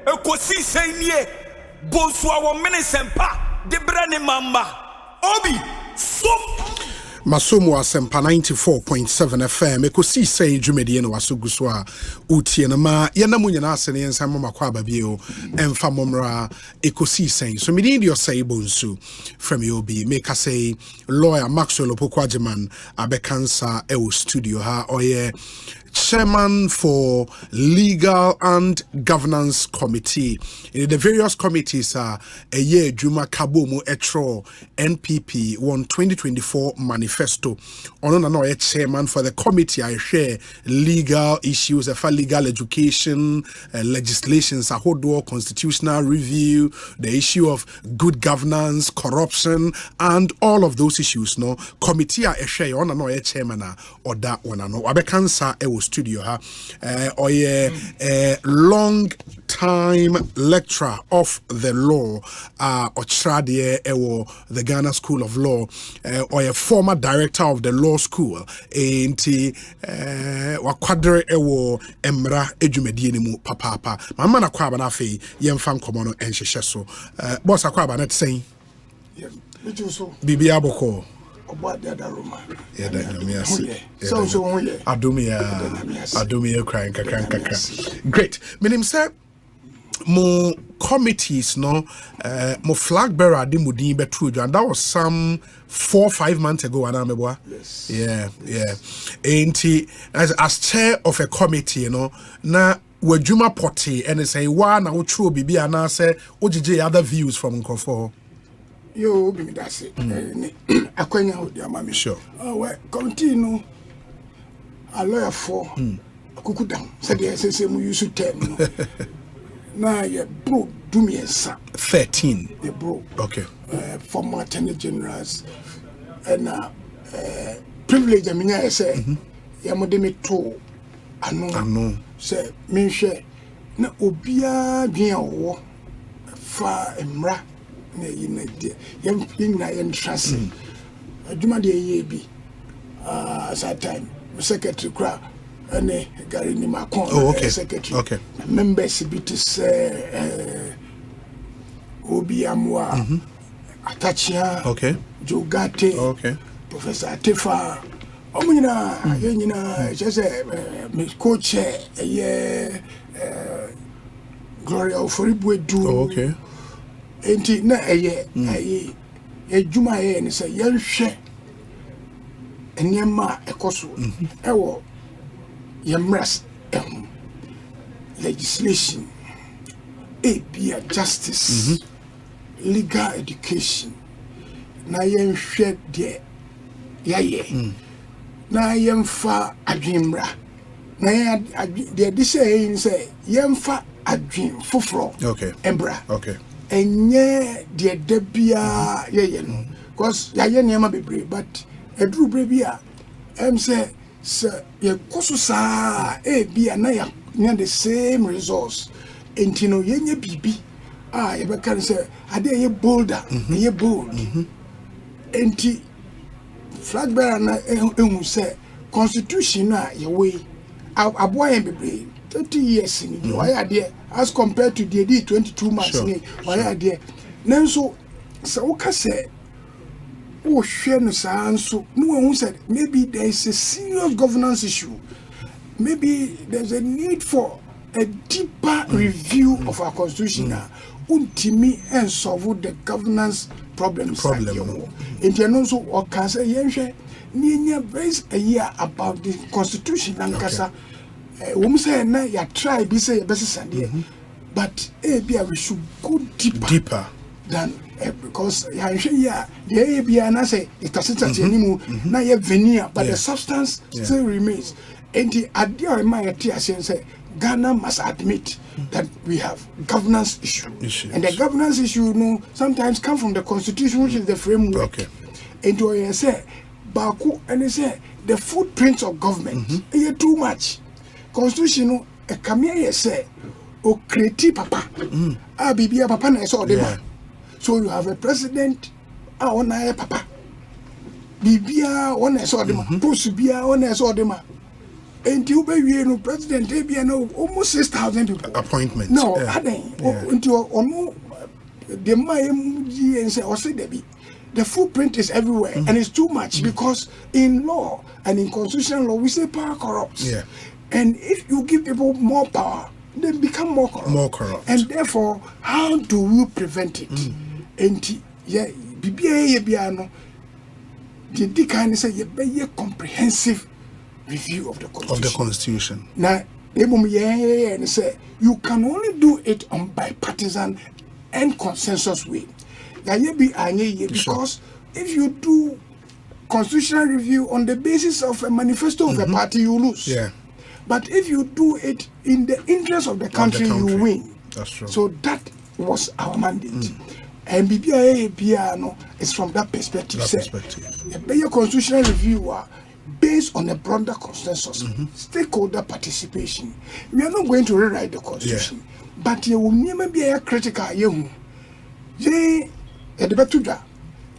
Ekosiisen nie bonsua wo menesempa de brane mamba obi som Masomo Asempa 94.7 FM Ekosiisen dwumedie no wasoguso a utie na ma yenamu nyina asene yensa mama kwa babie emfa momra Ekosiisen so me dey say bonsu from you be make I say lawyer Maxwell Opokwajeman abekansa e studio ha oye chairman for legal and governance committee in the various committees a year Juma Kabomo etro NPP 2024 manifesto ono na no chairman for the committee I share legal issues for legal education legislations ahodo constitutional review the issue of good governance corruption and all of those issues no committee I share ono no chairman or that one no abekansa e studio ha long time lecturer of the law Ochradie ewo the Ghana School of Law or a former director of the law school enti wakwadre ewo emra edwumedie ni mu papa mama na kwa ba na fe yemfa nkomo no enhyehyɛ so boss akwa ba na tsen bibia boko Adumia crying kakra. Great. Meaning say mo committees no mo flag bearer di mudin betru and that was some 4 or 5 months ago anameboa. Yes. Yeah. Enti as chair of a committee you know na wadwuma potty and say wa na wo tro bibi ana say ojije other views from Nkrofo. Yo, be me that's it. Akwenya ho dia mama. Sure. We continue a lawyer for kukudam. Said the say mu use term no. Na ye bro do me ensa. 13. Ye bro. Okay. Former attorney generals and privilege I mean say ya mo de me to ano. Say me hwe na obia dwen wo fa emra na yinade yem na yen trust aduma de ye bi that time secretary kra ene gari ni makon secretary okay members bi to say obi amwa atachia okay jogate okay professor Atefa omunyina yenyina chese me coach ye Gloria Oforibuedu okay enti na eye ejuma ye ni say yenhwe enema ekoso ewo yemras legislation be justice legal education na yenhwe de yaye na yemfa adwimra na de say yemfa adwin foforo embra okay enye de debia ye no because yaye niam bebre but edru brebia say ye koso sa bia na ya the same resource entino yenye bibi ye be kan say ade ye bolder ye bold enti flag bearer na ehun say constitution na ye way aboa ye bebre 30 years in why are there as compared to the 22 months why are there nanso so we can say oh share no so no one said maybe there is a serious governance issue, maybe there's a need for a deeper review of our constitution untimi and solve the governance problems and then also or can say near base a year about the constitution and we say na ya try be say best Sunday, but we should go deeper than because the na say it doesn't anymore na ya veneer but the substance still remains and the idea in my say Ghana must admit that we have governance issue and the governance issue sometimes come from the constitution which is the framework and to say Baku and they say the footprints of government too much. Constitution e kamia ye say o create papa bibia papa na so de so you have a president ona papa bibia ona so de ma post bia ona so de ma until we no president almost 6,000 people appointments. No, until almost the MG and say or say the footprint is everywhere and it's too much because in law and in constitutional law we say power corrupts. Yeah. And if you give people more power, they become more corrupt. More corrupt. And therefore, how do we prevent it? And yeah, BBA the kind say a comprehensive review of the constitution. Now, and say you can only do it on bipartisan and consensus way. Because if you do constitutional review on the basis of a manifesto of a party, you lose. Yeah. But if you do it in the interest of the country, you win. That's true. So that was our mandate. And BBA is from that perspective. The constitutional review based on a broader consensus, stakeholder participation. We are not going to rewrite the constitution, but you will never be a critical. The betuja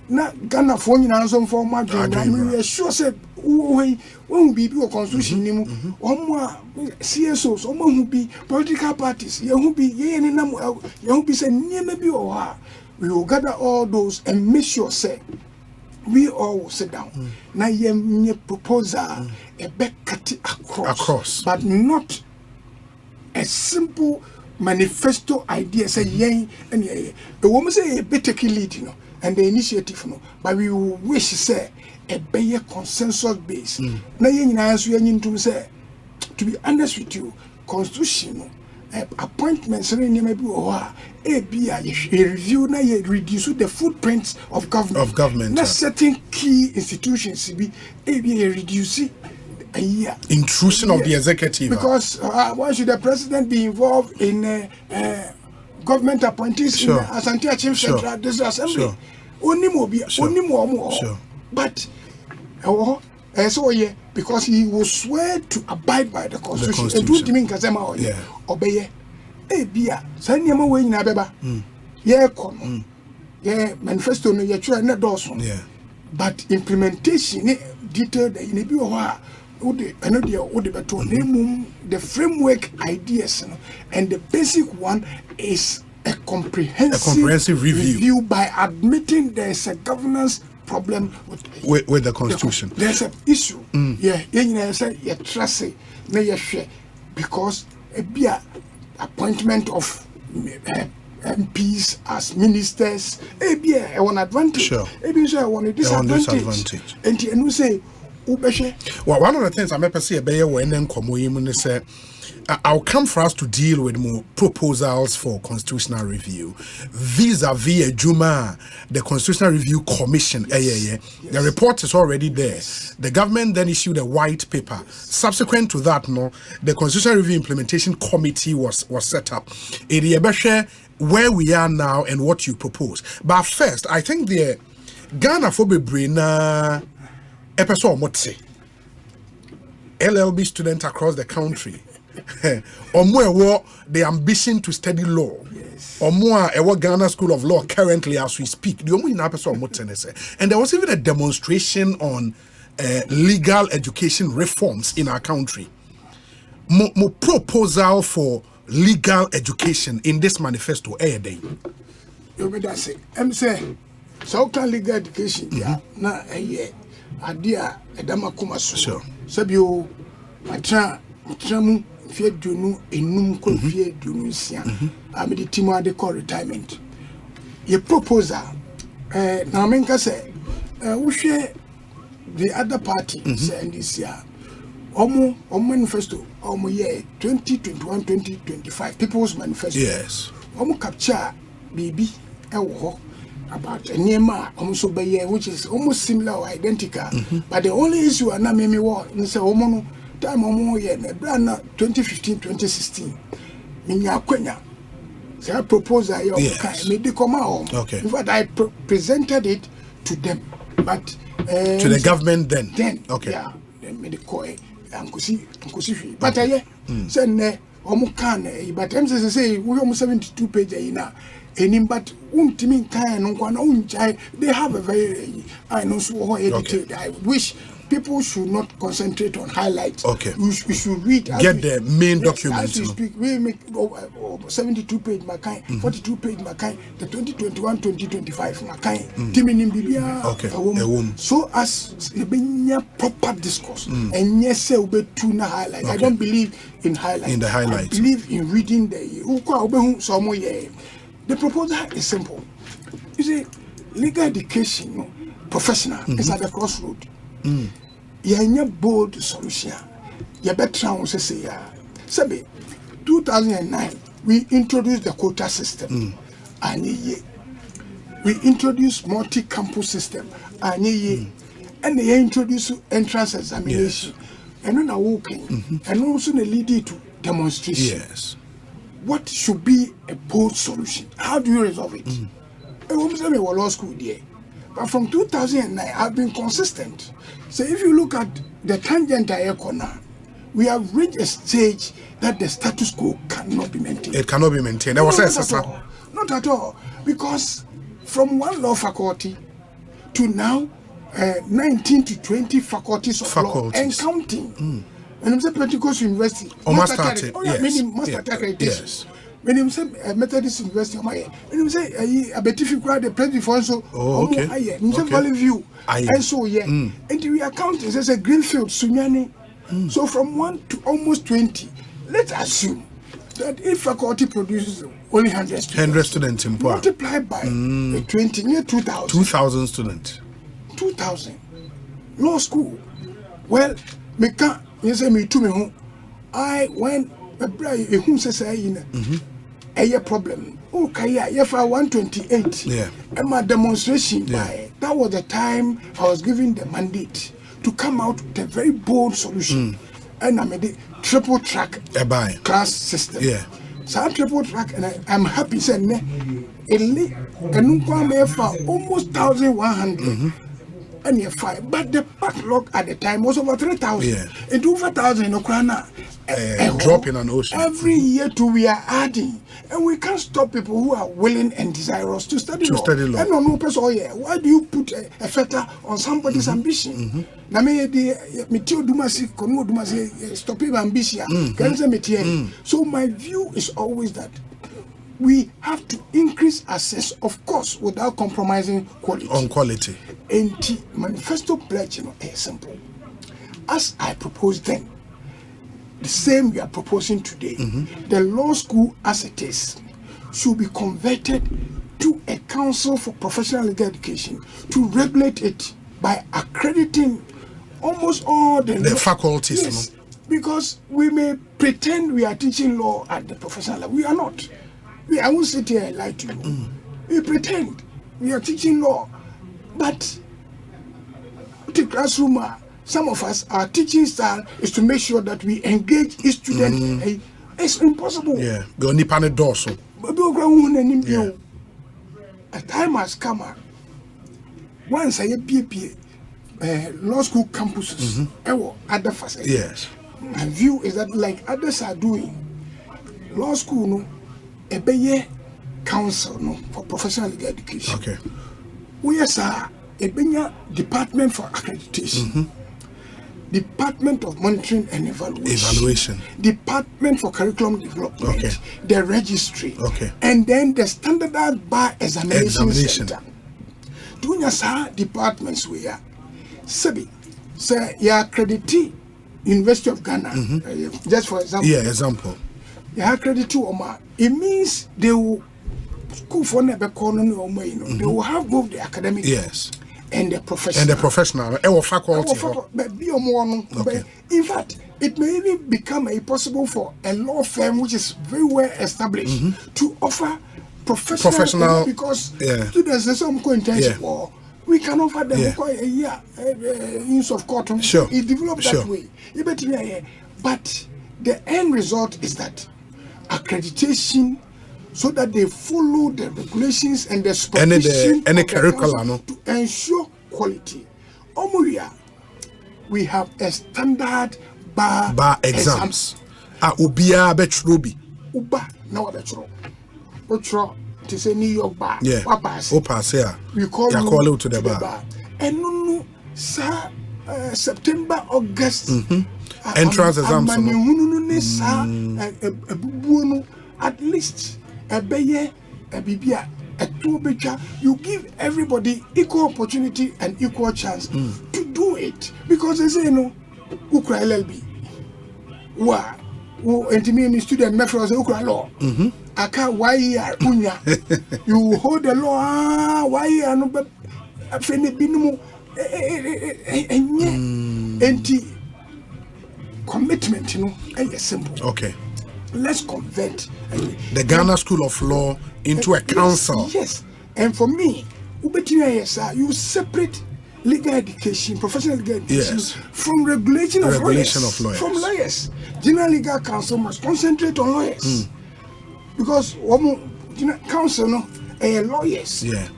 na Ghana for nyina nso for ma dwen we sure said when be bi constitution ni mu omo CSOs omo hu bi political parties ye hu bi ye ne nam ye hu bi say niema bi o ha we will gather all those and make sure say we all will sit down na ye proposal a be cut across but not a simple manifesto idea say yen and the woman say a better lead and the initiative but we wish say a better consensus base na yen answer yen to say to be honest with you constitution appointments maybe a review na reduce the footprints of government na certain key institutions be reduce intrusion of the executive because why should the president be involved in government appointees in Asante Chief Central District Assembly? Only more. But because he will swear to abide by the constitution. And do mean Kazema obey. Bia, send him away in Abeba. Manifesto no try not Dawson. But implementation detailed in a biwa. The framework ideas and the basic one is a comprehensive review by admitting there is a governance problem with the constitution. There's an issue. Because a appointment of MPs as ministers, one advantage, one disadvantage. And you say. Well, one of the things I'm say when then say I'll come for us to deal with more proposals for constitutional review vis-a-vis Juma, the Constitutional Review Commission. The report is already there. The government then issued a white paper. Subsequent to that, the Constitutional Review Implementation Committee was set up. Where we are now and what you propose. But first, I think the Ghana for Brina episode motse LLB students across the country omo the ambition to study law omo a Ghana School of Law currently as we speak the omo in episode motse and there was even a demonstration on legal education reforms in our country mo proposal for legal education in this manifesto day you be that say say so can legal education na idea edamakuma so sabio atra mu fie dunu enum ko fie dunu sia am the team at the retirement your proposal na menka say we share the other party say this year omo manifesto omo year 2021-2025 people's manifesto omo capture baby ewo about a Nema almost which is almost similar or identical. But the only issue I know me war in say homo time homo ye 2015-2016. Minya kwenya. Say I propose I made the come out. In fact I presented it to them. But to the government then. Then then made the call Nkusi. But I say ne homo can but MCC say we almost 72 pages now. But they have a very I know so edited. I wish people should not concentrate on highlights. Okay. We should read. Get the main document. As we speak, we make 72 page Makai, 42 page Makai, the 2021-2025 Makai. Timinim Bibia. Okay. So as a proper discourse, and yes, say ube tuna highlight. I don't believe in highlight. In the highlight. I believe in reading the. The proposal is simple. You see, legal education, professional, is at the crossroad. You bold solution. You better say, 2009, we introduced the quota system. We introduced multi-campus system. And they introduced entrance examination. And then walking. And also the lead to demonstration. Yes. What should be a bold solution? How do you resolve it? I was law school there. But from 2009, I've been consistent. So if you look at the tangent corner, we have reached a stage that the status quo cannot be maintained. It cannot be maintained. There was not at all. Because from one law faculty to now, 19 to 20 faculties of law and counting. And I'm saying Pentecost University. Master accreditation. Yes. When you say Methodist University, when you say a beneficiary crowd, the president for so, okay. You say Valley View, and so and we are counting as a greenfield, Sunyani. So from 1 to almost 20, let's assume that if faculty produces only 100 students in multiplied by 20, near 2,000. 2,000 students. 2,000. Law school. Well, me can't. You say me to me home. When who says a problem. Okay, yeah, for 128. Yeah. And my demonstration that was the time I was given the mandate to come out with a very bold solution. And I made it triple track class system. Yeah. So I triple track, and I'm happy saying almost 1,100. And you're fine. But the backlog at the time was over 3,000. Yeah. And over 1,000 in Ukraine. Drop in an ocean. Every year too, we are adding. And we can't stop people who are willing and desirous to study law. And no person, why do you put a fetter on somebody's ambition? Na me stop ambition. So my view is always that we have to increase access, of course, without compromising quality. On quality. And the manifesto pledge is simple. As I proposed then, the same we are proposing today, the law school as it is should be converted to a council for professional legal education to regulate it by accrediting almost all the faculties. Yes, because we may pretend we are teaching law at the professional level. We are not. I won't sit here and lie to you. We pretend we are teaching law, but the classroom, some of us, our teaching style is to make sure that we engage each student. It's impossible. Yeah, go nipane dorsal. A time has come. Once I PPA law school campuses, at the facility. Yes. My view is that, like others are doing, law school, no. A Bayer Council for professional legal education. Okay. We are a Bayer Department for Accreditation, Department of Monitoring and Evaluation, Department for Curriculum Development, the Registry, and then the Standardized Bar Examination Center. Doing us departments we are. Sebi, say ya accreditee University of Ghana, just for example. Yeah, example. Ya accreditee Oma. It means they will school for never calling they will have both the academic and the professional. And the professional, faculty. In fact, it may even become possible for a law firm which is very well established to offer professional because students are some co-intensive or we can offer them quite a year use of cotton. Sure. It developed that way. But the end result is that accreditation, so that they follow the regulations and the supervision and the curriculum to ensure quality. We have a standard bar exams. Ubia betrobi. Uba now betro. Betro to say New York bar. Yeah. We call it to the bar. And no, sir, September, August. Entrance exams. At least a baye, a bibia, a two-becha. You give everybody equal opportunity and equal chance to do it. Because they say, no, Ukra LLB. Wa, and to me, student, Metro, Ukra law. Aka, why unya? You hold the law, why are no, but a friend, binu, and commitment, you know, and simple. Okay. Let's convert the Ghana School of Law into a council. Yes. And for me, you separate legal education, professional legal education from regulation of lawyers. From lawyers. General Legal Council must concentrate on lawyers. Because council no lawyers. Yeah.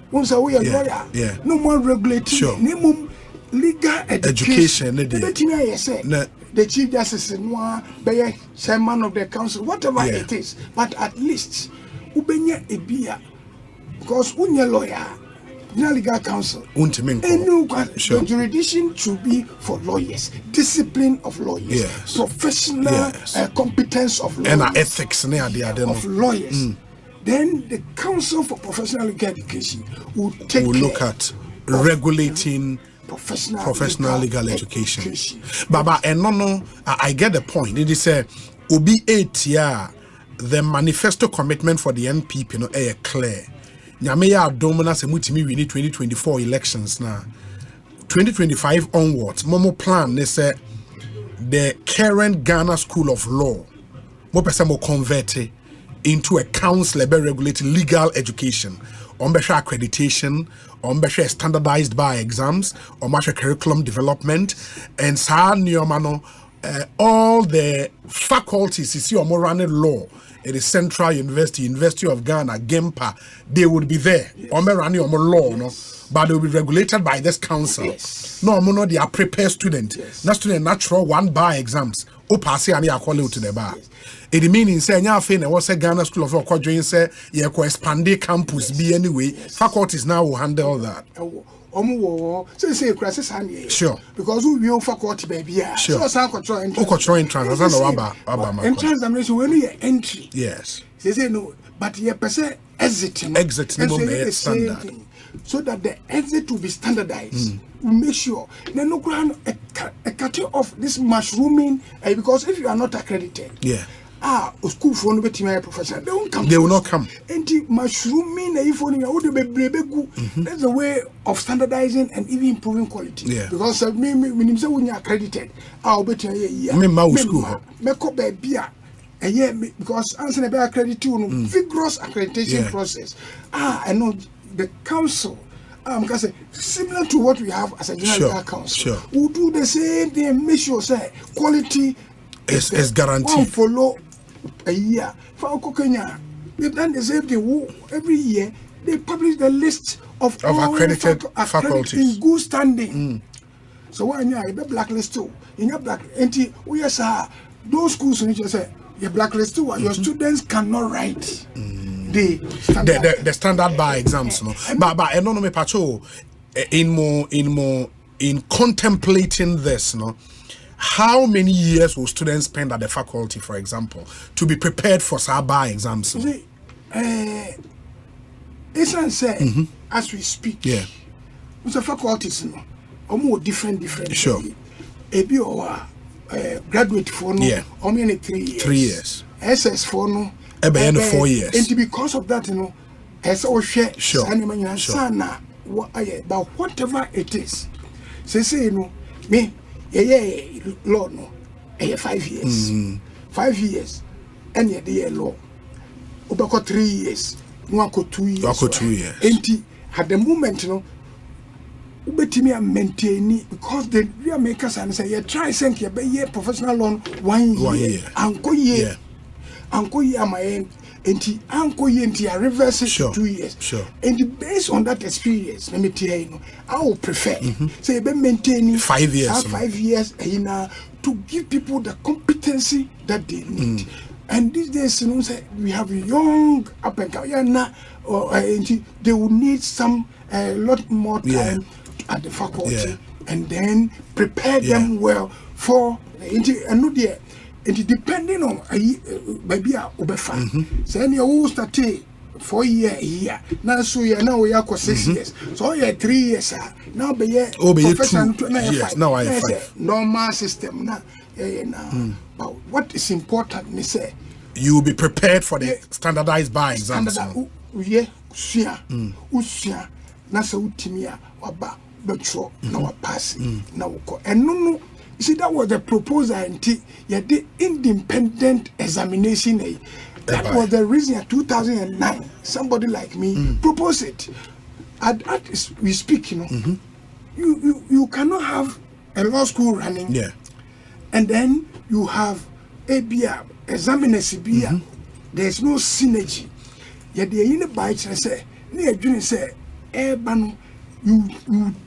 Once a way a lawyer. Yeah. No more regulating. Sure. No legal education. The Chief Justice the chairman of the council, whatever it is. But at least ubenya ebia because unya lawyer, legal council. The jurisdiction should be for lawyers, discipline of lawyers, professional competence of lawyers, and ethics of lawyers. Then the Council for Professional Legal Education will look at regulating professional legal education. Baba, and no, I get the point. It is a Obi 8 year. The manifesto commitment for the NPP no clear. Nyameya Domina se mutimi we need 2024 elections now. 2025 onwards, Momo plan they say the current Ghana School of Law mo pese mo convert into a council regulating legal education. On accreditation, on standardized by exams, on curriculum development, and all the faculties you see on running law at the Central University, University of Ghana, GEMPA, they would be there. On running law, no, but they will be regulated by this council. No, they are prepared student. Not student natural one bar exams. O pass and ya call to the bar. It means say nya fe na was a Ghana School of Law kwadwen say ye ko expand campus be anyway. Faculties now will handle that. Say crisis and sure. Because we will faculty baby. Sure. So entrance as no aba. Entrance examination when you entry. Yes. They say no, but ye per se exit no be standard. So that the exit will be standardized. We make sure then no ground a cutting off this mushrooming because if you are not accredited, school for no professor, they won't come. They will not come. Mushrooming that's a way of standardizing and even improving quality. Yeah. Because me when you're accredited, I'll bet you school. Because answer about accreditation, vigorous accreditation process. I know the council. Because similar to what we have as a general council, we'll do the same thing. Make sure say quality is guaranteed. One follow a year. For Kenya, they've done the same thing. Every year they publish the list of all accredited faculties in good standing. So when you have a blacklist too, in your black we are those schools in which say your blacklist too, your students cannot write. The standard bar exams, no. But no me pacho in contemplating this, no. How many years will students spend at the faculty, for example, to be prepared for bar exams? It's as we speak. Yeah. With the faculties, no, or more different. Sure. Graduate for no, or many 3 years. 3 years. SS for no. 4 years. And because of that, as all share, but whatever it is, say me, law no, 5 years, 5 years, and the law, about 3 years, 2 years, and at the moment, ubetimi maintain because the real makers and say try send your professional loan 1 year, Uncle Year, my end, and Uncle Year reverse 2 years. Sure. And based on that experience, let me tell you, I will prefer say maintaining 5 years. 5 years to give people the competency that they need. And these days, say we have young up and coming, they will need some a lot more time at the faculty. and then prepare them well for depending on maybe obefa. So any who start 4 year now, so now we are 6 years, so 3 years now be professional 2 years now. I 5 normal system now. But what is important, me say, you will be prepared for the standardized bar exams. Usia na sa utimia waba betro na wapase na woko. And no, you see, that was the proposal until the independent examination. That was the reason in 2009 somebody like me proposed it. We speak, you cannot have a law school running, and then you have ABR examiners. There's no synergy. Yet the in the bite say, you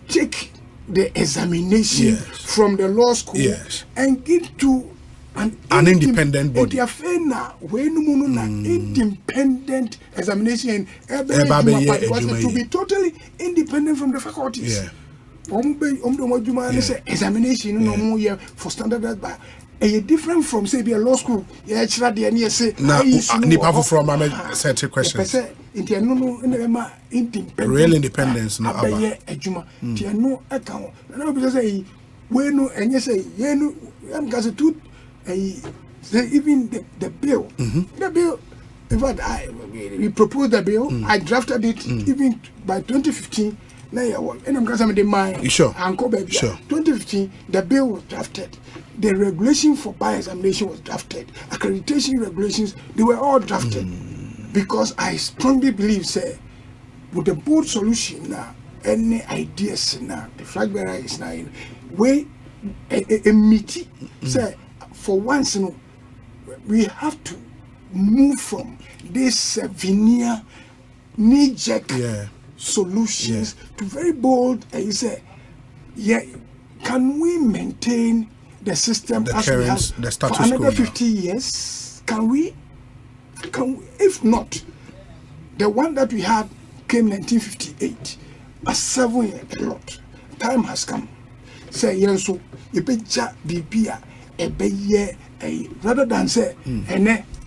take the examination from the law school and give to an independent body. Independent examination to be totally independent from the faculties. Examination for standardized by different from say be a law school. Nipa from certain questions. Real independence no aba. No account. No say we no and you say even the bill. The bill, in fact, we proposed the bill. I drafted it even by 2015. Now, and I'm going to mind. Sure. 2015, the bill was drafted. The regulation for bar examination was drafted. Accreditation regulations, they were all drafted. Because I strongly believe, say, with the board solution now, any ideas now, the flag bearer is now in way a meeting. Say, for once, we have to move from this veneer, knee-jerk solutions to very bold. And you say, can we maintain the system as we have the status for another quo 50 years? Can we? If not, the one that we had came 1958, a 7 year a lot. Time has come. Say, so you be BPA. Rather than say,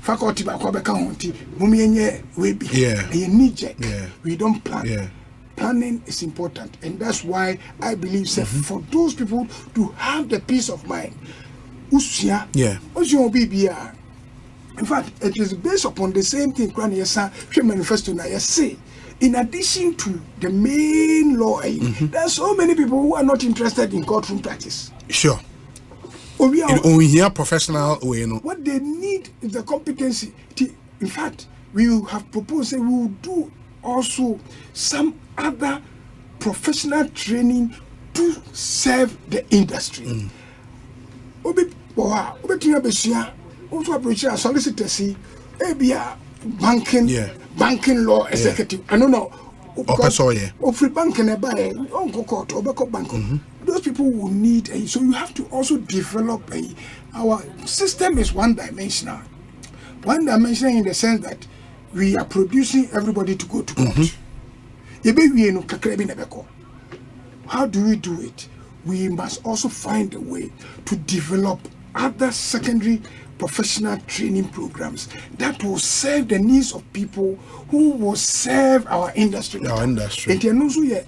faculty by County, we don't plan. Planning is important, and that's why I believe for those people to have the peace of mind. In fact, it is based upon the same thing manifesto say. In addition to the main law, there are so many people who are not interested in courtroom practice. Sure. We hear professional way. What they need is the competency. In fact, we have proposed we will do also some other professional training to serve the industry. Banking law executive. I don't know. Free banking those people will need so you have to also develop our system is one-dimensional. One-dimensional in the sense that we are producing everybody to go to court. How do we do it? We must also find a way to develop other secondary professional training programs that will serve the needs of people who will serve our industry. And also a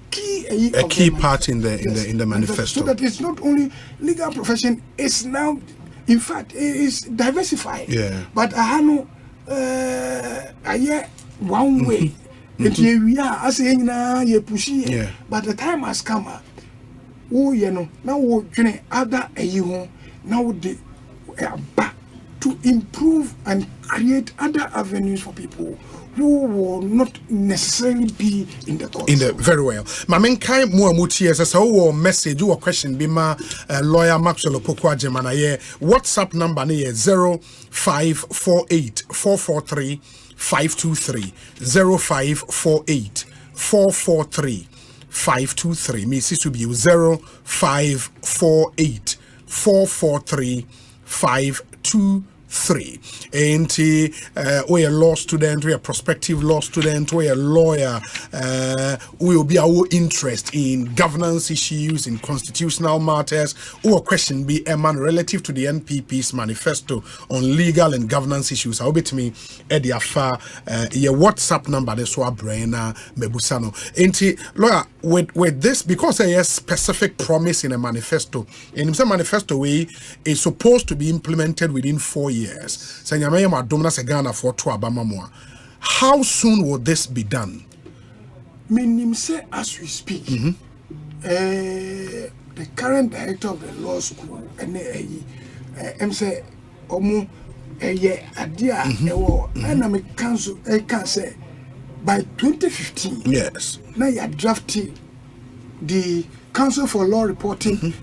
key part in the manifesto. So that it's not only legal profession, it's now, in fact, it's diversified. But I know one way. We are as a pushing, but the time has come. Now we're other now to improve and create other avenues for people who will not necessarily be in the court. Very well. Mamen kai mo amuti as a message or question be ma lawyer Maxwell Opokwa Jemana ye WhatsApp number ne 0548 443 523 0548 443 523. Me sis to be 0548 443 523. 3. Ain't we a law student, we a prospective law student, we a lawyer, we will be our interest in governance issues, in constitutional matters, or question be a man relative to the NPP's manifesto on legal and governance issues. I'll be to me Eddie Afa your WhatsApp number this wa brainer mebusano. Ain't lawyer with this, because there is specific promise in a manifesto. In some manifesto way is supposed to be implemented within 4 years. How soon will this be done? Meaning say as we speak, the current director of the law school and say idea and I'm council I can say by 2015. Yes. Now you drafted the Council for Law Reporting,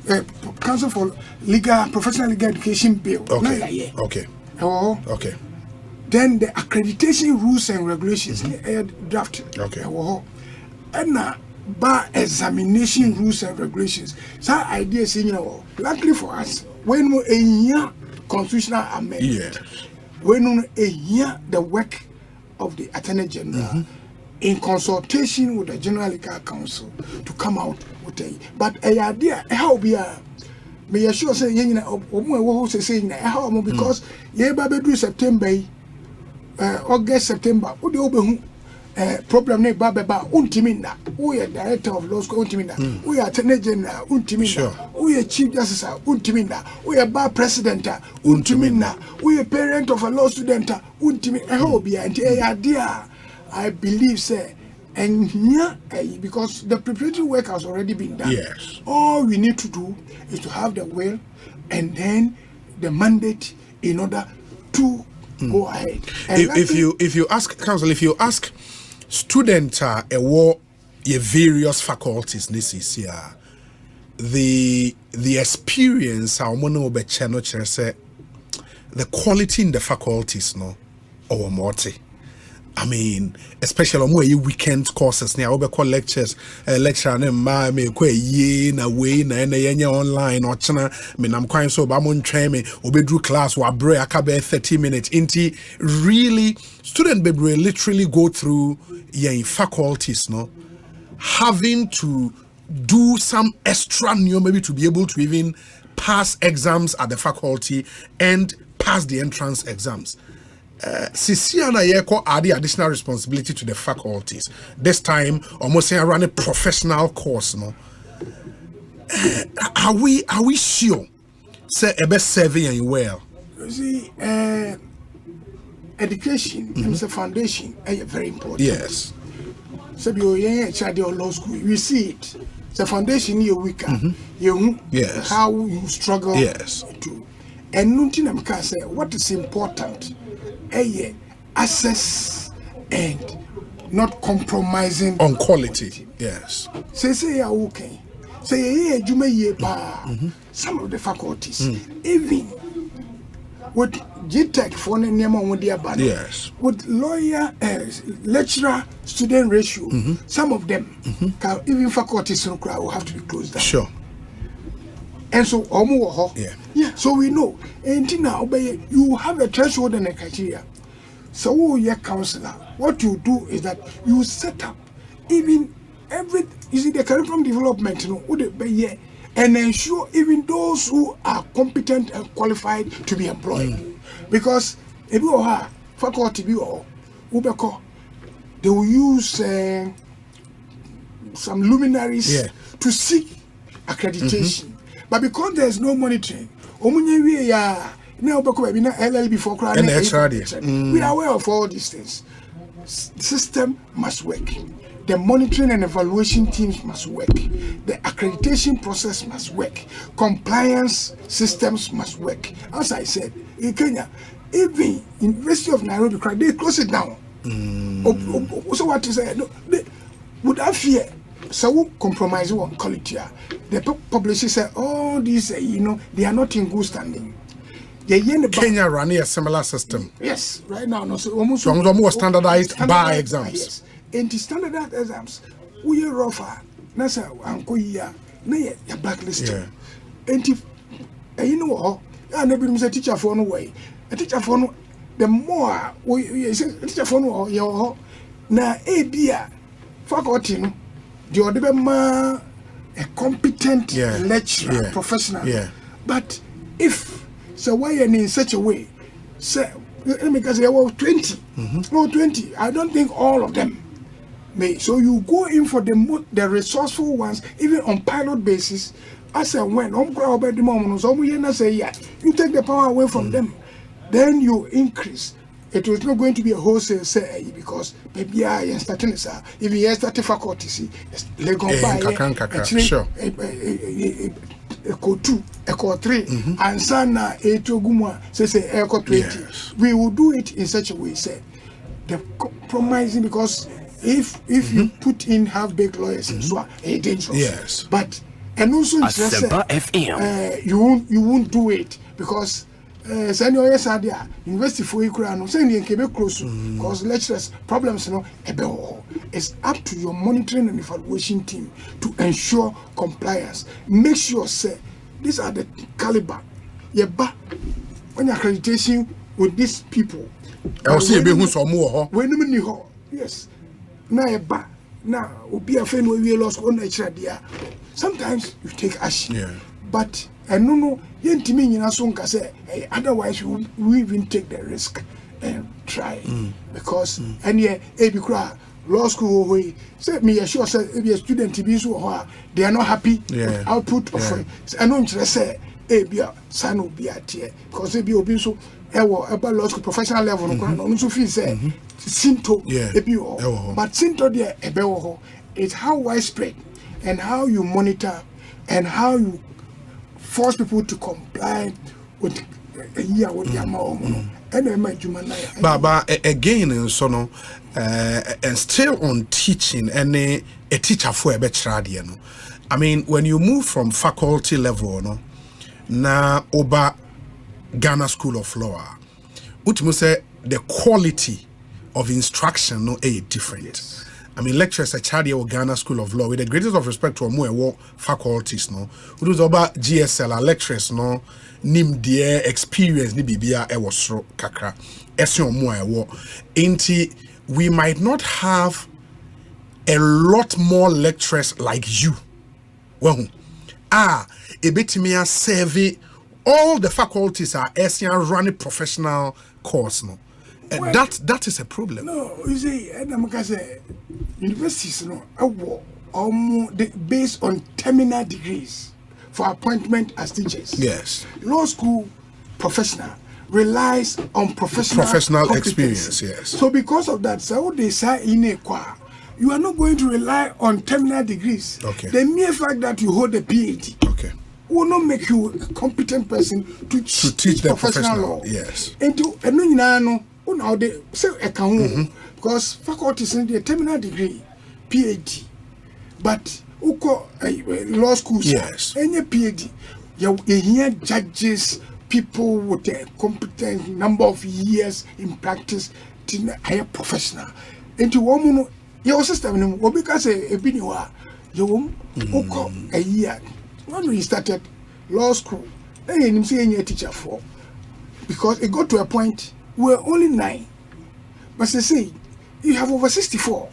Council for Legal Professional Legal Education Bill. Okay. Okay. Oh. Okay. Then the accreditation rules and regulations drafted. Okay. And now bar examination rules and regulations. So idea saying, luckily for us, when we a year constitutional amendment, when a year the work of the Attorney General in consultation with the General Legal Council to come out with a but a idea how be a may sure say how because ye baby September August September problem ne baba untiminda we are director of law school untiminda we are Attorney General untiminda we are chief justice untiminda we are bar president untiminda we are parent of a law student untiminda how be and idea I believe say and here because the preparatory work has already been done. Yes. All we need to do is to have the will and then the mandate in order to go ahead. And if you ask council, if you ask students your various faculties this is the experience our mono be channel say the quality in the faculties no or multi. I mean, especially on more weekend courses now, we call lectures, lecture and my me kwe ye na way na ene online or chana me nam kwan so ba mon train me obedru class wa bre akabe 30 minutes inti really student be literally go through faculties no having to do some extra new maybe to be able to even pass exams at the faculty and pass the entrance exams. Sisiana Yeko add the additional responsibility to the faculties. This time, almost saying run a professional course. No, are we sure? Say a best serving and well. You see, education is a foundation, very important. Yes. So you child law school, we see it. The foundation you weaker. Yes. How you struggle. Yes. And nothing I can say. What is important? Access and not compromising on quality. Yes. Say okay. Say some of the faculties, even with GTech for yes. with lawyer lecturer student ratio, some of them even faculties will have to be closed down. Sure. And so so we know and now you have a threshold and a criteria. So your counselor, what you do is that you set up even you see the curriculum development, and ensure even those who are competent and qualified to be employed. Because if you are faculty, they will use some luminaries to seek accreditation. But because there's no monitoring, we are aware of all these things. System must work. The monitoring and evaluation teams must work. The accreditation process must work. Compliance systems must work. As I said, in Kenya, even University of Nairobi, they close it down. So what to say? They would have fear. So compromise on quality. The publishers say, oh, these, they are not in good standing. Kenya running a similar system. Yes, right now. No, so almost standardized bar exams. Yes. And the standardized exams, we are rougher. Nasa anko ya na ya blacklisted. And if you know, I never was a teacher for no way. a teacher for no the more we teacher for no your na ebia faculty no the other ma a competent lecturer professional but if so why in such a way say let me say 20 no 20 I don't think all of them may. So you go in for the resourceful ones even on pilot basis as and when you take the power away from them, then you increase. It was not going to be a wholesale say because maybe I am starting if you start faculty see sure. Eco 2, Eco 3, and Sana Etoguma say Eco 20. We will do it in such a way, say the compromising because if you put in half-baked lawyers, so it's dangerous. Yes. But and also you won't do it because university for Ukraine, close because lecturers problems it's up to your monitoring and evaluation team to ensure compliance. Make sure say these are the caliber. When accreditation with these people. Yes. Now be a friend we lost on the sometimes you take action. But I no otherwise we even take the risk and try because law school way say me sure say if a student be so they are not happy with output of I know say son will be at here because be obi so about law school professional level no so feel say Sinto but Sinto there it's how widespread and how you monitor and how you force people to comply with a year with their Baba again so no and still on teaching a teacher for a better no. I mean when you move from faculty level no na oba Ghana School of Law ultimately say the quality of instruction no different. Yes. I mean, lecturers at Chadi Ghana School of Law, with the greatest of respect to more faculties, no, who do about GSL lecturers, no, nim dear experience, ni bibia e was kakra, esion more ain't we might not have a lot more lecturers like you. Well, a bit me a survey, all the faculties are esion running professional course, no. Well, that is a problem. No, you see, universities based on terminal degrees for appointment as teachers. Yes. Law school professional relies on professional experience. Yes. So because of that, so they say in a you are not going to rely on terminal degrees. Okay. The mere fact that you hold a PhD. Okay. Will not make you a competent person to teach the professional law. Yes. And now they say because faculties in the terminal degree, PhD, but law schools, yes, any PhD, you hear judges, people with a competent number of years in practice, higher professional. And to woman, your system, because a biniwa, you a year when we started law school, then you see a teacher for because it got to a point. We're only 9, but they say you have over 64.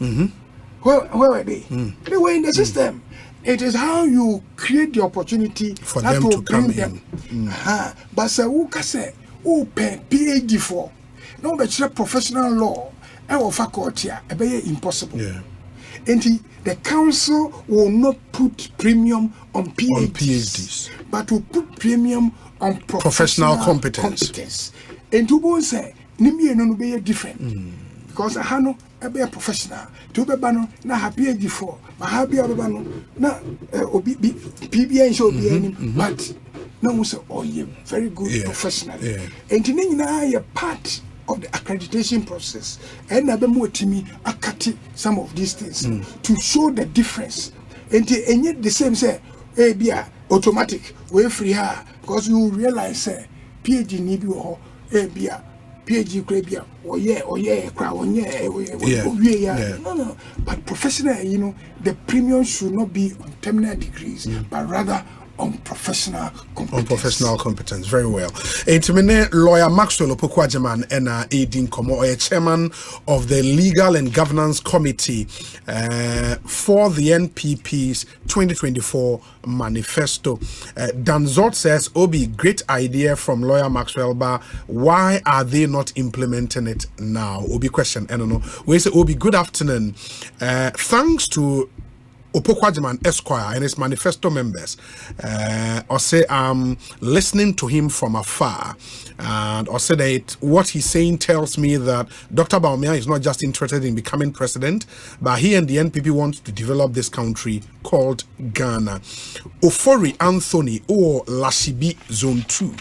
Where were they? They were in the system. It is how you create the opportunity for that them will to come bring them. But say who can say who pay PhD for? No, but professional law or faculty be impossible. And the council will not put premium on PhDs, but will put premium on professional competence. And to both say, Nimi no be different because I have no a professional. To be bano na happy PhD but happy abano na PBN show be but no we say very good professional. And then a part of the accreditation process and abemo timi akati some of these things to show the difference. And yet the same say be automatic way free her because you realize say PhD need you PhD crabia no. But professional, the premium should not be on terminal degrees, but rather on professional competence. On professional competence, very well. Intimine lawyer Maxwell Opoku-Agyeman and Edin Komo, or chairman of the Legal and Governance Committee for the NPP's 2024 manifesto. Dan Zort says, Obi, great idea from lawyer Maxwell, but why are they not implementing it now? Obi question, I don't know. We say, Obi, good afternoon. Thanks to Opoku-Agyeman Esquire and his manifesto members, or say I'm listening to him from afar, and or say that what he's saying tells me that Dr. Bawumia is not just interested in becoming president, but he and the NPP want to develop this country called Ghana. Ofori Anthony or Lashibi Zone 2.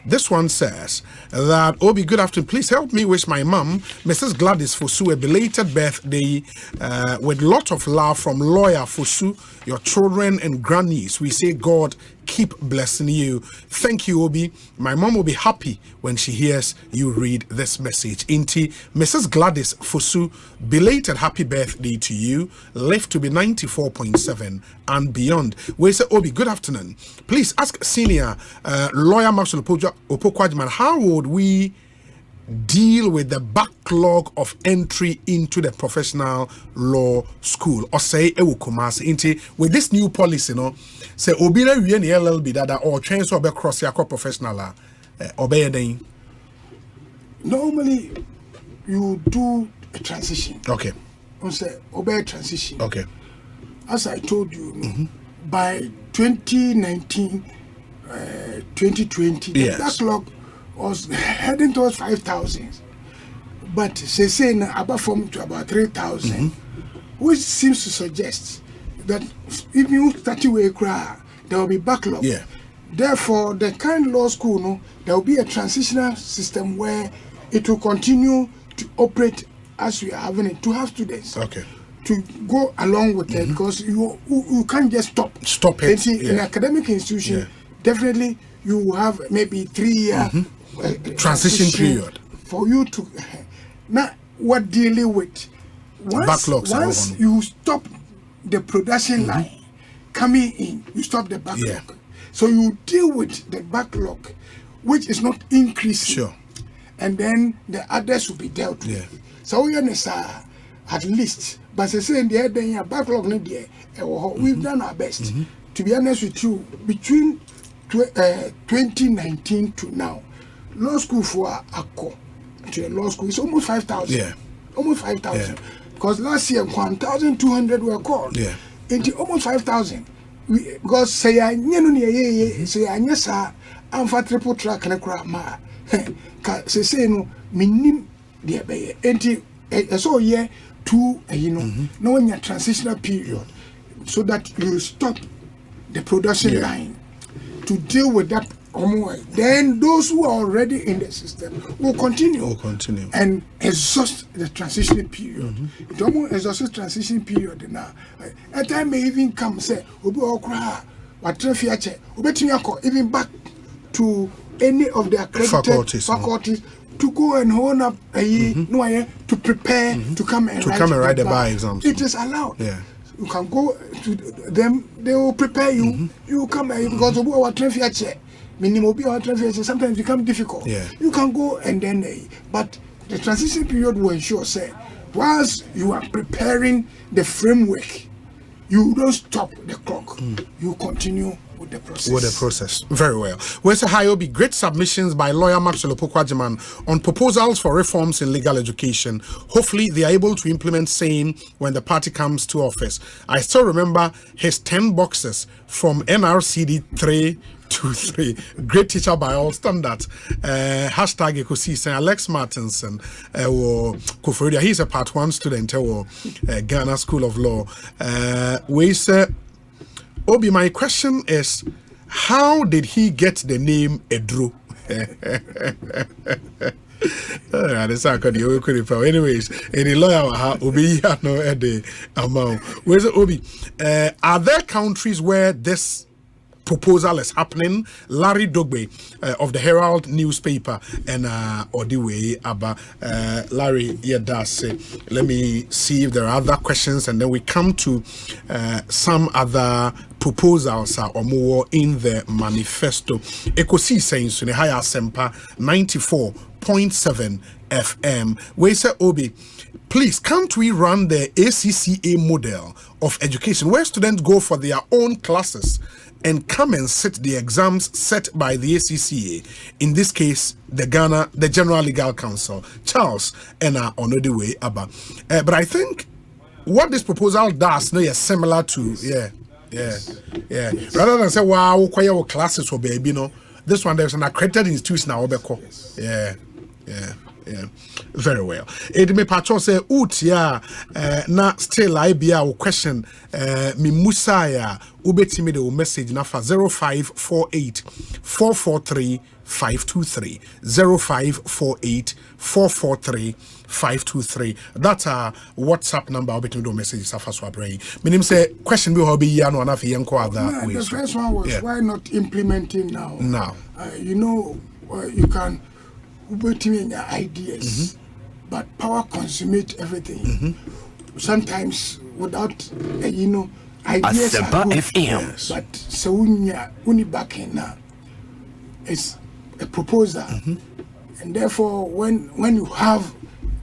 This one says that, Obi, good afternoon. Please help me wish my mom, Mrs. Gladys Fosu, a belated birthday with lot of love from lawyer Fosu, your children and grannies. We say God keep blessing you. Thank you, Obi. My mom will be happy when she hears you read this message. Inti, Mrs. Gladys Fosu, belated happy birthday to you. Live to be 94.7 and beyond. We say, Obi, good afternoon. Please ask senior lawyer Maxwell Opoku-Agyeman, how would we deal with the backlog of entry into the professional law school? Or say, with this new policy, say, Obi na wie ne LLB dada or chance or be cross your professional obey. Normally, you do a transition. Okay. You say, obey transition. Okay. As I told you, by 2019, 2020, the backlog was heading towards 5,000. But they say now above from to about 3,000, which seems to suggest that if you start to cry, there will be backlog. Yeah. Therefore, the current law school, there will be a transitional system where it will continue to operate as we are having it, to have students. Okay. To go along with it, because you can't just stop it. In an academic institution, definitely you have maybe 3-year transition period for you to now what dealing with once you stop the production line coming in, you stop the backlog. So you deal with the backlog, which is not increasing. Sure. And then the others will be dealt with. So we understand at least, but they say in the end, backlog we've done our best. To be honest with you, between 2019 to now, law school for Akko to a law school is almost 5,000. Yeah. Almost 5,000. Because last year 1,200 were called. Yeah. Into almost 5,000. Because say I say I nyesa amfa triple track na kra ma. Ka say no minim de be. Enti so year 2 no when your transitional period so that you stop the production line to deal with that. Then those who are already in the system will continue and exhaust the transition period. It almost exhausts the transition period now. A time may even come say, even back to any of the accredited faculties to go and hold up to prepare to come and write the bar exams. It is allowed. Yeah. You can go to them, they will prepare you. You come because of our traffic. Sometimes become difficult. Yeah. You can go and then, but the transition period will ensure, say, whilst you are preparing the framework, you don't stop the clock. You continue with the process. Very well. Where's Hiobi? Great submissions by lawyer Maxwell Opoku-Agyeman on proposals for reforms in legal education. Hopefully, they are able to implement same when the party comes to office. I still remember his 10 boxes from NRCD 323. Great teacher by all standards. Hashtag Ekosiisen. Alex Martinson. He's a part 1 student at Ghana School of Law. We say, Obi, my question is, how did he get the name Edru? Anyways, any lawyer Obi no at the amount. Where's Obi? Are there countries where this proposal is happening? Larry Dogbe of the Herald newspaper and Odiwe Abba Larry let me see if there are other questions and then we come to some other proposals are more in the manifesto. Ekosiisen so ne higher sempa 94.7 FM. We say Obi, please, can't we run the ACCA model of education where students go for their own classes and come and sit the exams set by the ACCA? In this case, the General Legal Council, Charles, and on the way about. But I think what this proposal does now is similar to rather than say wow, your classes will be this one there's an accredited institution now. Very well. It may patron say utia na still I be our question mi musaya ubetimi the message na for 0548 443 523 0548 443 523. That's a WhatsApp number. I'll be to do messages after swabray. Minim say question be hobby ya no anafi yanko other way. The first one was why not implementing now? Now. You can ubetimi ideas, but power consummate everything. Sometimes without ideas are good, FM. but so uni backing now it's a proposal, and therefore when you have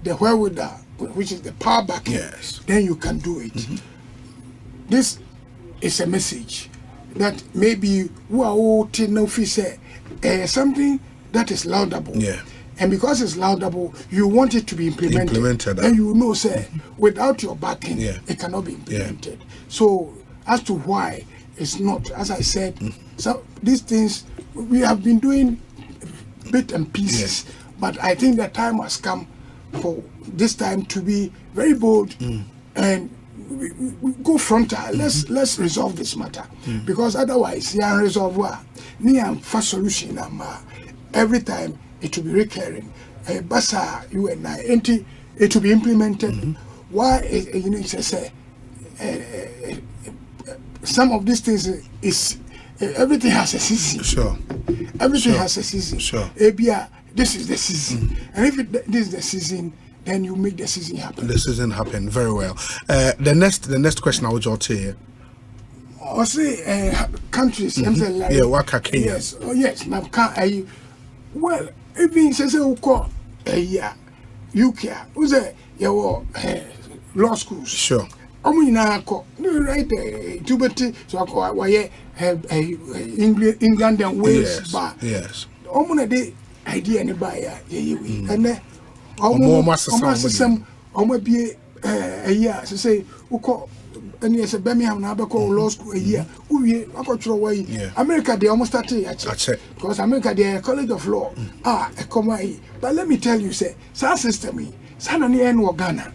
the wherewithal, which is the power backing, then you can do it. This is a message that maybe something that is laudable. And because it's laudable, you want it to be implemented. And you know, say, without your backing, it cannot be implemented. So, as to why it's not, as I said, so these things we have been doing bit and pieces, but I think the time has come for this time to be very bold and we go frontal. Let's resolve this matter, because otherwise, solution every time. It will be recurring. Basa, you and I, it will be implemented. Why? Some of these things is everything has a season. Sure. Everything has a season. Sure. This is the season, and if this is the season, then you make the season happen. The season happen very well. The next question I would just say. Or say countries, like Waka Kenya. Yes. Oh yes. Now can well. Even says UK, who's your law schools. Sure. Right so England and Wales. Yes. Day idea and buyer, and then be a year to say, and yes, a Birmingham law school a year. America, they almost started because America, they are a college of law. But let me tell you, say, SAR system, Ghana.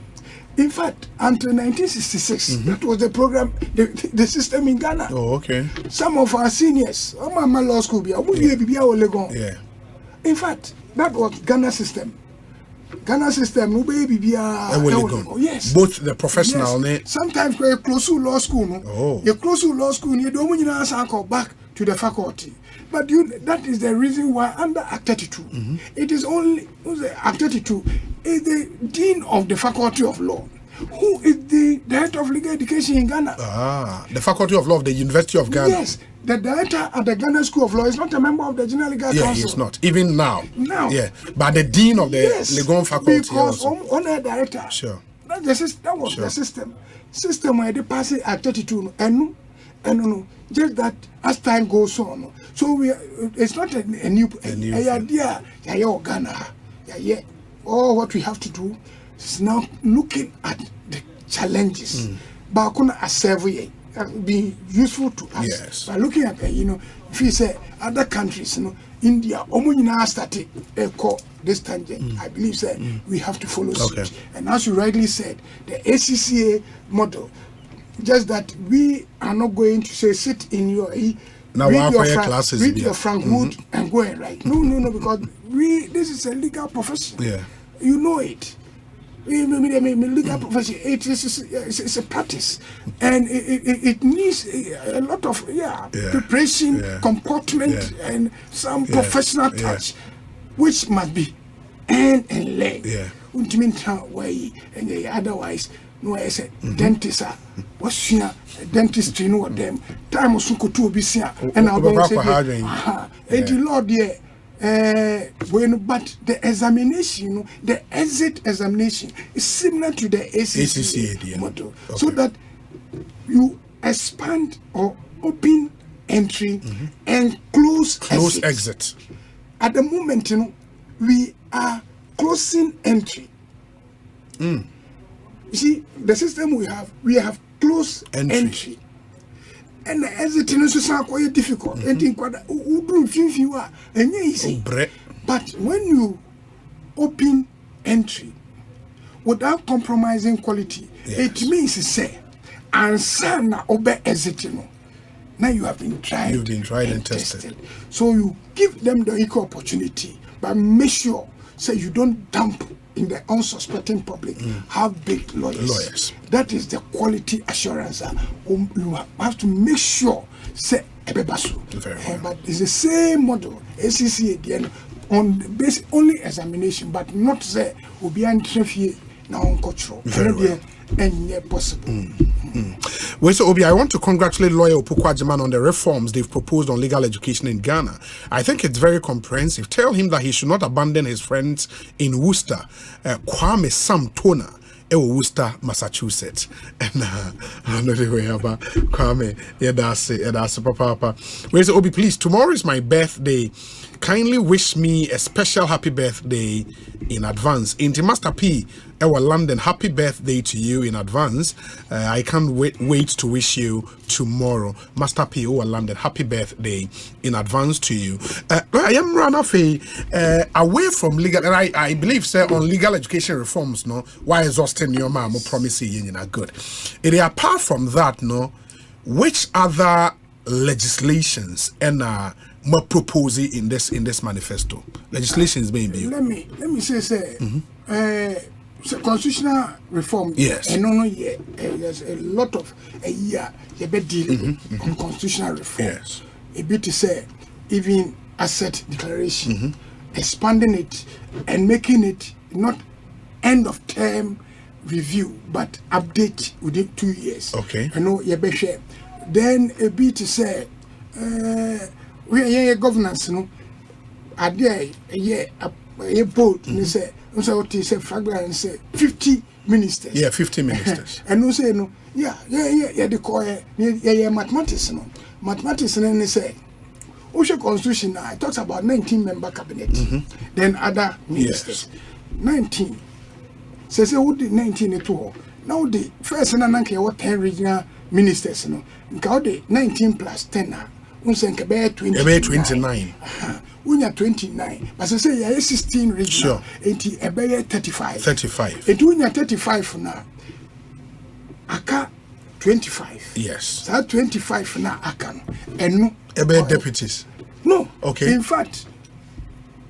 In fact, until 1966, that was the program, the system in Ghana. Oh, okay. Some of our seniors, my law school, in fact, that was Ghana system. Ghana system, yes. Both the professional. Yes. Sometimes we close to law school. You close to law school, you don't go back to the faculty. But that is the reason why under Act 32, it is only Act 32 is the dean of the faculty of law, who is the director of legal education in Ghana. The faculty of law of the University of Ghana. Yes. The director at the Ghana School of Law is not a member of the General Legal Council. Yeah, he's not. Even now. Yeah. But the dean of the legal faculty because also. On a director. Sure. That was the system. System where they pass it at 32 and no. Just that as time goes on. So it's not a new idea. Ghana. All what we have to do is now looking at the challenges. But be useful to us. Yes. By looking at if you say other countries, India, started this tangent. I believe we have to follow suit. And as you rightly said, the ACCA model, just that we are not going to say sit in your read your Frankwood and go and write. No, because this is a legal profession. Yeah. You know it. Legal profession, it's a practice, and it needs a lot of preparation, comportment, and some professional touch, which must be earned and learned. Otherwise, no I say dentist what's here dentistry no them time so ko to obi sia and I go say the Lord there but the examination, the exit examination is similar to the ACCA model, so that you expand or open entry and close exit. At the moment, we are closing entry. You see, the system we have close entry. And the exiting is quite difficult. And easy. But when you open entry without compromising quality, it means say, and sana obey exiting. Now you have been tried. You've been tried and tested. So you give them the equal opportunity, but make sure say you don't dump in the unsuspecting public. Have big lawyers. That is the quality assurance. You have to make sure say ebebasu. But it's the same model ACCA again on the base only examination, but not say will be untrefie now on cultural. And possible. Well, so Obi, I want to congratulate lawyer Opukwajiman on the reforms they've proposed on legal education in Ghana. I think it's very comprehensive. Tell him that he should not abandon his friends in Worcester, Kwame Sam Tona, Worcester, Massachusetts. And I know the way about Kwame. Yeah, that's Papa. Well, so Obi, please, tomorrow is my birthday. Kindly wish me a special happy birthday in advance. Into Master P, our London, happy birthday to you in advance. I can't wait to wish you tomorrow. Master P, our London, happy birthday in advance to you. I am run off away from legal, and I believe, sir, on legal education reforms, no, why exhausting your mom or promising you are good. Apart from that, no, which other legislations and more proposing in this manifesto legislations maybe let me say so constitutional reform, yes, and there's a lot of a year dealing on constitutional reform, yes, a bit to say even asset declaration, expanding it and making it not end of term review but update within 2 years. Okay, then a bit to say we are governance, Adjei a board, and say, what is a fragment and say 50 ministers. Yeah, 50 ministers. And no say no, the core, mathematics, mathematics, and they say, Osha Constitution, I talks about 19-member cabinet, then other ministers. Yes. 19. Says, who did 19 at all? Now the first and I what 10 regional ministers, because the 19 plus 10 now. Unsenke be 29. Unya 29. But I say 16 regional. Enti ebe 35. 35. Enti unya 35 now. Aka 25. Yes. So 25 now aka no. Enu ebe deputies. No. Okay. In fact,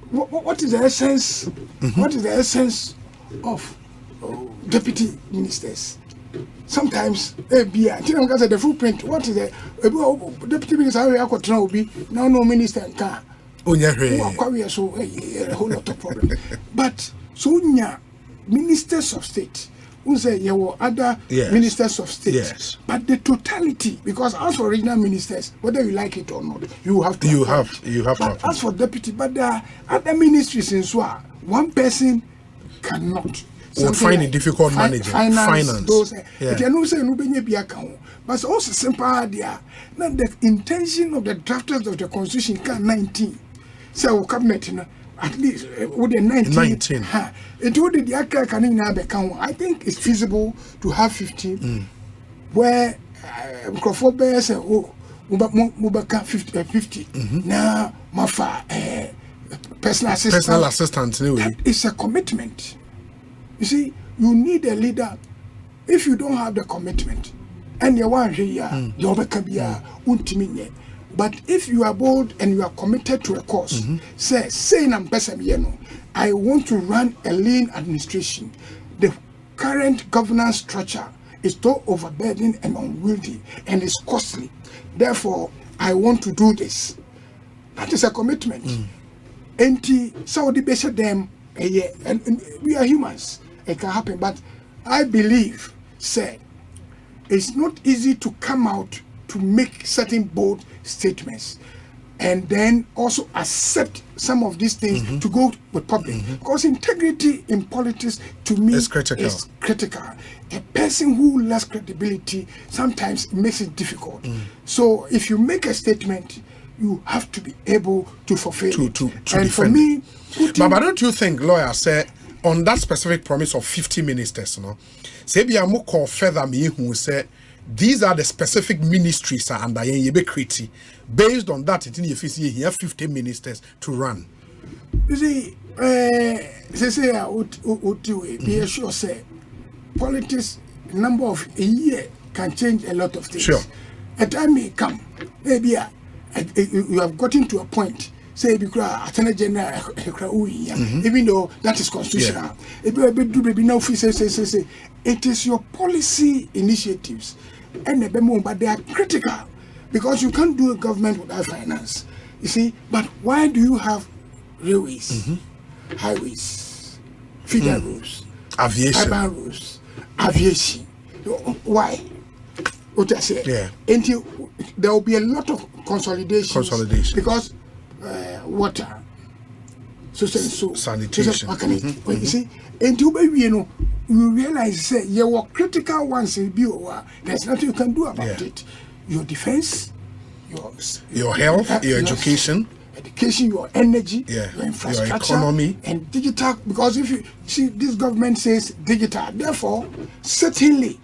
what is the essence? What is the essence of deputy ministers? Sometimes the footprint. What is the deputy minister? Now no minister can. So a whole lot of problem. But so ministers of state. Who say there were other ministers of state. Yes. But the totality, because as for regional ministers, whether you like it or not, you have to. You have. But as for deputy, but there are other ministries in Swa. One person cannot. Would find it difficult managing finance. Those, but also simple idea. Now the intention of the drafters of the constitution can 19. So cabinet at least with the 19. It would the I think it's feasible to have 15 where Microphone say Mubaka 50. Now Mafa personal assistant anyway. It's a commitment. You see, you need a leader. If you don't have the commitment, and you want here, but if you are bold and you are committed to a cause, say I want to run a lean administration. The current governance structure is too overburdened and unwieldy and is costly. Therefore, I want to do this. That is a commitment. Saudi based them and we are humans. It can happen, but I believe said, it's not easy to come out to make certain bold statements and then also accept some of these things to go with public. Because integrity in politics, to me, is critical. A person who lacks credibility sometimes makes it difficult. So if you make a statement, you have to be able to fulfill it. And for me, but don't you think, lawyer said, on that specific promise of 50 ministers, say be a more call further me who said these are the specific ministries are under Yebe. Based on that, in efficiency, he have 50 ministers to run. You see, they say, be sure, say, politics, number of a year can change a lot of things. Sure. A time may come, maybe you have gotten to a point, say, because Attorney General, even though that is constitutional, it is your policy initiatives, and but they are critical. Because you can't do a government without finance. You see, but why do you have railways, highways, feeder roads, aviation, urban roads, aviation? Why? What I say? Yeah. Until there will be a lot of consolidation. Because water, so sanitation. You see, until baby, you realize say you were critical ones in BOA. There's nothing you can do about it. Your defense, your health, your education, your energy, your infrastructure, your economy, and digital. Because if you see, this government says digital, therefore, certainly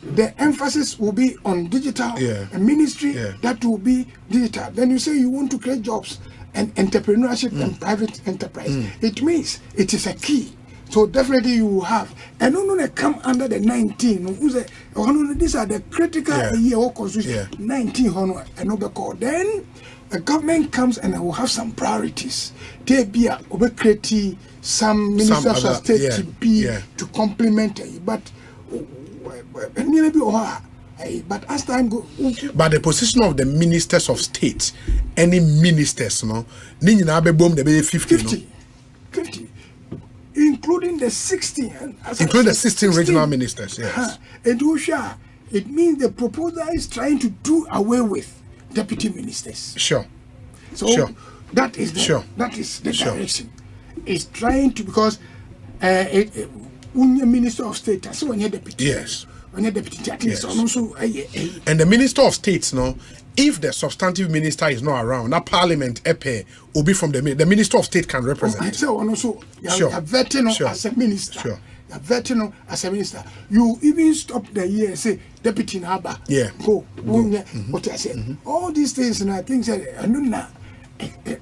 the emphasis will be on digital. A ministry that will be digital. Then you say you want to create jobs and entrepreneurship and private enterprise. It means it is a key. So definitely you will have, and no come under the 19. These are the critical year or constitution 19 and call. Then the government comes and will have some priorities. There be a create some ministers of state to be to complement it, but as time goes. But the position of the ministers of state, any ministers, the 50. Including the 16, including the 16 regional ministers, yes. And it means the proposal is trying to do away with deputy ministers. Sure. So that is the direction. It's trying to, because minister of state, so when you're deputy, when you're deputy, at least also, and the minister of states, if the substantive minister is not around, that parliament will be from the minister of state can represent. So also, you are vetting as a minister. Sure. You are vetting as a minister. You even stop the year and say, Deputy Naba, go. What I say. All these things, and I think that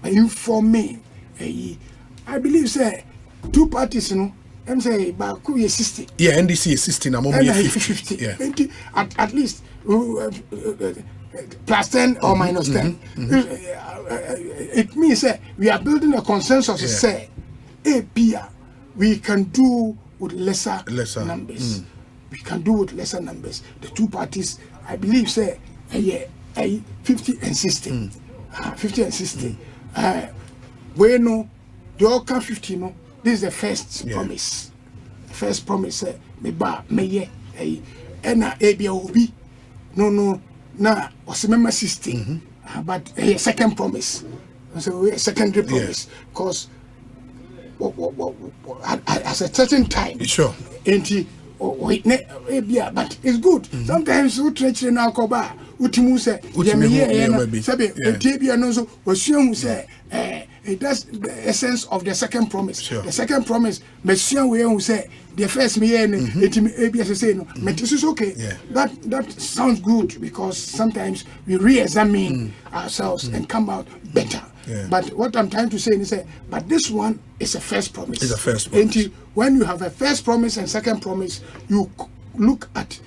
inform me. I believe, say, two parties, I'm saying, Baku is 60. Yeah, NDC is 60, I'm only 50. Yeah. At least. Plus 10 or minus 10. It means we are building a consensus to say, we can do with lesser numbers. We can do with lesser numbers. The two parties, I believe, say, 50 and 60. 50 and 60. We know, the all can 50, this is the first promise. The first promise, now, was remember 16, but a second promise, so a secondary promise, because at a certain time, sure, but it's good. Sometimes we treat in our coba, Utimuse, that's the essence of the second promise. Sure. The second promise, Monsieur will say, the first me this is okay. That sounds good, because sometimes we re-examine ourselves and come out better. But what I'm trying to say is but this one is a first promise. It's a first promise. And when you have a first promise and second promise, you look at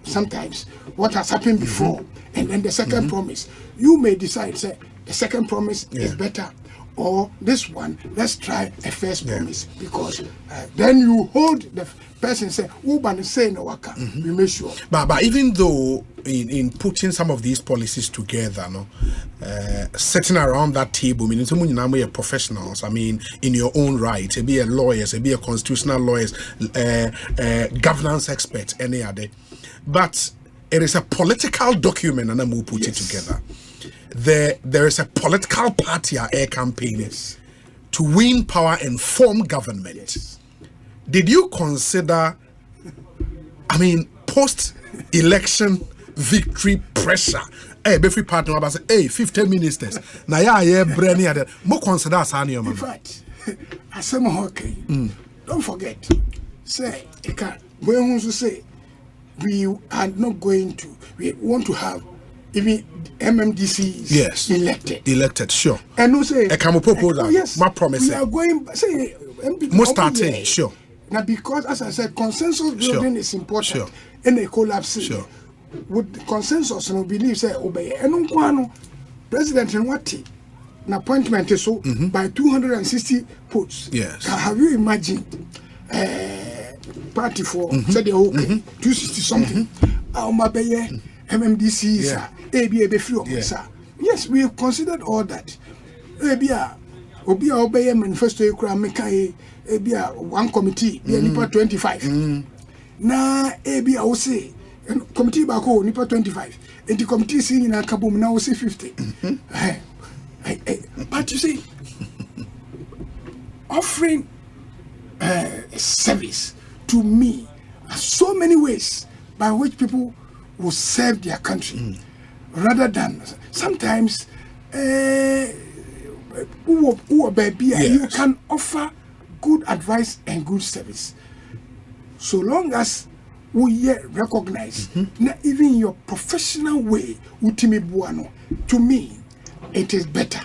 sometimes what has happened before, and then the second promise. You may decide, say, the second promise is better, or this one, let's try a first promise, because then you hold the person say, "Uban say no waka." We make sure. But even though in putting some of these policies together, no, sitting around that table, meaning some are professionals. I mean, in your own right, be a lawyers, be a constitutional lawyers, governance expert, any other. But it is a political document, and we put it together. There is a political party air campaign to win power and form government. Did you consider, I mean, post-election victory pressure? Hey, every partner about say, hey, 15 ministers. Now, yeah, Brenny, more consider as an in fact, as okay. Don't forget, say, when you say we are not going to, we want to have even MMDC elected, sure. And we say, my promise. We are going, say, most starting, sure. Now, because as I said, consensus building is important in a collapse. Sure. With the consensus, no believe say obey. And no President in what an appointment is so by 260 votes. Yes. Have you imagined? Party for said okay 260 something. MMDC yes, we have considered all that. Obey manifesto one committee, nipa 25. Na I will say committee back nipa 25. And the committee sing in a kabum now say 50. But you see, offering service to me are so many ways by which people will serve their country rather than sometimes you can offer good advice and good service so long as we recognize even your professional way to me it is better.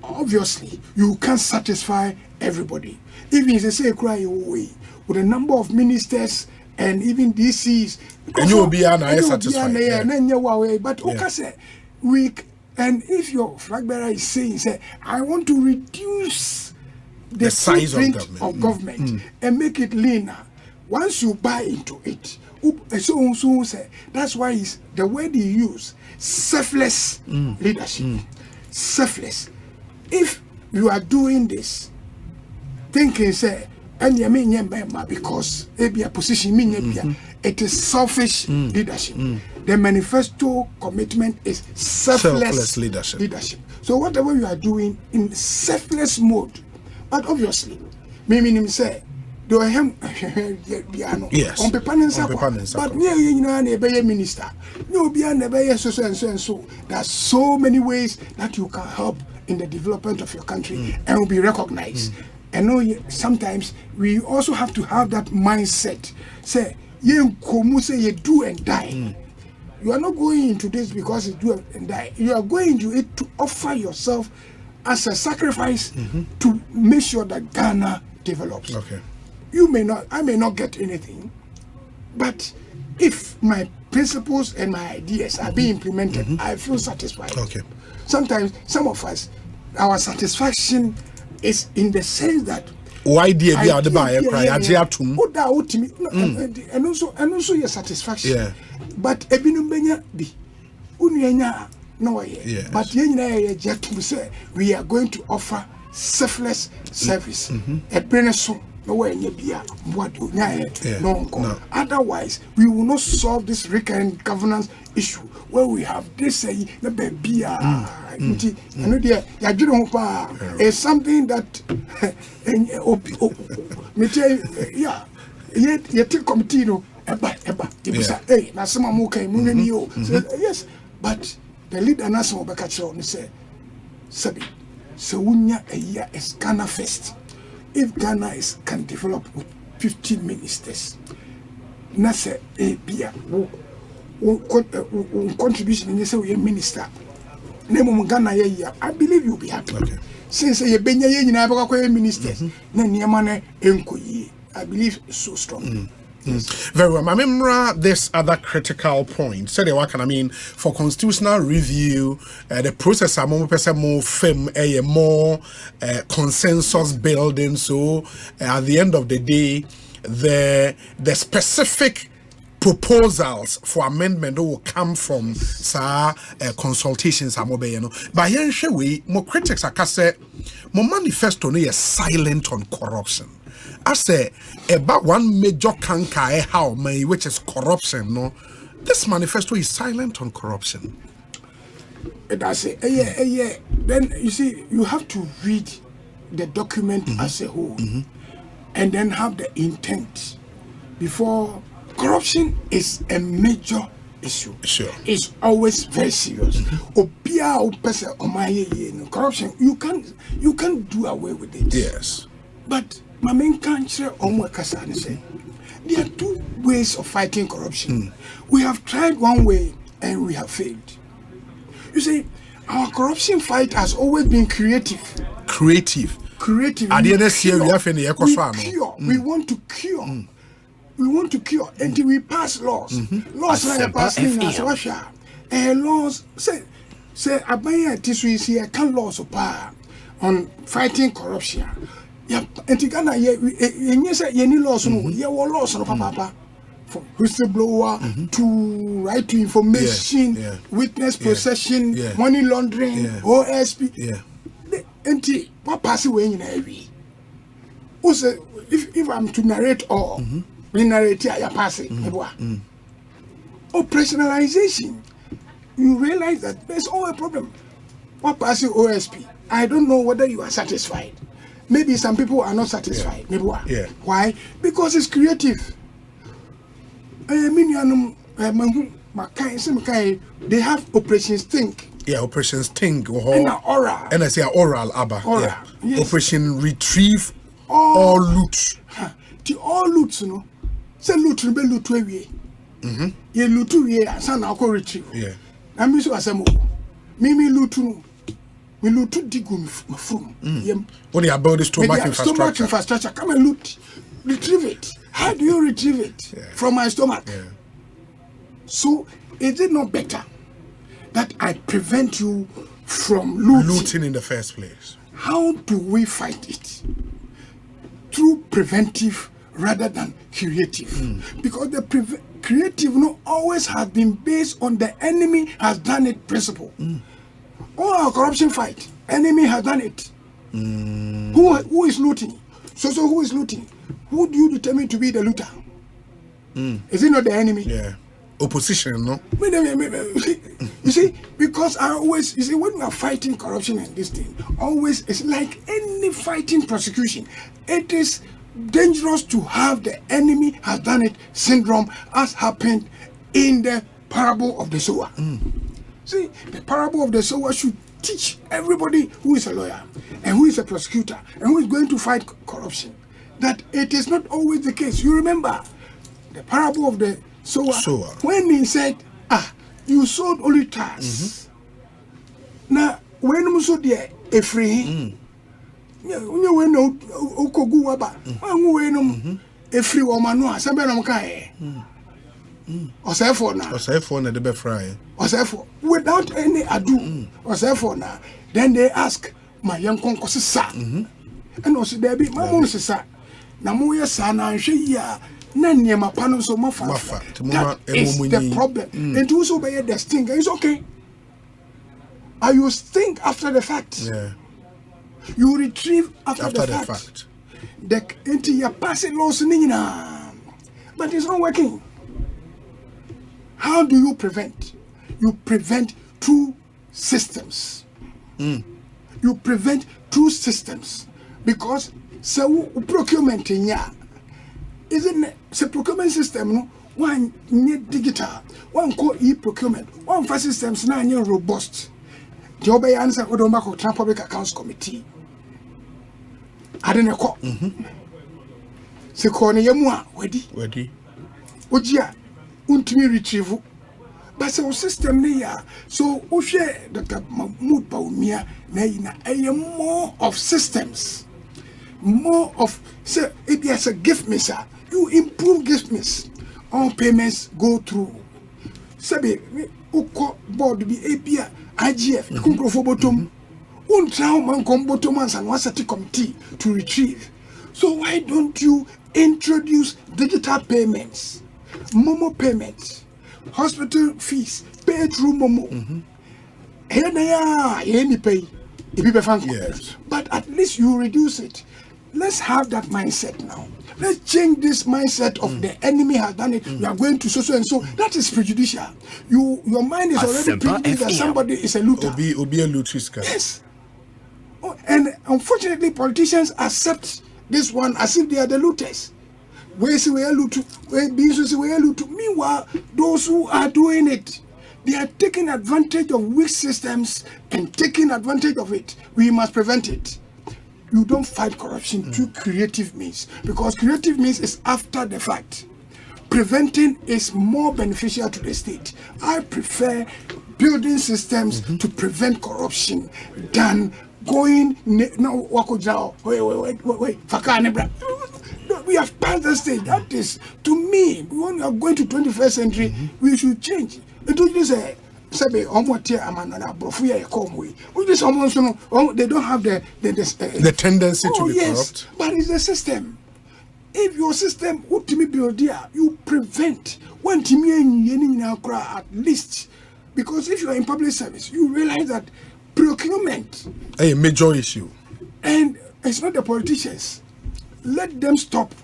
Obviously you can't satisfy everybody, even if they say cry away with a number of ministers and even DCs, and you will be satisfied. But okay, and if your flag bearer is saying, say, I want to reduce the size of government and make it leaner, once you buy into it, so say that's why is the word you use, selfless leadership. Selfless. If you are doing this, thinking, say, and you mean because it be a position it is selfish leadership. The manifesto commitment is selfless leadership. So whatever you are doing in selfless mode, but obviously, me say, do I have yes, on paper, but near you be a minister, no be a so and so. There are so many ways that you can help in the development of your country and will be recognized. And know sometimes we also have to have that mindset. Say, you do and die. You are not going into this because you do and die. You are going to it to offer yourself as a sacrifice to make sure that Ghana develops. Okay. I may not get anything, but if my principles and my ideas are being implemented, I feel satisfied. Okay. Sometimes some of us, our satisfaction is in the sense that why dear be out the buyer cry and also your satisfaction. But ebinum benya bi unuenya no way. But say we are going to offer selfless service. Otherwise, we will not solve this recurrent governance issue where we have this say the baby. It's something that yes, but the leader national Bakacho say Sabi, so wunya a year is Ghana first. If Ghana can develop with 15 ministers, Nasa a beer contribution in this way, minister. Name Ghana year, I believe you'll be happy. Okay. Since a Benya ministers, Nanyamane Enkoyi, I believe so strong. Very well. I remember this other critical point. So what can I mean for constitutional review, the process are more firm, a more consensus building. So at the end of the day, the specific proposals for amendment will come from consultations. But here we more critics are say more manifesto no is silent on corruption. I say about one major canker how may which is corruption. No, this manifesto is silent on corruption. I say, yeah. Then you see, you have to read the document as a whole, and then have the intent before. Corruption is a major issue. Sure. It's always very serious. Corruption, you can't do away with it. Yes. But my main country say there are two ways of fighting corruption. We have tried one way and we have failed. You see, our corruption fight has always been creative. Creative. At the end of the year, we want to cure. We want to cure until we pass laws. Laws like passing as Russia. Laws say abaya tisui see can laws on fighting corruption. Yeah, and Ghana ye laws no ye laws no papa from whistleblower to right to information, witness possession, money laundering, OSP. Enti what pass away in every. If I'm to narrate all. Operationalization, you realize that there's always a problem. What passing OSP? I don't know whether you are satisfied. Maybe some people are not satisfied. Maybe why? Why? Because it's creative. They have operations think. Operations think. And oral. And I say oral, Abba. Yes. Operation retrieve or loot. The all loot, you know. Say loot be loot we. Ye loot we asa na ko retrieve. Yeah. Na mi so asemo. Me loot no. Me loot digum from. What you about the stomach infrastructure? Come and loot. Retrieve it. How do you retrieve it? From my stomach? So is it not better that I prevent you from looting in the first place? How do we fight it? Through preventive rather than creative, because the creative always has been based on the enemy has done it principle. All our corruption fight, enemy has done it. Who is looting? So who is looting? Who do you determine to be the looter? Is it not the enemy? Yeah, opposition, no. You see, because I always, you see, when we are fighting corruption and this thing, always it's like any fighting prosecution. It is dangerous to have the enemy has done it syndrome as happened in the parable of the sower. See, the parable of the sower should teach everybody who is a lawyer and who is a prosecutor and who is going to fight corruption that it is not always the case. You remember the parable of the sower. When he said, you sowed only tares. Now, when you sowed there, a free. When no Okogu Waba, a free woman, no, Sabanam Kai. Or say for now. Or say for the be fry. Or say for without any ado. Or say for now. Then they ask my young concourse, sir. And also there be my mom, sir. Namuya Sana and she ya. Nanya mapano so mafa. That is the problem. And to also by the sting is okay. Are you think after the fact? Yeah. You retrieve after the fact. The into your passing loss, but it's not working. How do you prevent? You prevent through systems. You prevent through systems because so procurement in isn't it? So procurement system no one need digital, one call e-procurement, one for systems now robust. The other answer Odomako Public Accounts Committee. I don't know. Sekone yamwa wedi. Ojia untimi retrieve. But so system ne ya so o share Dr. Mahmoud Baumia na ina more of systems. More of say if you say give me sir You improve gifts. All payments go through. Sabi, uko board be API, IGF, Kunkro bottom. Untrao man come bottom and wasati committee to retrieve. So why don't you introduce digital payments, Momo payments, hospital fees, pay through Momo. Pay. Yes. But at least you reduce it. Let's have that mindset now. Let's change this mindset of the enemy has done it. You are going to so and so. That is prejudicial. Your mind is already prejudiced that somebody is a looter. Obi a looter. Yes. Oh, and unfortunately, politicians accept this one as if they are the looters. Meanwhile, those who are doing it, they are taking advantage of weak systems and taking advantage of it. We must prevent it. You don't fight corruption through creative means, because creative means is after the fact. Preventing is more beneficial to the state. I prefer building systems to prevent corruption than going no wait. We have passed the stage. That is, to me, when we are going to 21st century, we should change. It will just say, they don't have the tendency to be corrupt. But it's the system. If your system you prevent when at least, because if you are in public service, you realize that procurement a major issue, and it's not the politicians. Let them stop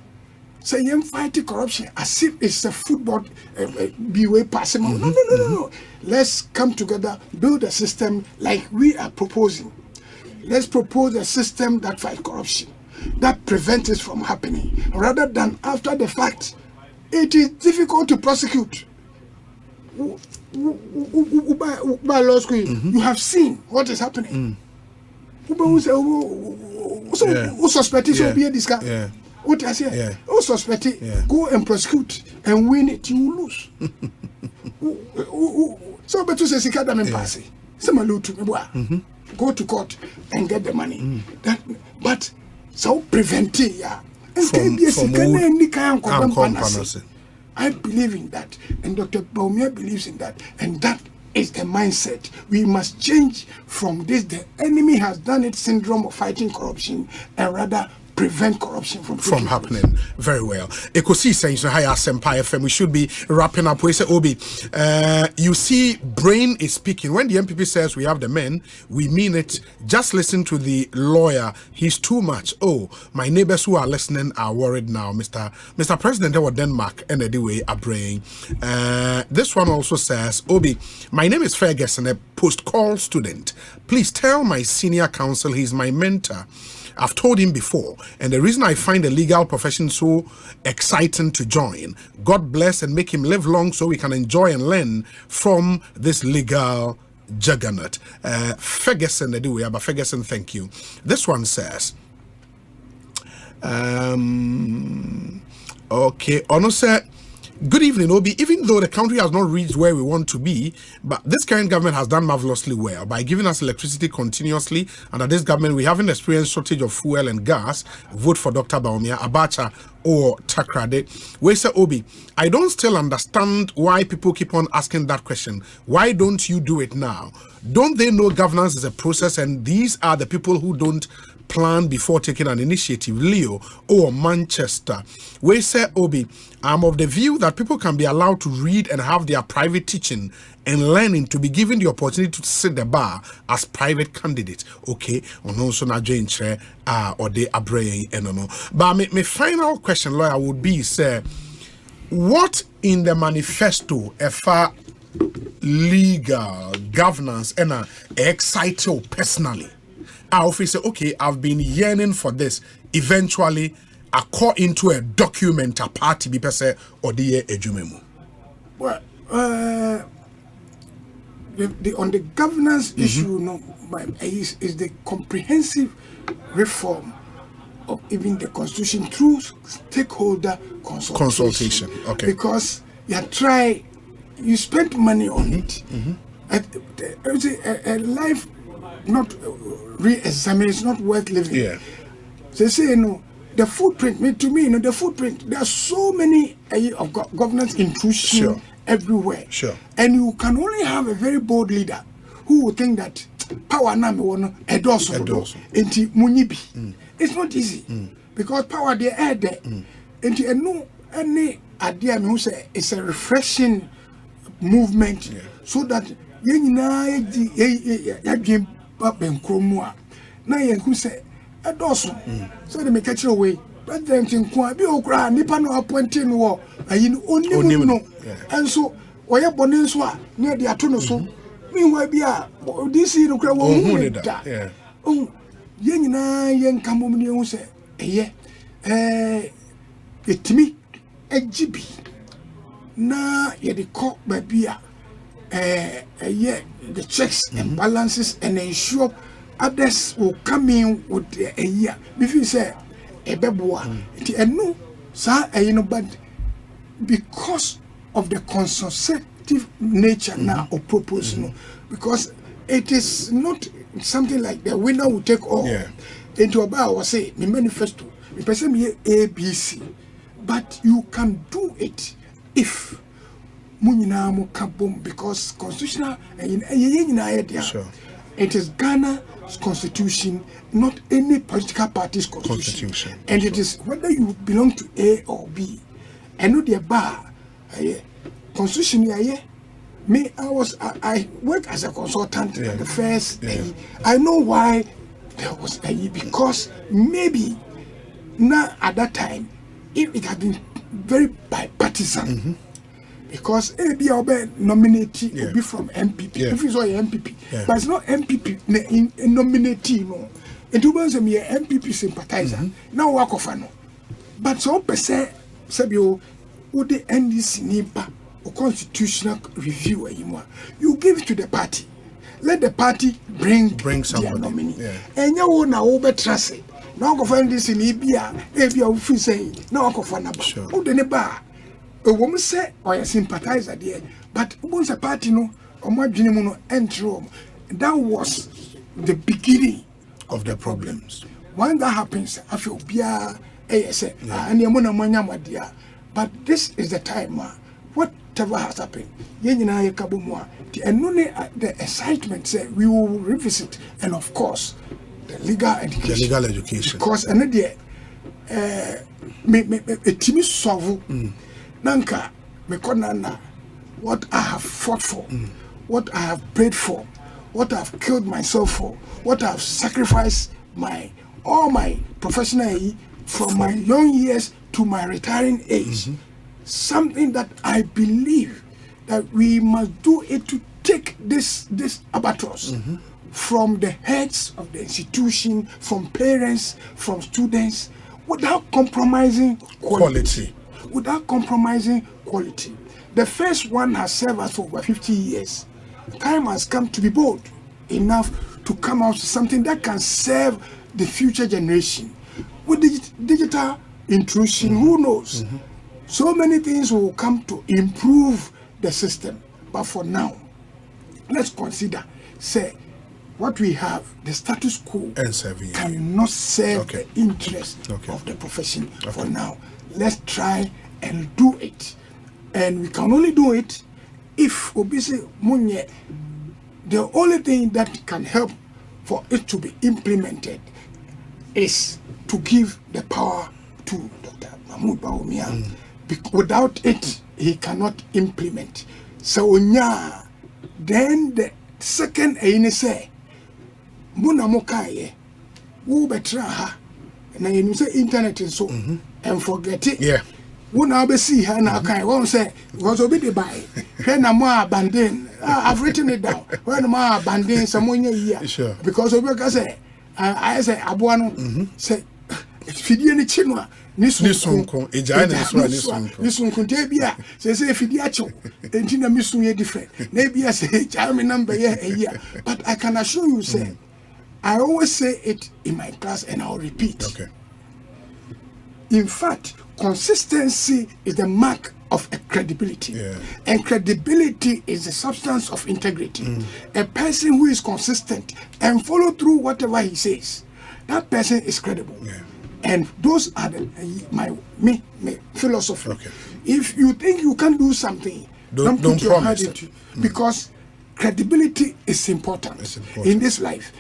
saying fighting corruption as if it's a football be way passing. No. Let's come together, build a system like we are proposing. Let's propose a system that fights corruption, that prevents it from happening, rather than after the fact. It is difficult to prosecute. By law school, you have seen what is happening. Suspect will be a discount. What I say? Suspect, go and prosecute and win it, you will lose. So, but to say, Pass. Go to court and get the money. But so prevent it, I believe in that, and Dr. Baumia believes in that, and that is the mindset. We must change from this, the enemy has done it syndrome of fighting corruption, and rather prevent corruption from happening. Very well. Ekosiisen, so hi Asempa FM. We should be wrapping up. We say, Obi, you see, brain is speaking. When the NPP says we have the men, we mean it. Just listen to the lawyer. He's too much. Oh, my neighbors who are listening are worried now. Mr. President, they were Denmark and anyway are praying. This one also says, Obi, my name is Ferguson, a post-call student. Please tell my senior counsel he's my mentor. I've told him before, and the reason I find the legal profession so exciting to join, God bless and make him live long so we can enjoy and learn from this legal juggernaut. Ferguson, but Ferguson, thank you. This one says, okay, Ono said, good evening, Obi. Even though the country has not reached where we want to be, but this current government has done marvelously well by giving us electricity continuously. Under this government, we haven't experienced shortage of fuel and gas. Vote for Dr. Baumia, Abacha, or Takrade. We say, Obi, I don't still understand why people keep on asking that question. Why don't you do it now? Don't they know governance is a process, and these are the people who don't plan before taking an initiative? Leo or Manchester. We say, Obi, I'm of the view that people can be allowed to read and have their private teaching and learning, to be given the opportunity to sit the bar as private candidates. Okay, on also na Adjei or the Adjei and no. But my final question, lawyer, would be, sir, what in the manifesto legal governance and excite you personally? I often say, okay, I've been yearning for this. Eventually, I call into a document a party be per or the ejumemu. Well, on the governance issue, no, is the comprehensive reform of even the constitution through stakeholder consultation. Okay. Because you spent money on it. A life not re-examined is not worth living. Yeah. They say, the footprint, to me, the footprint, there are so many of governance intrusion everywhere. Sure. And you can only have a very bold leader who will think that power na me wono edoso enti munyibi. It's not easy because power there are there. Enti eno any idea me who say it's a refreshing movement so that ye nyina ya dwem benkromu a na ye who say edoso so they make catch away president nko abi okra nipa no appointing no ayi onim no and so oye bone nso a na de ato no so meanwhile bia this no kra wo hu da ye nyina ye nkamom ne hu se eye etimi agibi na ye de ko ba bia the checks and balances and ensure others will come in with a year. If you say a beboa, no, sir, but because of the consultative nature now of proposal, because it is not something like the winner will take all into about or say the manifesto, the person ABC, but you can do it if Muninamu kabum because constitutional it is Ghana's constitution, not any political party's constitution. And it is whether you belong to A or B. I know the bar constitution me I work as a consultant the first I know why there was because maybe now at that time it had been very bipartisan. Because ABI nominate will be from NPP. If it's all MPP, but it's not MPP nominate no. It will be a MPP sympathizer. Now work of no. But so per se, Sabio, would the NDC NIPA or constitutional review you give it to the party. Let the party bring their nominee. And you will now over trust it. Now go find this in ABI will say now go for number. Who the bar? A woman say or a sympathizer there, but once a party no or more no enter. That was the beginning of the problems. When that happens, I feel and but this is the time whatever has happened. The excitement say we will revisit, and of course the legal education. The legal education. Because another a team solve Nanka, Mekonana, what I have fought for, what I have prayed for, what I have killed myself for, what I have sacrificed all my professional from my young years to my retiring age. Something that I believe that we must do it to take this albatross from the heads of the institution, from parents, from students, without compromising quality. Without compromising quality. The first one has served us for over 50 years. Time has come to be bold enough to come out with something that can serve the future generation. With digital intrusion, who knows? So many things will come to improve the system. But for now, let's consider, say, what we have, the status quo cannot serve the interest of the profession for now. Let's try and do it. And we can only do it if obviously Munye, the only thing that can help for it to be implemented is to give the power to Dr. Mahmoud Bawumia. Without it, he cannot implement. So then the second say Muna Mokaye, who betra ha, and you say internet and so and forget it. Who now be see her now kind won't say was obeyed by when I'm more abandoned. I've written it down. When I'm more abandoned someone here because of what I say Abuano say Fidi any chinwa Nissunko say Fidiacho and Tina Missun different. Maybe I say Charmy number here, but I can assure you say I always say it in my class and I'll repeat. In fact, consistency is the mark of a credibility. And credibility is the substance of integrity. A person who is consistent and follow through whatever he says, that person is credible. And those are my philosophy. Okay. If you think you can do something, don't put your head into it, because credibility is important in this life.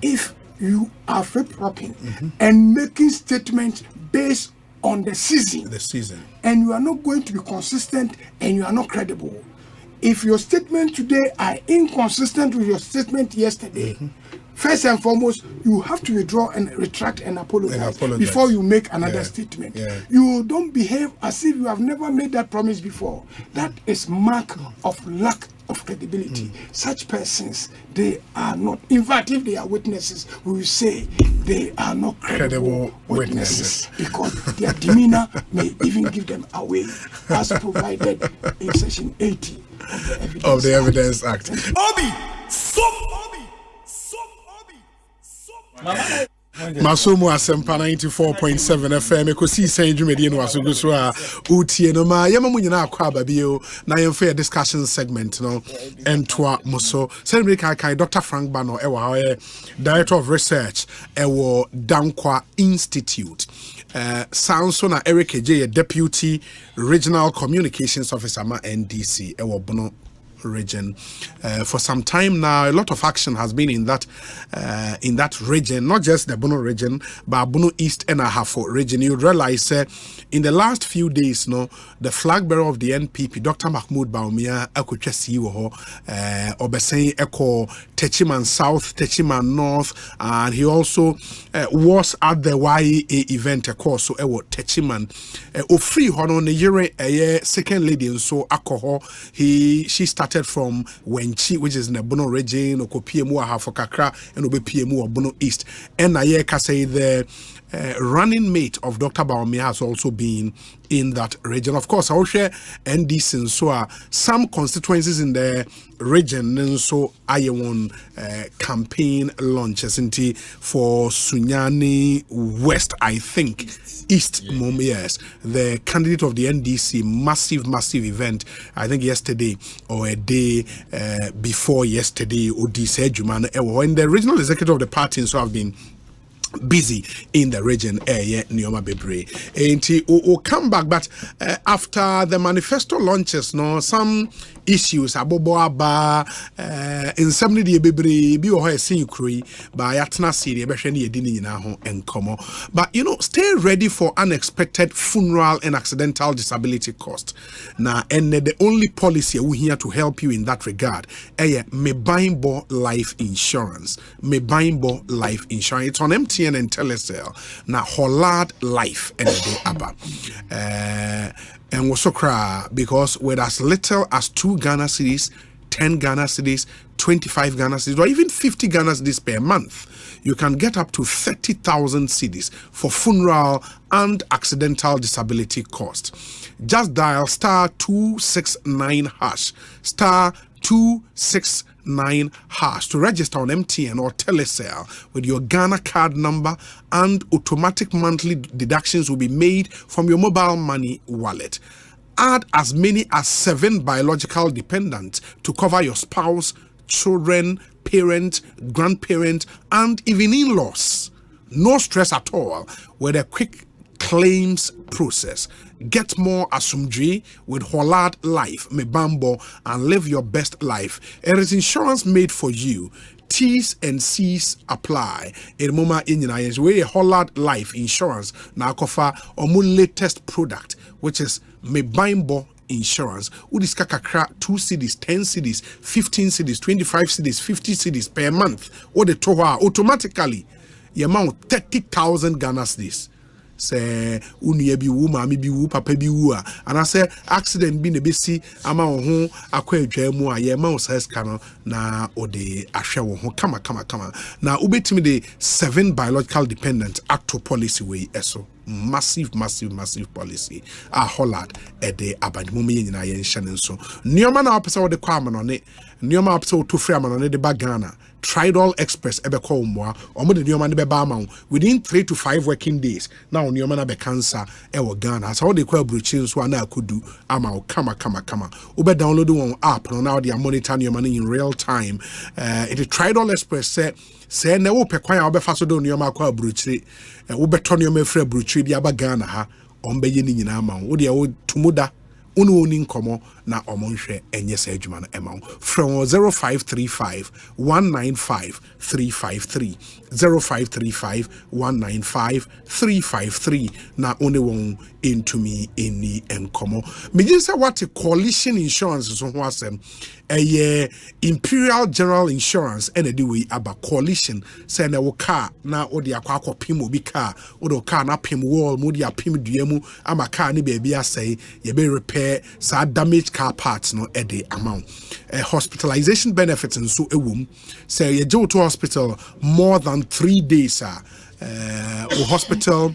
If you are flip-flopping and making statements based on the season, and you are not going to be consistent and you are not credible. If your statement today are inconsistent with your statement yesterday, first and foremost, you have to withdraw and retract and apologize before you make another statement. You don't behave as if you have never made that promise before. That is mark of lack of credibility. Such persons, they are not, in fact, if they are witnesses, we will say they are not credible witnesses, because their demeanor may even give them away, as provided in section 80 of the Evidence Act. Obi, Masomo asempa 94.7 FM Ekosiisen dwumedi no asogo so a utie no ma yema munyina akwa babio na yemfa discussion segment no entoa moso celebrate kai Dr. Frank Bano ewa ha Director of Research ewo Dankwa Institute. Sounds na Eric Adjei, Deputy Regional Communications Officer ma NDC ewo Bono region. For some time now, a lot of action has been in that region, not just the Bono region, but Bono East and Ahafo region. You realize in the last few days, the flag bearer of the NPP, Dr. Mahmoud Baumia, Ekosiisen Obesen Eko Techiman South, Techiman North, and he also was at the YEA event, of course, so Techiman Ofri Hono Nigeria, second lady, and so alcohol. She started from Wenchi, which is in the Bono region, Okopie Ahafo Kakra, and Obepie Bono East. And I say the running mate of Dr. Baumia has also been in that region. Of course, I will share NDC and so some constituencies in the region, and so I won campaign launches for Sunyani West, I think. East, yes, the candidate of the NDC, massive event, I think yesterday or a day before yesterday, Odise Juman, and the regional executive of the party so have been busy in the region Nioma Bebre. And we'll come back, but after the manifesto launches, some issues aboboaba in some the Bebre be or sing cree by Atna City, but stay ready for unexpected funeral and accidental disability cost. Now, and the only policy we here to help you in that regard, me buying life insurance. It's on MTN and Telecel. Now, Hollard Life and the Abba. And we so cry because with as little as 2 Ghana cedis, 10 Ghana cedis, 25 Ghana cedis, or even 50 Ghana cedis per month, you can get up to 30,000 cedis for funeral and accidental disability cost. Just dial *269# *269# to register on MTN or Telecel with your Ghana card number, and automatic monthly deductions will be made from your mobile money wallet. Add as many as 7 biological dependents to cover your spouse, children, parent, grandparent, and even in-laws. No stress at all with a quick claims process. Get more asumdri with Hollard Life, Mebambo, and live your best life. It is insurance made for you. T's and C's apply. In Moma Indians, we Hollard Life Insurance now offer our latest product, which is Mebambo Insurance. Udiska kakra 2 cedis, 10 cedis, 15 cedis, 25 cedis, 50 cedis per month. Or the toha automatically the amount 30,000 Ghana cedis. Say unuye bi wu maami bi wu papa bi wu a ana say accident bi na besi ama wo ho akwa adwa mu a ye ma wo size ka na ode ahwe wo ho kama na ubetimi de 7 biological dependent acto policy way eso massive policy a Hollard ede abanmume nyina ye nhye nso nioma na opesa wo de kwa no ne nneɛma apso to free amano ne de ba Ghana Tridal Express ebe call mwa omo de nneɛma ne be ba ma within 3 to 5 working days now nneɛma na be cancer ewo Ghana so de kwa abrochi so ana akudu ama kama ube download one app no now they monitor nneɛma no in real time it is Tridal Express say na wo pe kwan a obefa so do nneɛma akwa abrochi wo beto nneɛma free abrochi di aba Ghana ha ombe ye ni nyina ma wo de wo tumuda uni nkomo na omonhwe enye sa adwuma no ema from 0535 195 353 0535 195 353 na one won into me any enkomo me say what a coalition insurance so ho asem Imperial General Insurance and the way about coalition say na wo car na wo de akwa pim obi car wo do car na pim wall mo de apim duamu ama car ni baby asay ye be repair sa damaged car parts no at the amount hospitalization benefits and so ewum say you go to hospital more than 3 days hospital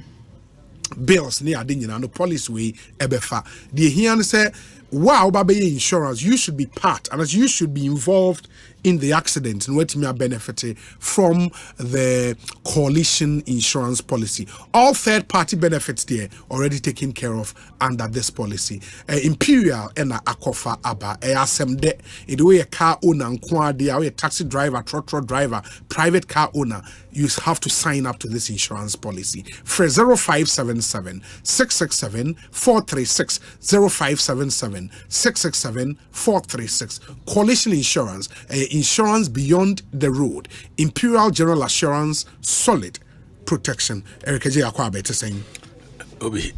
bills near the no policy way ebefa the here say wow baby insurance you should be part and as you should be involved in the accident and what me benefit from the coalition insurance policy. All third-party benefits there already taken care of under this policy. Imperial and Akofa Aba asemde the way a car owner and a taxi driver, trotro driver, private car owner, you have to sign up to this insurance policy. For 0577 667 436 0577 667 436 coalition insurance. Insurance beyond the road. Imperial General Assurance, solid protection. Eric Adjei akwabe te saying. Obi,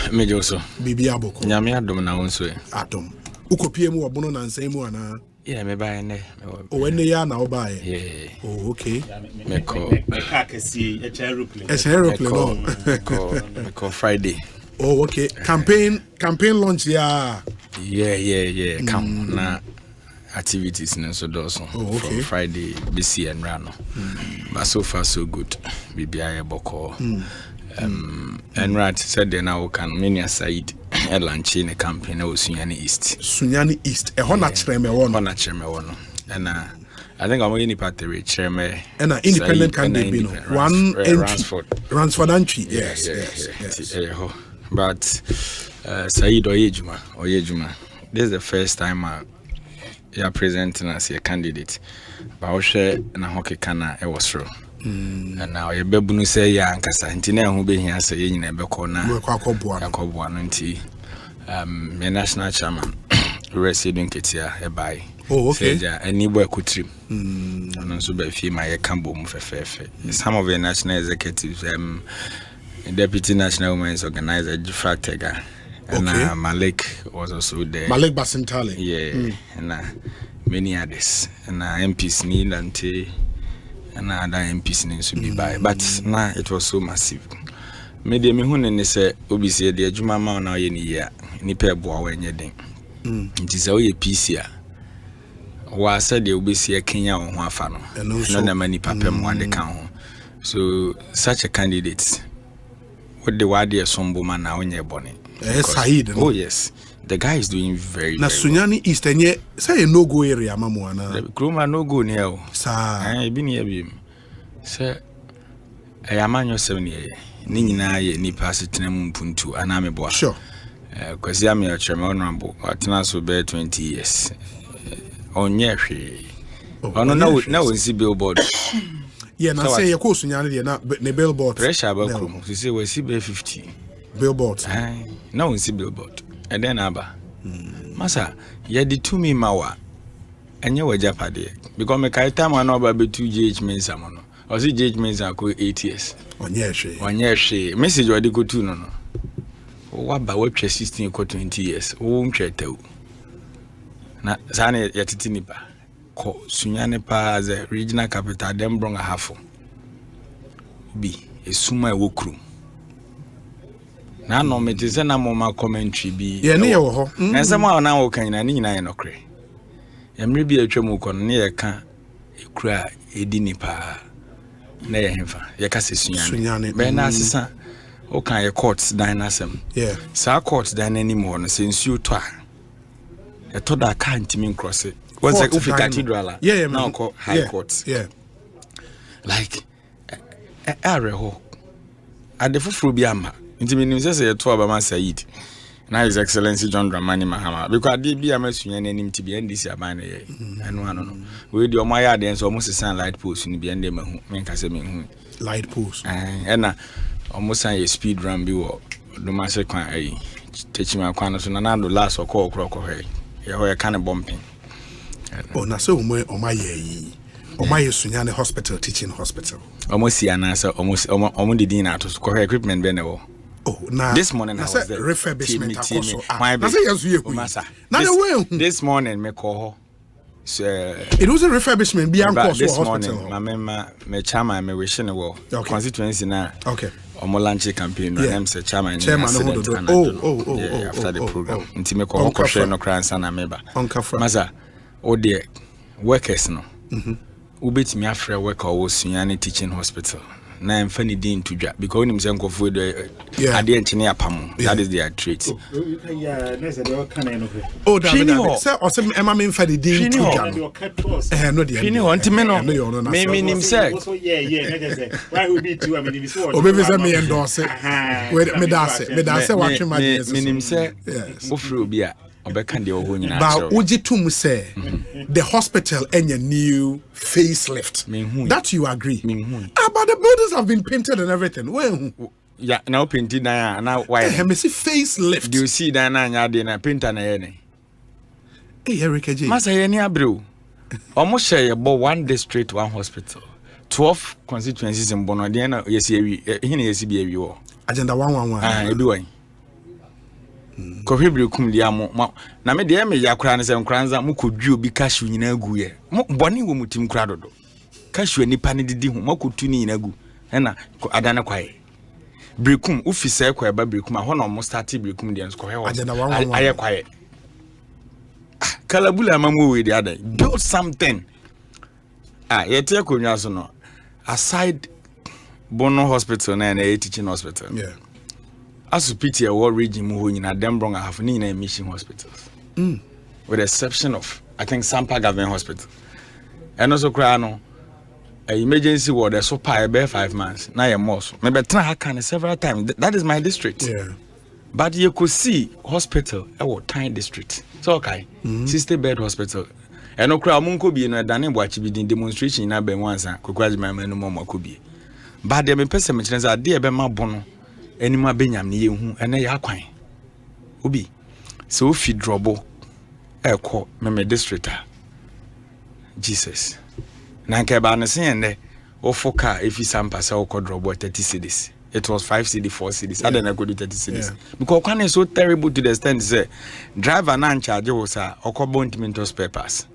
mejoso. Bibi aboko. Nyame adom na wonso. Atom. Ukopie mu obono na nsai mu ana. Yeah, me buy ne. O ene ya na o buy. Yeah. Oh, okay. Me car kesi aeroplane. Meko Friday. Oh, okay. Campaign launch ya. Yeah. Come na activities and so those from Friday BC and Rano. But so far so good. BBI Boko. And Rat said they now can many aside a lunch in a campaign of Sunyani East. Sunyani East. A honor chairman one. And I think I'm only part of chairman. And an independent candidate. One Ransford entry. Yes. But Said Oyejuma. This is the first time you are presenting as a candidate. But I share na hockey kana it was true. And now you be say ya nkasa ntina hu be hia say yin na be ko na yakobua no nti my national chairman resident ketia e bai. Oh, okay. Say ja ani bo akutrim. No so be fie ma ye kambo mu fefefe. Some of the national executives deputy national women's organizer Jifratega. And Malik was also there. Malik Basintali. Yeah. And many others. And MPs Neil and other MPs need to be by. But now it was so massive. Media me hun say obi say the adwuma ma na ye ni ya ni pe boa wa nye den. Nti say o ye PC a wa say the obi say Kenya ho afa no. No na mani papem wa de kan ho. So such a candidate what the word is sombo man na onye bone. Said. Oh yes, the guy is doing very. Na Sunyani East enye say a no go area mamu ana. The Kroma no go near. Sa. I be near him. Say, I am on your 7 years. Ni nyina ye ni pass tenam mpuntu ana me boa. Sure. Because I am your chairman honorable. Atena so be 20 years. Onye hwe. Ono na we see billboard. Yeah, na say Yeko Sunyani dey na ne billboard. Pressure ba krom. You say we see be 50. Billboard. Now we see billboard. And then aba. Masa, ye di to me mawa. Enye we japade. Because me kai time an oba be 2 GH mensa mono. O si GH mensa ko 8 years. Onye hwe. Message we di go to no. O wa ba we 16 ko 20 years. O ntwe tew. Na zane ye titi nipa. Ko Sunyani pa as a regional capital dem bronga hafo. Bi esuma e wo krum. Na no me tese na moma commentary bi ye ne ye wo ho ensema na wo kan na ni nyina ye no kre emre bi atwam ko no ne ye ka ekura edi nipa na ye hemfa ye ka se Sunyani be na asesa o kan ye courts dynasem yeah sa courts dynasem no se nsuo to a e to da ka ntimi cross was like Ufi Cathedral. Yeah, now called High Court. Yeah. Like Areho. At the Fufu Biama. Inti menim say say to Obama Said. Na His Excellency John Dramani Mahama. Because the Biama sunya nim ti bi ndisi abana ye. No. We di omaya den so almost san light post ni bi ende mahu. Menka se mehu. Light post. Na almost san speed run bi wo do ma se kwan ayi. Techima kwan so na do last okọ he. Ye ho ye kan bumping. Oh, na so omaye Sunyane Hospital, teaching hospital. Almost see an answer, almost the dinner to score equipment. Oh, now this morning I was there. Refurbishment. This morning, me call. It was a refurbishment beyond this hospital. Morning, my member, my chairman, me wishing the world. Constituency now. Okay. Omolanche campaign. I'm the chairman. After the program. Until me call no crans and a member. Maza, oh dear, workers no. Ubet me after work or was Sunyane teaching hospital. Na emfani din to job because him say nkofo do ade enchine apam. That is their trait. Oh, that say osem ema me emfani din to job. No dey. Fini ho ntime no. Me nim say. Why would be too? I mean, if so. Obebi say me endorse. Me da say watch my business. Me nim say. Ofro obi a obeka de oho nyina. Ba ojitum say the hospital any new facelift. That you agree? But the buildings have been painted and everything. Well, yeah, now painted now why? Me see facelift. Do you see that na de na painter na ye? Hey, Eric Adjei. Masa ye ni abreu. Almost share about one district, one hospital. 12 constituencies in Bono. De na yesi ewi. Hina yesi bi ewi wo. Agenda 111. Ebi wan. Ko hebrew kum dia mo na me de me yakura ne se nkranza mo kodwu obi cashew nyina agu ye mo bone wo mutim kura dodo cashew nipa ne didi hu mo kotu ni nyina agu na adane kwae brekum officer kwa ba brekum a ho na mo start brekum de nsko he wo aye kwae kalabula mamu we de ada build something yete akonwa so no aside Bono Hospital na teaching hospital. Yeah. As pity a war region mu nyina dem brong have ni na mission hospitals. With the exception of I think Sampa Government Hospital. And also cry no emergency ward so pa be 5 months. Na ye most. Me be try hakan several times. That is my district. Yeah. But you could see hospital our tiny district. So okay. 60-bed hospital. And no cry munko bi no dane boachi bi demonstration na be once kokwaji mama no mo makobi. But dem person me chenza de e be ma bono. Anima benyam ne yehu ene ya kwan obi so fi drobo eko me district Jesus na nke ba ne sen ne ofoka efi sampa se okọ drobo 30 cedis. It was 5 cedi 4 cedis. I don't go do 30 cedis because kwan is so terrible to the extent say driver na in charge was okọ bontimentos papers.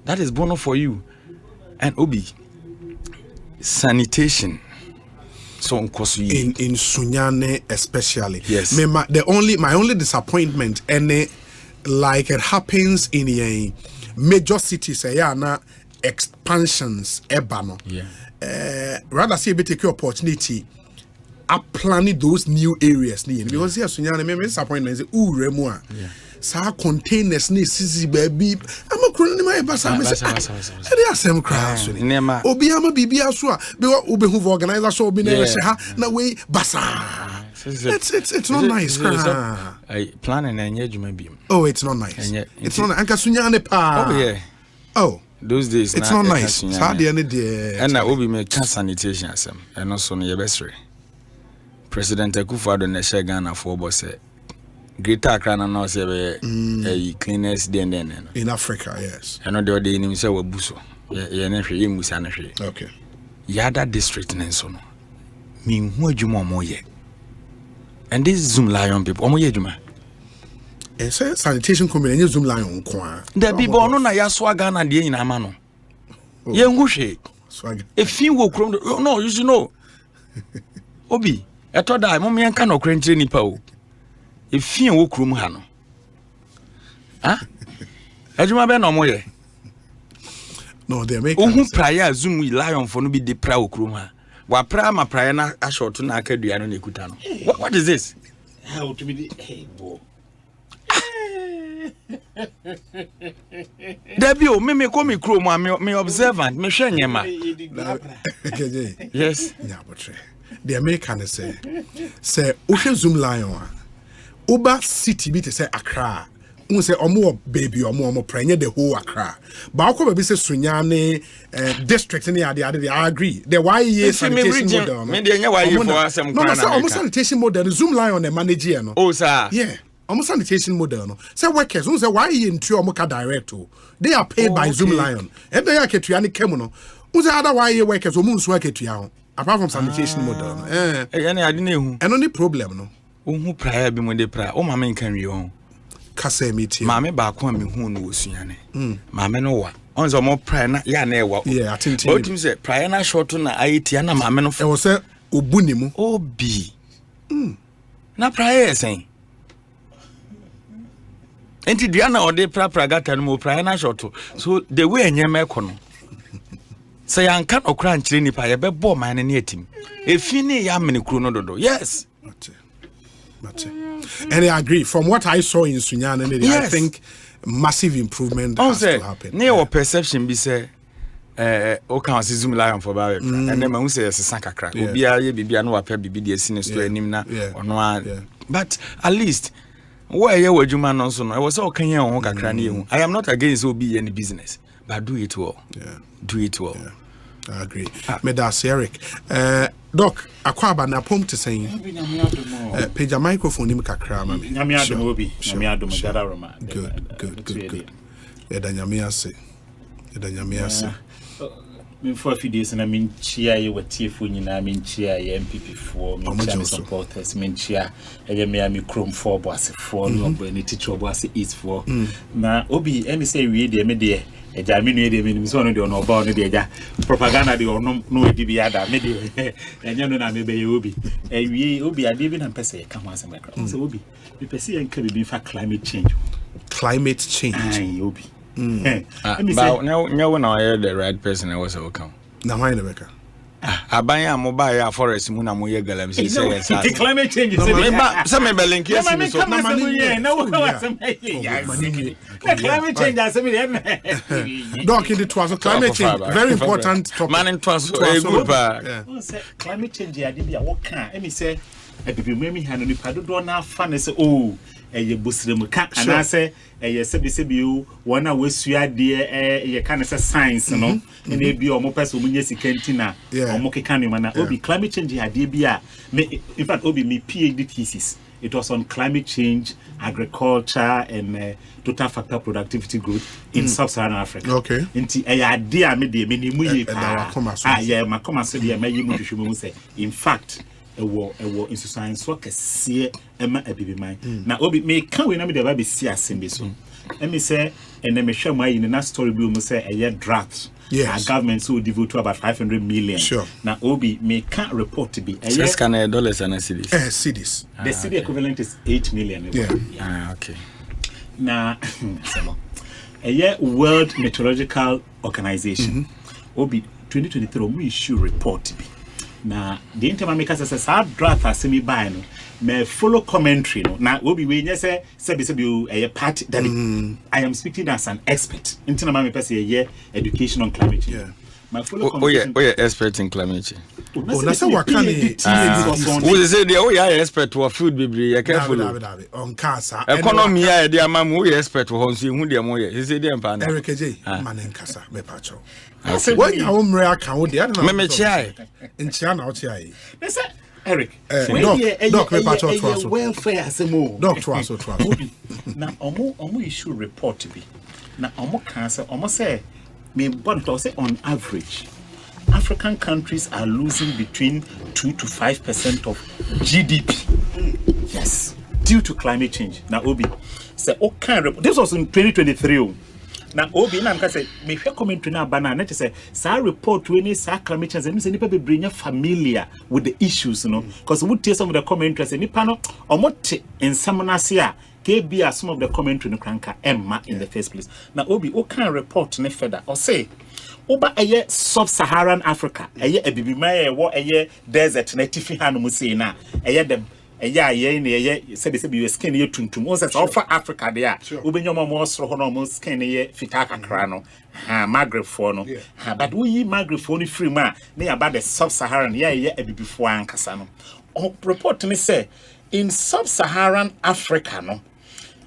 That is bono for you. And obi sanitation. So in Sunyane especially. Yes. My only disappointment and like it happens in a major cities na expansions ebano. Yeah. Rather see a bit take opportunity up planning those new areas because here Sunyane me disappointment is remua. Yeah. Sa containers ni sisi baby ama kro ni ma basa me say e dey asem kra so ni obi ama bibia so a be obi hu organizer so obi na she ha na we basa it's not nice kra planning na nya djuma bi oh it's not nice it's not anka Sunyane pa oh yeah oh those days it's not nice sa de ne de and na obi me sanitation asem and also no ye besre President Akufo-Addo na she Ghana for bo say Greater Accra na say be cleanest den in Africa, yes. I know the name say wabuso. Ye na hwe ye musa na hwe. Okay. Yada district nenso no. Mi hu adwuma mo ye. And this Zoom Lion people, omo ye adwuma. E say sanitation company any Zoom Lion kwa. The people no na ya swaga na de nyina ama no. Ye hu hwe. Swaga. E fi wo krom no, you should know. Obi, e to da mo me nka no krentre nipa o. If you walk room hano, Adjuma be no mo ye. No, they make. Who prior Zoom we lion for no be the prayer room ha. Wa prayer ma prayer na ashort na akadua no nekuta no. What is this? How to be the hey boy. Debio, me call me crew, me observant, me share nyema. Yes. The American say Ocean Zoom Lion. Uba city be to say Accra. Un say omo baby omo prenye the whole Accra. But ako be say Sunyane district in the I agree. The YE sanitation model. Me dey nya YE for asem kwan. No, say omo sanitation model Zoom Lion the manager no. Oh sir. Yeah. Almost sanitation model no. Say workers, who say why you into omoka direct to. They are paid by Zoom Lion. And they are ketuani kemu no. Who say other why you workers omo nso ketua. Apart from sanitation model no. I didn't know. And only problem no. Who prior be mo de prior. O mama nkan wi on. Kase meeting. Mama ba ko me hu no osuane. Mama no wa. On so mo prior na ya na e wa. Yeah, attention. But you say prior na short na ayeti na mama no. E was say obuni mu. Obi. Na prior saying. Enti Diana ode pragata no mo prayer na short. So the way enyem ekono. Say anka okra nchire nipa ye be bo man ne etim. Efi ne ya mene kru no dodo. Yes. Mate. And I agree from what I saw in Sunyane, I think massive improvement has to happen. Ne your perception be say o kan Zoom Lion for ba and then ma hu say sesa kakra. Obi a ye bibia no wa pa bibi de esi ne store anim na ono but at least where you were Juma no so no I was all can on kakra na ehu. I am not against obi any business but do it well. Do it well. I agree. Medas Eric. Doc, akwaba na pom to saying page a microphone him kakra ma me. Nyame adom obi. Nyame adom dada roma. Good. Eda nyame ase. Me for a few days and I mean chia ye watiefo nyina me chia ye NPP for me chia me supporters me chia eye me ami chrome for boase for no obo ni teacher boase is for na obi emi say we dey me dey eja me no dey me so no dey no oba no dey eja propaganda dey no edi bi ada me dey enya no na me be ye obi ewie obi ade bi na pese ye ka ho asem ekra so obi me pese ye nka bi fa climate change Aye, obi but now when I heard the right person I was welcome. Now why Rebecca? Abanya mobile forest mu na mo ye galam say yes. Climate change is some be link yes so climate change as me Doc in the twas climate change very important topic. Man twas good climate change ya dey be what can me say e be me hanu ni padodo na fa ne say oh eye bosirem ka anase eye sebi o wona wasua de eye ka ne say science no na bi o mo person munye sikantina o mo keka ne mana obi climate change ade bi a in fact obi me PhD thesis it was on climate change agriculture and total factor productivity growth in sub-Saharan Africa. Okay. Inti eye ade a me de me ni mu ye pa yeah makoma so de me yi mu hwehwe mu say in fact ewo in science work kese ema abibi man na obi me kan we na me de ba be si asem so me say ene me hwe ma yi na story bi mu say a draft our government so devote to about 500 million na obi me can report to be yes can dollars and cedis cedis the cedi equivalent is 8 million okay na a World Meteorological Organization obi 2023 we issue report to be na the intermamika says draft asemi buy no me follow commentary no na obi we nya say a part that I am speaking as an expert intermamika person education on climate change my follow commentary expert in climate change na say wakane we say the expert for food bibri careful on kasa economy ya dey amamu we expert for honso hu dey mo ye say dey mpa na Eric Adjei manen kasa me pacho when you umre account dey na me chia nchia na ochia they say Eric doc me pacho to welfare asemo doc to aso na omo issue report to be na omo kan say omo say me but to say on average African countries are losing between 2 to 5% of GDP. Yes, due to climate change. Now, Obi, say, okay, this was in 2023. Now, Obi, now I'm say, me share comment na banana. Net say, say report when it's climate change. And say, nipa be bring you familiar with the issues, you know, because we tell some of the commenters. Say, nipa no, omote in samonasia. Be some of the commentary no cranka Emma in the first place. Now, Obi, okay, report ne further or say. Oba eye sub-Saharan Africa eye ebibima ye wo eye desert na tifi hanu mu sei na eye the Say skin ye tuntum. Also, offer Africa there. Ubenyoma more strohono skin ye fitaka crano. Ha Maghreb for no. But we Maghreb for ni free man. Near about the sub-Saharan before Ankasano. Report to me say in sub-Saharan Africa no,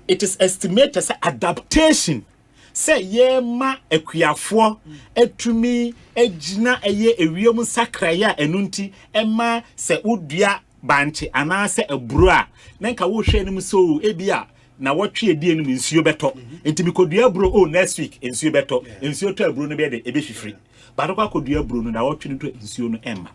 it is estimated as adaptation. Say ye ma ekuafo etumi ejina eye ewiem sakraya enunti ema se udua banche anase eburo a na nka wo hwe nim so ebia na wotwe edi enim nsuo beto enti bikodua bro next week nsuo beto nsuo to aburo no be de ebehwifiri badokwa kodua bro no na wotwe no to nsuo no emma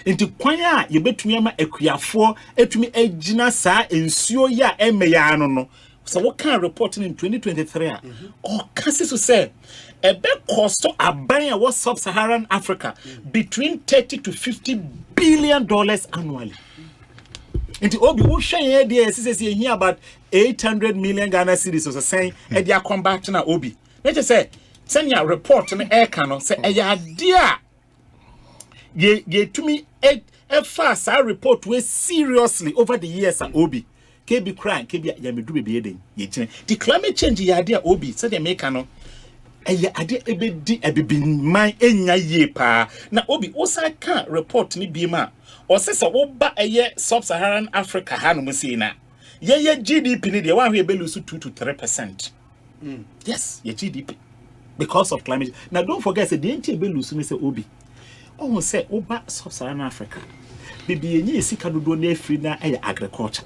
enti kwan a ye betumi ama ekuafo etumi ejina saa nsuo ya emeya no so what kind of reporting in 2023 or cases to say a big cost a buyer was sub-Saharan Africa between 30 to 50 billion dollars annually. And the Obi Ocean here says here about 800 million Ghana cedis was saying and they are combating Obi. Let's just say send your report on the air cannon say dear ye to me a fast I report we seriously over the years at Obi. KB crying, KB Yamedu baby. The climate change idea Obi said the make no. Idea be my enya ye pa. Na Obi also can't report ni bima. Or says a woba a year sub-Saharan Africa hanumsina. Ye GDP ni the one we be lose 2 to 3%. Yes, ye GDP. Because of climate. Now don't forget the NPP be lose say Obi. Oh say oba sub-Saharan Africa. Bibi yenye sika dodo na free na agriculture.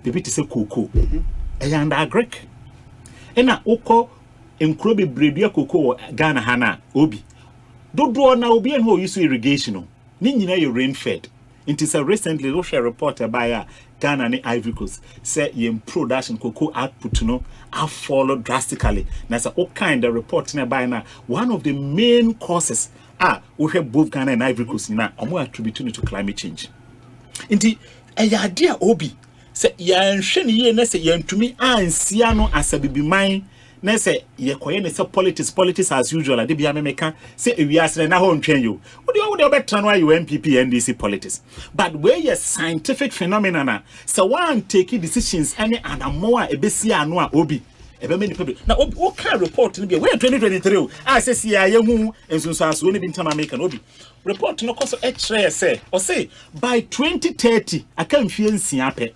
Bibi to say cocoa. And agric. Ena oko enkro bebrebe cocoa Ghana hana Obi. Dodo na obi en ho use irrigation. Ni nyina ye rain fed. It is a recently we share report by Ghana and Ivory Coast say yen production cocoa output no have followed drastically. Na say all kind of report na by na one of the main causes we have both Ghana and Ivory Coast na omo attribute to climate change. Inti idea Obi say yan hwe ne ye na say yantumi ansia no asabibi man na say ye koye ne say politics as usual ade bia memeka say ewiase na ho ntwen yo wo de obetra no ayi NPP NDC politics but where ye scientific phenomena na say one take decisions any anamo a ebesi ano a Obi ebe many people na Obi o can report no bia we 2023 say see ya hu ensunso aso ne bi ntama make na Obi report no koso x-ray say o say by 2030 aka mfie nsia pe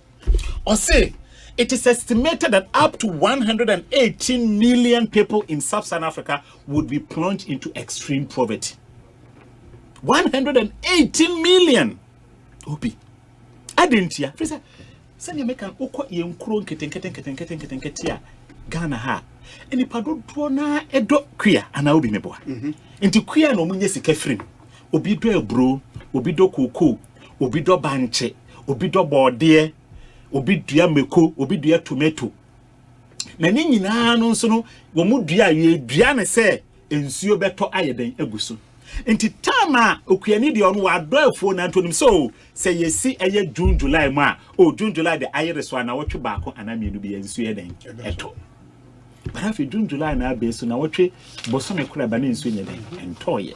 or say it is estimated that up to 118 million people in sub-Saharan Africa would be plunged into extreme poverty. 118 million. Obi. Adentia. Frisa. Sanya meka ukwa yenkro nketen Ghana ha. Eni pado na edo kwia ana obi meboa. Nti kwia no munye sika frim. Obi do ebro, obi do koko, obi do banche, obi do bode. Obi dua meko, obi dua tomato. Na ni nyina no nso no wo mu dua ye dua ne se ensuo beto ayeden aguso. Enti tama okuani de ono wa doafo na antonim so se yesi eye June July ma June July de ayere so na wotwe baako anamienu bi ensuo yeden eto. Bara fi June July na abeso na wotwe bosome kura ba ne ensuo yeden entoye.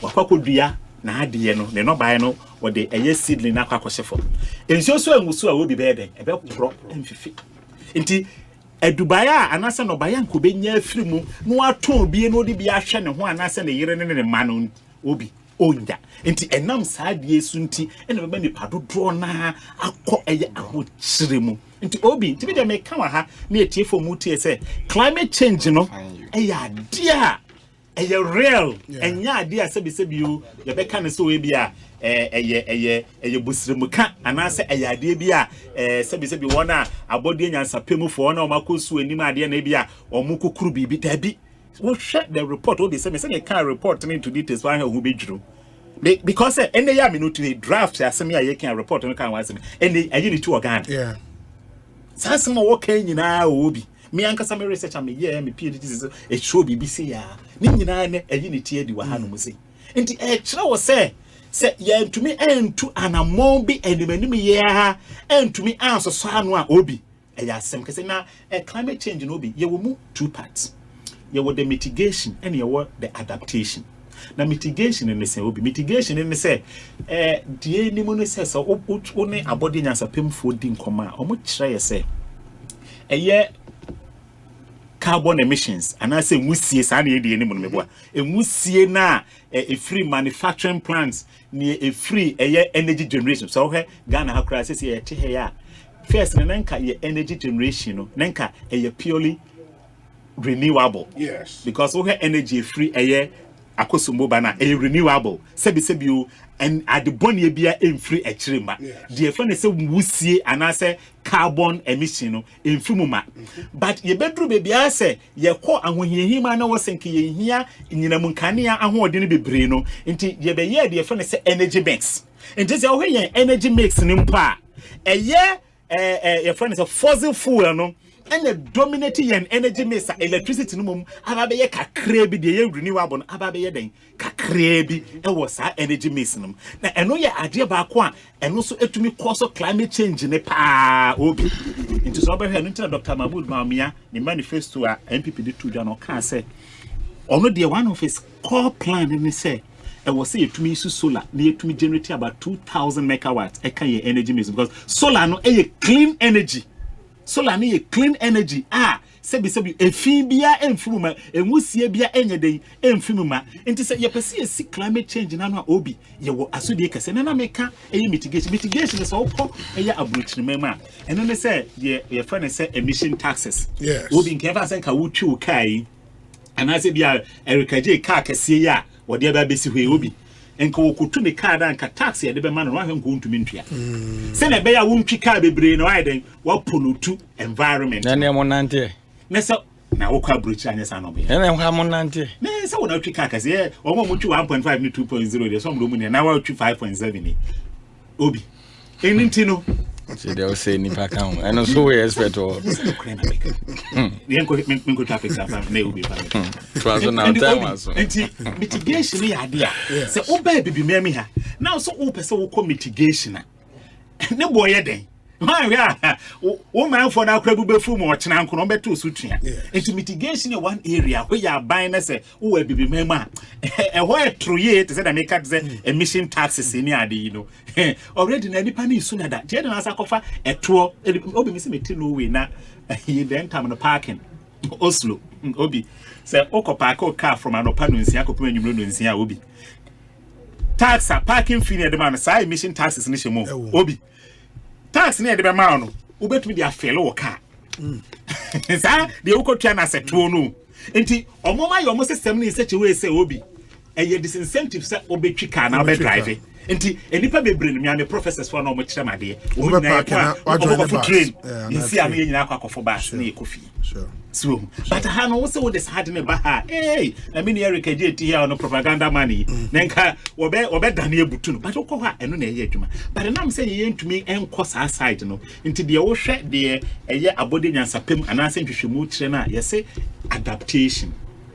Wakwako dua na adie no ne no bae no wode eye seedling na kwakwosefo ensuo so anguso a Obi beden ebe pro emfifi nti edubaya anase no baya nko benya afiri mu no aton bi no de bi ahwe ne ho anase ne yire ne ma no Obi onja nti enam saadie su nti ene beba ni padodo na akọ eye ahokyire mu nti Obi nti bi de me ka wa ha na etiefo mu tie se climate change no eya dia eye real enya ade asebisebi yo ye beka ne so we bia eye busirimuka anase eye ade bia sebisebi wona abodie nyansapemu fo na omakosu anim ade na bia omukukuru bibi tabi we share the report all the same say can report into details why who be dru because ene ya me no to draft asemi aye can report no kan wasem ene aye ni to organ sasema wo kan nyina Obi me ankasa me research am ye me PhD is a show BBC ya ni nyina ne ayi ne tie di wa hanu mu sei enti kire wo se ye ntumi entu anamon bi animanim ye ha entumi ansoso anu a Obi eya asem kese na climate change no Obi ye wo mu two parts ye wo the mitigation and ye wo the adaptation na mitigation in the say obi mitigation in the say die ni mo no say so wo ne abode nyansapem fo di nkoma o mo kire ye say carbon emissions and I say musie sa na ye die ni mo no meboa musie na free manufacturing plants near a free energy generation so Ghana ha crisis ye te here first na nka ye energy generation no nka purely renewable. Yes. Because we have energy free akosumbo bana renewable. Sebi you and at the bonnie bia free a chrimba. The friend say wusie and I say carbon emission in fumuma. But ye bedroom baby I say ye ko and when ye him na was ye here in munkania and who didn't be brino into ye be ye the friend say energy mix. And just your energy mix in pa. A year your friend is a fossil fuel no. And the dominating and energy mix electricity no mum ababe kakra bi de renewable no ababe den kakra bi e was energy mix no na eno ye ade ba ko a eno so etumi cause climate change ne pa obi into so be hwe no Dr. Mahmoud Bawumia ne manifesto a NPP de tuja no ka say ono de one of his core plan ne say e was say etumi use solar na etumi generate about 2000 megawatts e kan ye energy mix because solar no e clean energy. Solar ni clean energy sebi efi bia emfumuma enwusie bia enyeden emfumuma enti se ye pese si climate change na no obi ye wo asodie kase na meka mitigation so okọ eye abrochirima eno ne se ye fa ne se emission taxes. Yes. Obi nke fa se ka wutwi kai ana se bia Adjei car kase ya wo de ba besi hwe obi enko wokutu ne car da nka tax ye de be ma no ahwe nko ntumi ntua se na be ya wontwi car bebre no aiden wa pollutu environment na ne mo nante na se na wokwa brochi anya sa no be na ho mo nante na se wona twi car kase o mo twi 1.5 ni 2.0 de so mo mu ne na wa twi 5.7 ni obi eninti no see they will say nipa kan and also we expect all Minko traffic staff na obi pa so now time so mitigation ya ade a say oba bibi memi ha now so o pese wo ko mitigation ne boye den wo man for na akra bubefu mo ochena nko no beto so tua into mitigation one area where ya ban na say wo bibi memi a ho etroye te say da make say emission taxes ni ade you know already na nipa na isu na da je na asa kofa eto obi mi se meti no we na he then time no parking Oslo obi say okopa car from anopa no nsia kopem anwumro no nsia obi tax parking fee na de man say emission taxes ni shemo obi tax na de be ma no ubetumi de afele wo car sa de ukotwa na seto no enti omoma yo mo system ni se chewe say obi eye disincentive say obetwi car na be drive enti enipa bebre no me professors for na mo kire made o nyina kwa train nsi am ye nyina akwa bus na ekofi so but ha no wo this hard ne ba ha na me ne Adjei ti here no propaganda money nenka wo be dane ebutu no but wo ha eno na eye adwuma but na am say ye ntumi enko sa side no nti de wo hwe de eye abode nyansapem anase ntwehwemu kire na ye say adaptation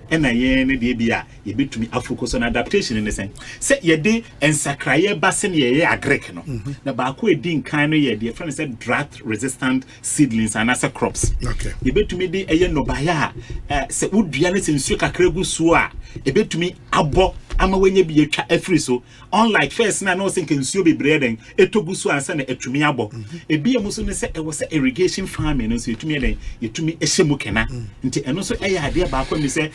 ena ye ne de bia ye betumi afocus on adaptation in the sense say ye de ensakraye basen ye agrek no na ba ko edi nkan no ye de friend said drought resistant seedlings and as crops okay ye betumi de eye no baya say udua ne sensuo kakra gu so a ye betumi abo ama wenye bi etwa afri so unlike first na no think nsuo bebre den etogu so ansa na etumi abo ebi emu so ne say e was irrigation farming no so etumi den etumi ehemu kena nti eno so eye ade ba ko mi say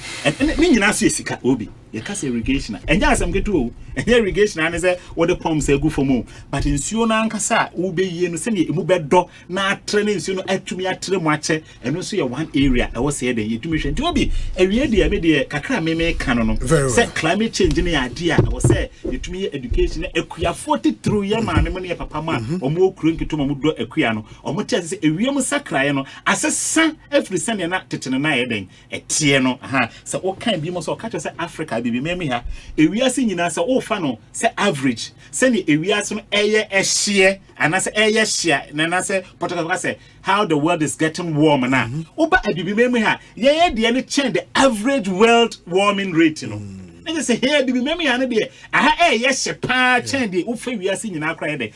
ni nyina so esika obi ye kase irrigation enya asem ketu o enya irrigation an say what the pumps egu for mo but nsuo na ankasa wo be yie no se ne emu bedo na atre ne nsuo no atumi atre mo ache eno so ye one area e wo say den yetumi hwe nti obi ewie de me de kakra me kan no say climate change ne ade a wo say yetumi education ekuya 43 year man mo ne papa ma omo okuro nkito mo do ekuya no omo te say ewie mu sakraye no asesa every sunday na tetene na ye den etie no so what kind bi mo so catch say Africa bibi memi ha ewiase nyina say o fa no say average say ni ewiase no eye ehye ana say eye hye na say protocol say how the world is getting warmer na oba bibi memi ha ye de ne change the average world warming rate no na just say here be me ane de aha yes pa chen de wo fa wiase nyina kra de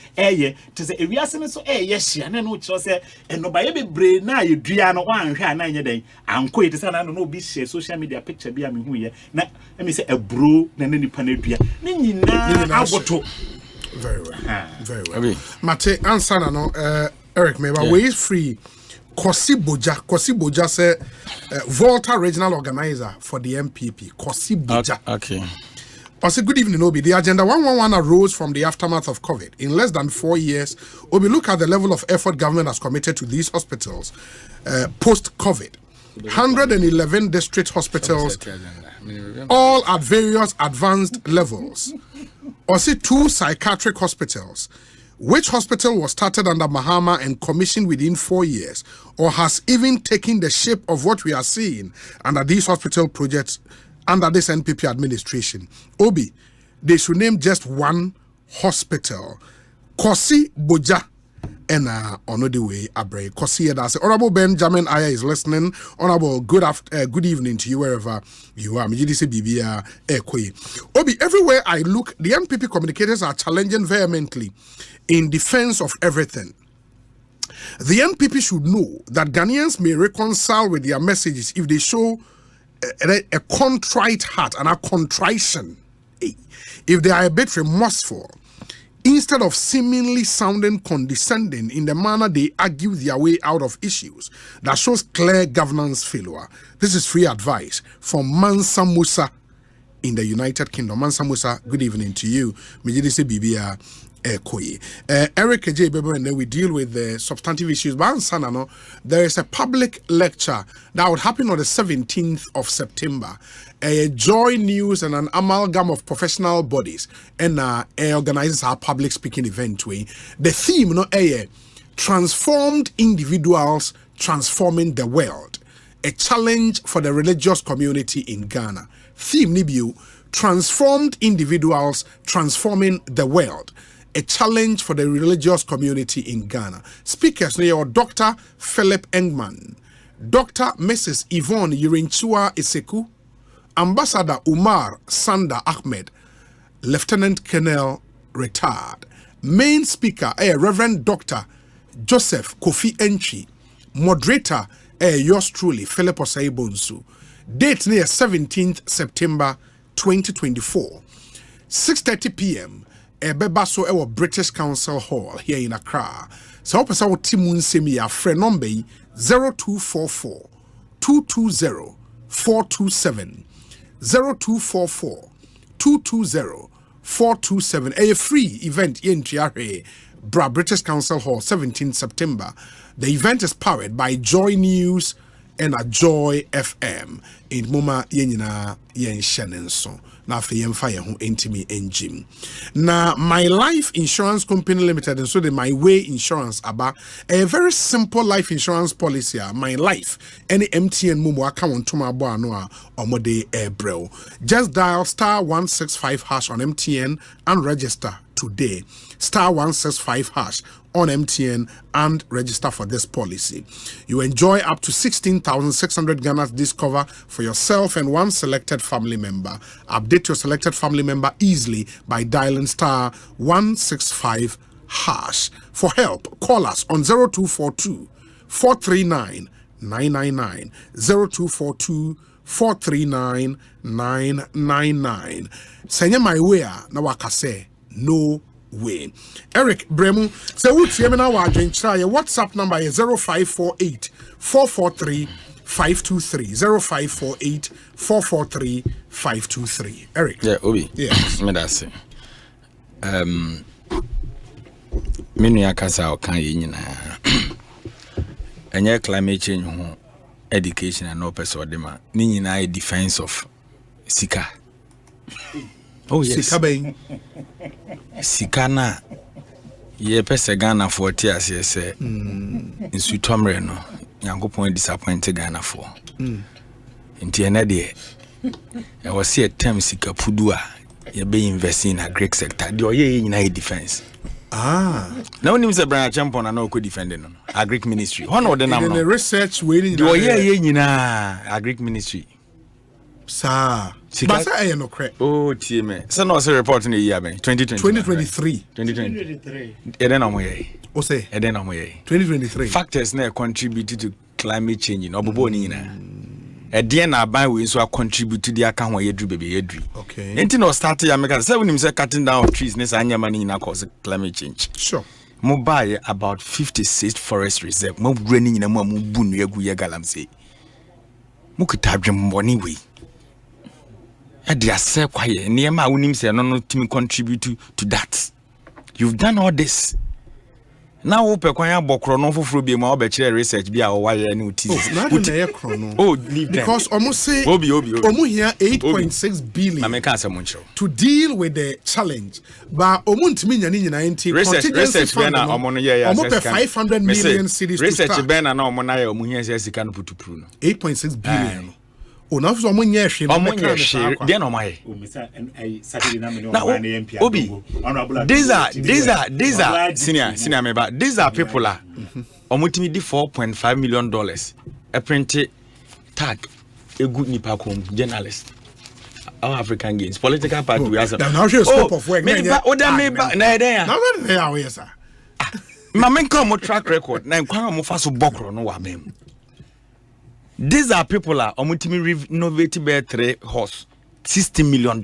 to say wiase no so yes ane no kiro say eno ba ye bebre na ye dua no wanhwe ana nye den anko it say na no obi share social media picture bi am hu ye na me say ebro na nipa na dua ni nyina aboto very well very well mate answer na no Eric maybe we is free Kosi Boja say Volta regional organizer for the NPP. Kosi Boja. Okay. I say good evening, Obi. The agenda 111 arose from the aftermath of COVID. In less than 4 years, Obi, look at the level of effort government has committed to these hospitals post-COVID. 111 district hospitals, all at various advanced levels. I say 2 psychiatric hospitals. Which hospital was started under Mahama and commissioned within 4 years, or has even taken the shape of what we are seeing under these hospital projects under this NPP administration? Obi, they should name just one hospital. Kosi Boja. And on the way, Abre Kosi Edase. Honorable Benjamin Aya is listening. Honorable, good evening to you wherever you are. Obi, everywhere I look, the NPP communicators are challenging vehemently in defense of everything. The NPP should know that Ghanaians may reconcile with their messages if they show a contrite heart and a contrition. If they are a bit remorseful, instead of seemingly sounding condescending in the manner they argue their way out of issues that shows clear governance failure. This is free advice from Mansa Musa in the United Kingdom. Mansa Musa, good evening to you. Eric Adjei Bebo, and then we deal with the substantive issues. But there is a public lecture that would happen on the 17th of September. A Joy News and an amalgam of professional bodies and organizes our public speaking event. The theme, transformed individuals transforming the world. A challenge for the religious community in Ghana. Theme Nibiu, transformed individuals transforming the world. A challenge for the religious community in Ghana. Speakers are Dr. Philip Engman, Dr. Mrs. Yvonne Yurinchua Iseku, Ambassador Umar Sanda Ahmed, Lieutenant Colonel retired. Main speaker, Reverend Dr. Joseph Kofi Enchi. Moderator, yours truly, Philip Osaibonsu. Date near 17th September 2024. 6:30 p.m. Bebaso ewo British Council Hall here in Accra. So opesa wo timun semi ya friend number 0244 220 427 0244 220 427. A free event in Triare Bra British Council Hall 17th September. The event is powered by Joy News and Adjei FM in Moma Yenina Yen Shanenson. Na fe yemfa ye ho entimi engine. Na My Life Insurance Company Limited and so the My Way Insurance aba a very simple life insurance policy. My Life any MTN mumu account to my bo ano a omode ebrel. Just dial *165# on MTN and register today. *165# on MTN and register for this policy. You enjoy up to 16,600 Ghana's discover for yourself and one selected family member. Update your selected family member easily by dialing *165#. For help, call us on 0242 439 999 0242 439 999. Senya my way na wakase no way. Eric Bremu, so what's your WhatsApp number is 0548 443 523 0548 443 523. Eric. Yeah, Obi. Yes. Me da se. Menu akasa o kan nyina. Enye climate change ho education and no person de ma. Ni nyina e defense of sika. Oh yes. Sika ben. Sika na ye pese Ghana for tias se nsu tomre no Yankopon disappoint Ghana for. Nti ene de e was see a term sika pudu a ye be invest in agric sector. De oye nyina e defense. Now when you say Brian Champion na no ko defending no agric ministry. Hono de nam no. The research waiting. De oye nyina agric ministry. Sir. But I no credit. Oh, TM. So no report in the year, 2023. 2023. Eden Omoye. O say. Eden Omoye. 2023. Factors na contributed to climate change. No bobo ni na. Eden na ban we so contribute to the account where yedru baby yedru. Okay. Enti no start ya make say when him say cutting down of trees ne anya mani na cause climate change. Sure. Mo buy about 56 forest reserve. Mo brani nyina mo bunu egu ye galamsey. Mo kitadwem money we. They are so quiet. Niema unim say no team contribute to that. You've done all this. Now open kwanya bokro no foforo bi ma obekire research bi a o wire ni uti. Oh, leave them. Because almost say Obi. Omu here 8.6 billion. Na me can say muncho. To deal with the challenge. But omu ntimi nya ni nyina enti research ben na omo no ye omo pe 500 million cities to start. Research ben na omo na ye omo hia say sika no putupru no. 8.6 billion. Ona so omo nya hwe no me kan share dey no mai. Obi, these are senior member. These are people are omutimi di $4.5 million a printed tag a good nipa kom journalist. Our African gains political party we have. Now show scope of work. Me ba na there. Now they are we sir. Ma men come track record na nkwan mo fa so bokro no wa mem. These are people are omutimi renovate bear 3 horse $60 million.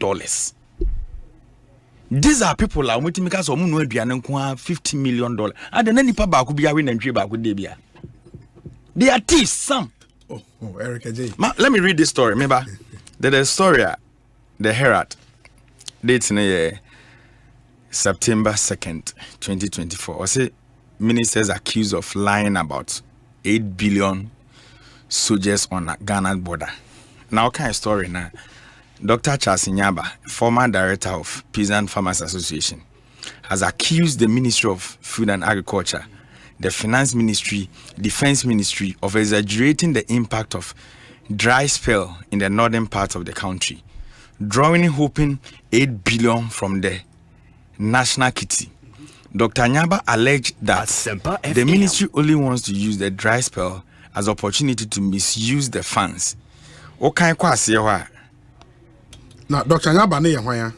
These are people are omutimi ka so omu no aduane nko $50 million. And then nipa ba ko bia we nantwe ba ko de bia. They are thieves some. Oh, Eric Adjei. Let me read this story. Remember, there's a story the Herald dates in September 2nd, 2024. I say ministers accused of lying about 8 billion soldiers on Ghana border. Now, what kind of story now? Dr. Charles Nyaba, former director of Peasant Farmers Association, has accused the Ministry of Food and Agriculture, the Finance Ministry, Defense Ministry of exaggerating the impact of dry spell in the northern part of the country, drawing hoping 8 billion from the national kitty. Dr. Nyaba alleged that the ministry only wants to use the dry spell as opportunity to misuse the funds. Okay, now Dr. Nyaba ne yehwan?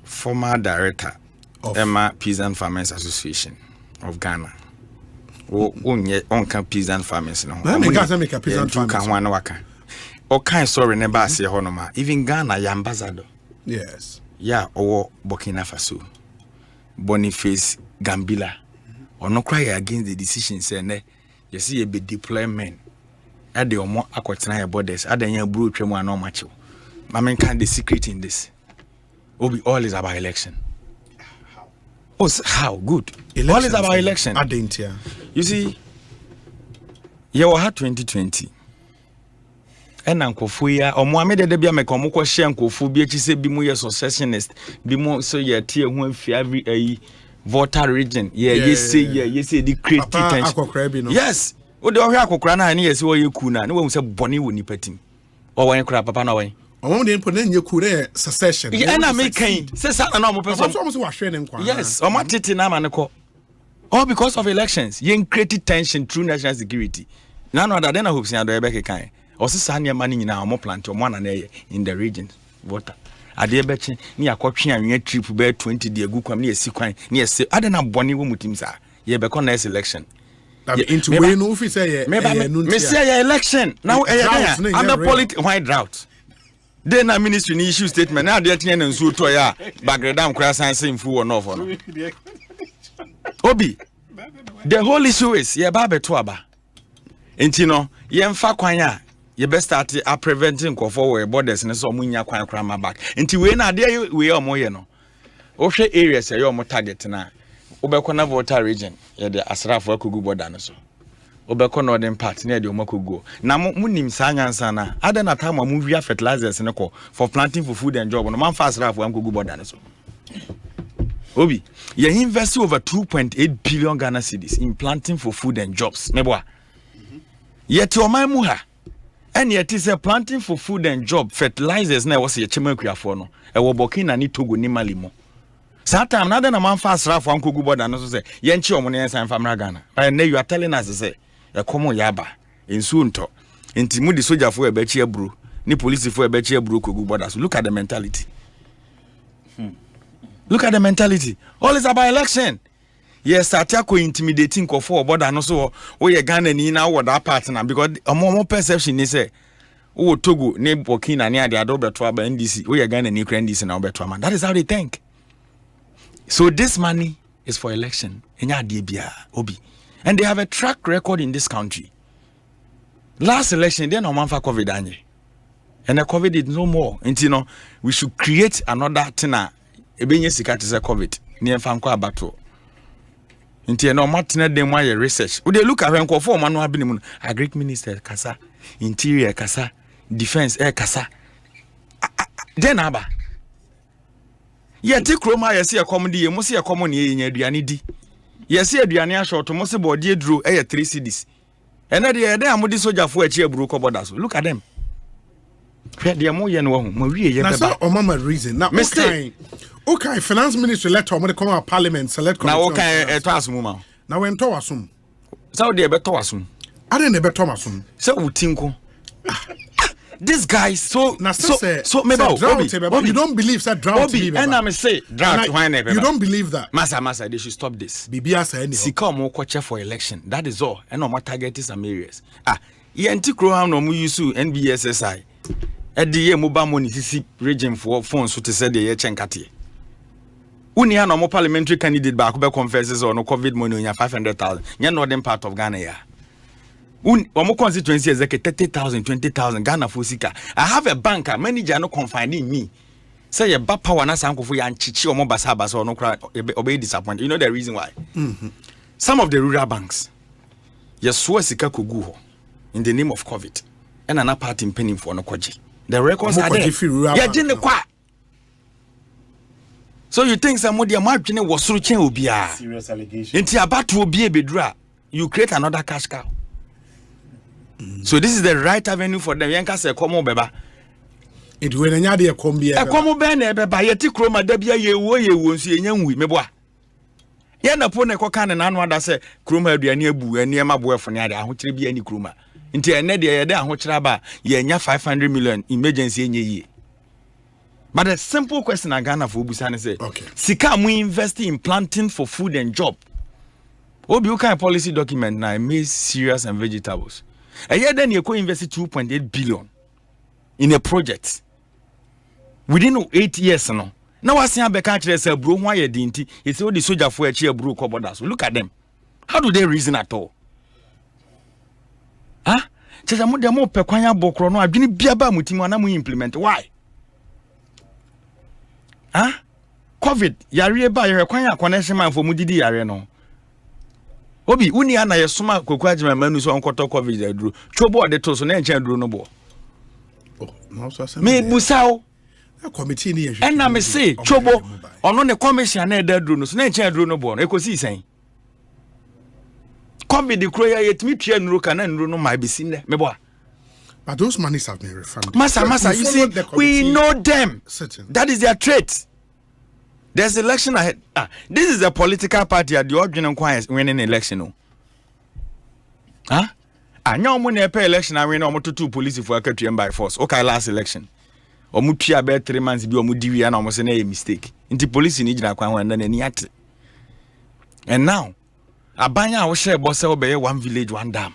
Former director of Emma Peasant Farmers Association of Ghana. Onka Peasant Farmers no. Na me ka make a peasant farmers. Okay, sorry never say honoma. Even Ghana ya ambassador. Yes. Yeah, or Burkina Faso. Boniface Gambila. Or no cry against the decision say ne. You see a bit deployment. At the omo akwatena borders. At the bro tremo no macho. I mean, can the secret in this? Obi, all is about election. Oh, how good. Elections, all is about election. I didn't hear. You see, you had 2020. And Uncle Fuya or Mohammed Debia Mekomoko Shanko Fubi say be more successionist, be more so your tier one for every voter region. You say the create tension. Yes. Oh, the Okrana and yes, or you kuna, no one said Bonnie wouldn't pet him. Or when crap papa no way. On the imponent you could secession. Yeah, and I make kind. Says a normal person. Yes, or my titty namanako. All because of elections. You created tension through national security. None other than I hope the Rebecca kind. Or Sanya money in our more plant or one and in the region. Water. I dear betchen near Cochran and your trip bear 20 dear good near Sequine near say I don't know Bonnie Wumutimsa. Ye become next election. Into when officer Messiah election. Now I'm the political white drought. Then a ministry ni issue statement. Now they're telling us to ya background crash and same fool or no for no. Obi, the whole issue is ye babe tuaba. Intino, ye mfa kwanya. You best start preventing for borders and so munya kwan krama back. Until we na there we are more no. Ohwe areas you more target na. Obekọ na voter region ye the asrafo akugu border no so. Obekọ northern part near the omakugo. Na munim sa nyansa na. Ada na time mu wia fertilizers ne ko for planting for food and job no man fast asrafo akugu border no so. Obi, you invest over 2.8 billion Ghana cedis in planting for food and jobs. Meboa. Yet your mu ha. And yet is a planting for food and job fertilizers na was ye chemakuya for no. E wo Burkina ni Togo ni Mali mo. Satam na na man fast asrafo akugu border no so say ye nchi omo ne san famra Ghana. And now you are telling us say e komo yaba ensu nto. Enti mu di soja fo e ba chi aburu ni police for a beche broke borders. Look at the mentality. Look at the mentality. All is about election. Yes, Atako intimidating for border no so we Ghanaian now what that partner because a more perception is say oh Togo ne Burkina near the Adobe Twaba NDC we Ghanaian Ukraine DC now better. That is how they think. So this money is for election. Obi. And they have a track record in this country. Last election, they no man for COVID anye. And the COVID is no more. And you know, we should create another tina. Ebenye sika to say COVID. Ni enfanko abato. Inti no matina dem why research. We dey look at when for man no have been agric minister kasa, interior kasa, defense kasa. Then aba. Yeti kroma yesi akomdi ye mo se akomo ne ye aduane di. Yesi aduane a short mo se body duro 3 cedis. And then they amudi soja for echi eburu ko borders. Look at them. They mo ye no ho. Mo wie ye beba. Na mama reason. Now okay, finance ministry let omo come out parliament select committee. Now okay to asum ma. Now when to asum. So they be to asum. I didn't be to asum. So utinko. This guy so meba Obi, you don't believe that drought Obi, and I'm say drought why never. You don't believe that. Masa they should stop this. Bibia say anyhow. Sika mo kwache for election. That is all. And no target is some areas. Yenti kro no mu use NBSSI. E de ye mobile money sisi region for phones so to say the ye chenkate. Uni ha no mo parliamentary candidate back be confesses or no COVID money on 500,000. Nya northern part of Ghana ya. Omo constituency is like 30,000, 20,000 Ghana for sika. I have a banker manager no confining me. Say your back power na sanko for yan chichi omo basa or no cry obey disappointed. You know the reason why? Some of the rural banks you swear sika kogu ho in the name of COVID. And another part in penning for no kwaji. The records are there. Yeah, didn't kwa. So you think somebody imagine was through chain will be a serious allegation. Into about to be a bedra, you create another cash cow. So this is the right avenue for them. Yanka say come beba. It when anya de come be. Come be na beba yeti kroma da bia ye wo nsu enyanwi meboa. Ye na po na ekoka na anu ada say kroma aduane abu ani ema boefo ne ade ahokyere bia ni kroma. Nti ene de ye de ahokyere ba ye nya 500 million emergency enye yi. But a simple question I Ghana for Obusane say, okay. Sika mu invest in planting for food and job. Obi uka policy document na maize, cereals and vegetables. A year then you co-invest 2.8 billion in a project. Within 8 years no. Now I see Abeka actually say bro why you didn't. It's all the soldier for a chair bro borders. Look at them. How do they reason at all? Huh? Chesa mo de mo pe kwanya bokro no adwini biaba mutimu na mu implement. Why? Huh? COVID, yare ba yare kwanya connection man for mudidi yare no. Obi, uni ana yesuma kokwaji manu so onkoto COVID adru. Chobo de to so na enche adru no bo. Oh, no so say. Me busao. A committee ni ehwe. Na me say chobo ono ne commission na adru no so na enche adru no bo no Ekosiisen. COVID the croya yetimi twa nuru kana nuru no ma bisi ne me bo. But those monies have been refunded. Masa, you see, we know them. Certain. That is their trait. There's election ahead. This is a political party at the original winning election. No. Huh? I know when they pay election, I win almost 2 police for a country by force. Okay, last election. Omuti about 3 months be omudi and almost a mistake. Into police in Ijina and then any act. And now, Abanya will share boss obey 1 village, 1 dam.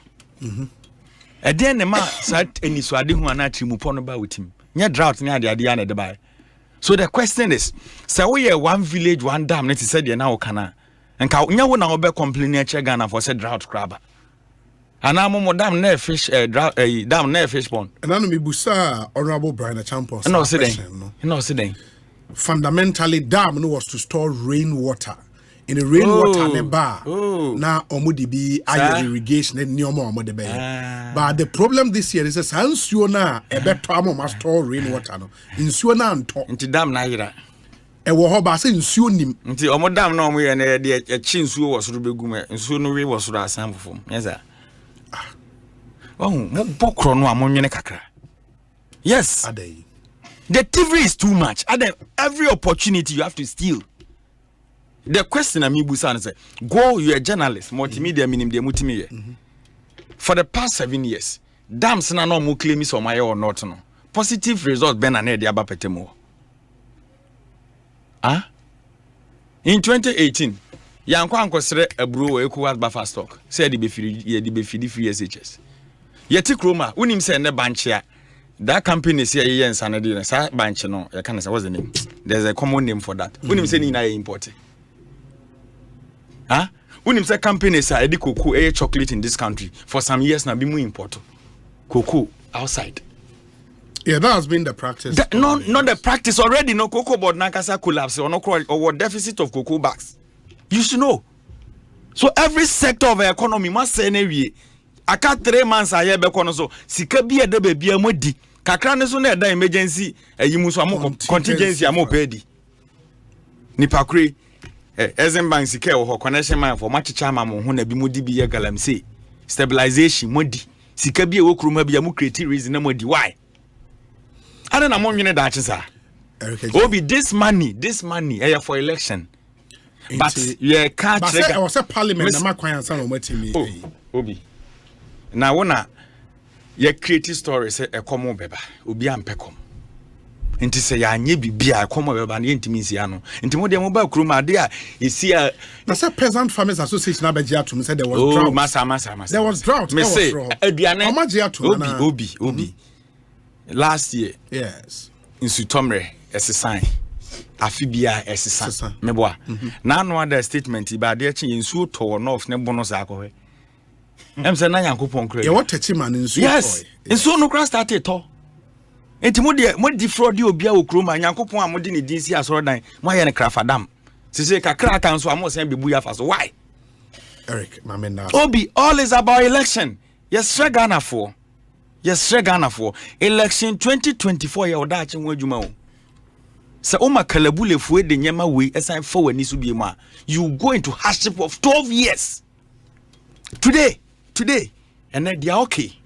And then the man said, and he's who are not removed with him. Near drought near the idea at the buy. So the question is, so we are 1 village, 1 dam, let's say, you now can. And Kaunya now be complaining Ghana for said drought crab. And I'm more dam near fish, dam near fish pond. And I'm Busa, Honorable Brian Champons. No, sitting. Fundamentally, dam was to store rainwater. In the rainwater bar now omudi be irrigation and nyomo omode be but the problem this year is that sansuo na e beto am must store rainwater no nsuo na nto nti dam na yira e wo ho ba se nsuo nim nti omo dam na omo ye na de e chi nsuo wo soro begum nsuo no we wo soro asan fofom yes sir mo bokro no amonwene kakra yes Adjei. The thievery is too much. Every opportunity you have to steal. The question I'm busan say, go, you're a journalist, multimedia minim de multimedia. For the past 7 years, dams na no mo claim is on my or not no. positive result ben and the aba petemo. Ah? In 2018, Yanko Ankosre a brew equal buffer stock, said the befidi free SHS. Yeti Kroma, unim send a bunch here. That company is here and Sanadi, sa bunch no, I can't say what's the name. There's a common name for that. Unim say in I import. Ah? Unim say companies are edi cocoa a chocolate in this country for some years now be more important. Cocoa outside. Yeah, that has been the practice. Not the practice already. No cocoa board Nankasa collapse or no or deficit of cocoa bags. You should know. So every sector of the economy must say anyway. I can't 3 months a year bekono so sika bia de ba bia modi. Kakra ne so na da emergency yimu so amo contingency amo pedi. Nipa kure Exim Bank sika wo connection man for machicha ma mo ho na bi modi bi ye galamsey. Stabilization modi. Sika bia wo kroma bia mu create reason na modi. Why? I don't know money that is Obi this money for election. But yeah, can't I was a parliament na makwan san o matimi. Obi. Na wona ye create story say e komo beba. Obi ampekom. Enti say ya anye bibia komo beba na ntimi nsia no. Enti mo de mo ba kuruma ade a esi a na say Peasant Farmers Association abaji atum say there was drought. Masa. There was drought. Me say aduane omaji atum Obi. Last year, yes, in Sutomre, as a sign, Afibia as a sign. Meboa. Now, no other statement, but they're in suit or north, no bonus alcohol. I'm saying, I am coupon credit. What a man in suit. Yes, and so no cross that at all. And Timodia, what defraud you be a cruma, and Yankopon Modini DC as ordinary, my and a craft to say, a crack and so I must send Bibuya fast. Why? Eric, my man, Obi, all is about election. Yes, Ghana for. Yes, Ghana for election 2024 ya odachi nwejuma o. Se o makalabule fue de nyama we assign forward ni subi ma. You go into hardship of 12 years. Today, and then they are okay.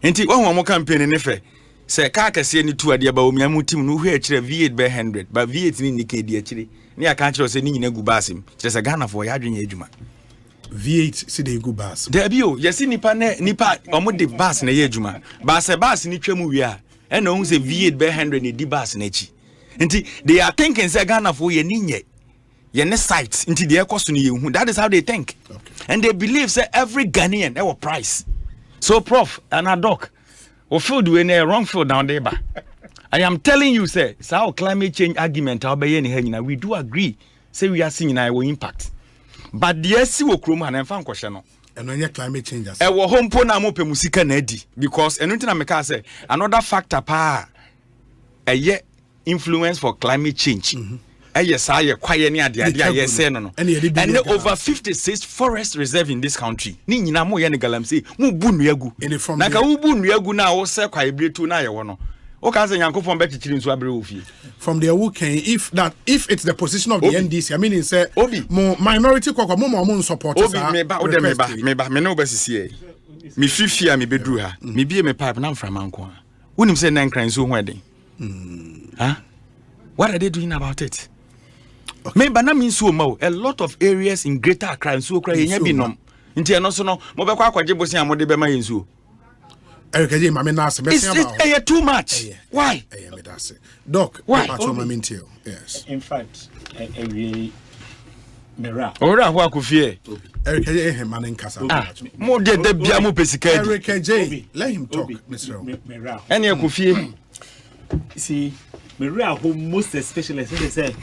Enti wa mo campaign ne fe. Se ka kase ni tu ade ba o miamu team no hu a kire V8 be 100, but V8 ni ke di a kire. Ni aka kire se ni nyina gu basem. Kire se Ghana for ya adwenya adwuma. V8 see the go bus. There be o yesi nipa omo de bus na ye adwuma. Ba se bus ni twam wi a e na hu se V8 be 100 ni di bus na chi. Nti they are thinking say Ghana for ye ni nye. Ye ne site nti de ekoso no ye hu. That is how they think. Okay. And they believe say every Ghanaian e price. So prof and a doc o field we na wrong field down there ba. I am telling you say how climate change argument how be ye ni ha nyina we do agree say we are seeing na we impact. But the SC will chrome and fan question. And when climate change, I will home pona mo pemusika nedi because anything I make say another factor pa a ye influence for climate change. Yes, I quiet near the idea. Yes, no. And over 56 forest reserve in this country. Ni nyina mo ye ne galamsey mu bu nuagu. Na ka u bu nuagu na wo se kwa ebretu na ye wo no. From the weekend, if it's the position of the NDC, I mean, it's a minority more support. Me no besi me fifia me bedru ha me bie me pipe na mframa nko unim say nan kran so wedding. What are they doing about it? Okay. Me ba na min so ma a lot of areas in Greater Accra so kra yenya binom nti eno so no mo be kwa kwaje bosi amode be ma yensu. Eric Adjei, my man, it's too much. Why? Doc, why? Yes. In fact, Mera. Ora who aku fear. Eric Adjei, man in Casa. Mo de bia mo pesika. Eric Adjei, let him talk, Mr. Mera. Any aku fear. See, Mera, who most especially say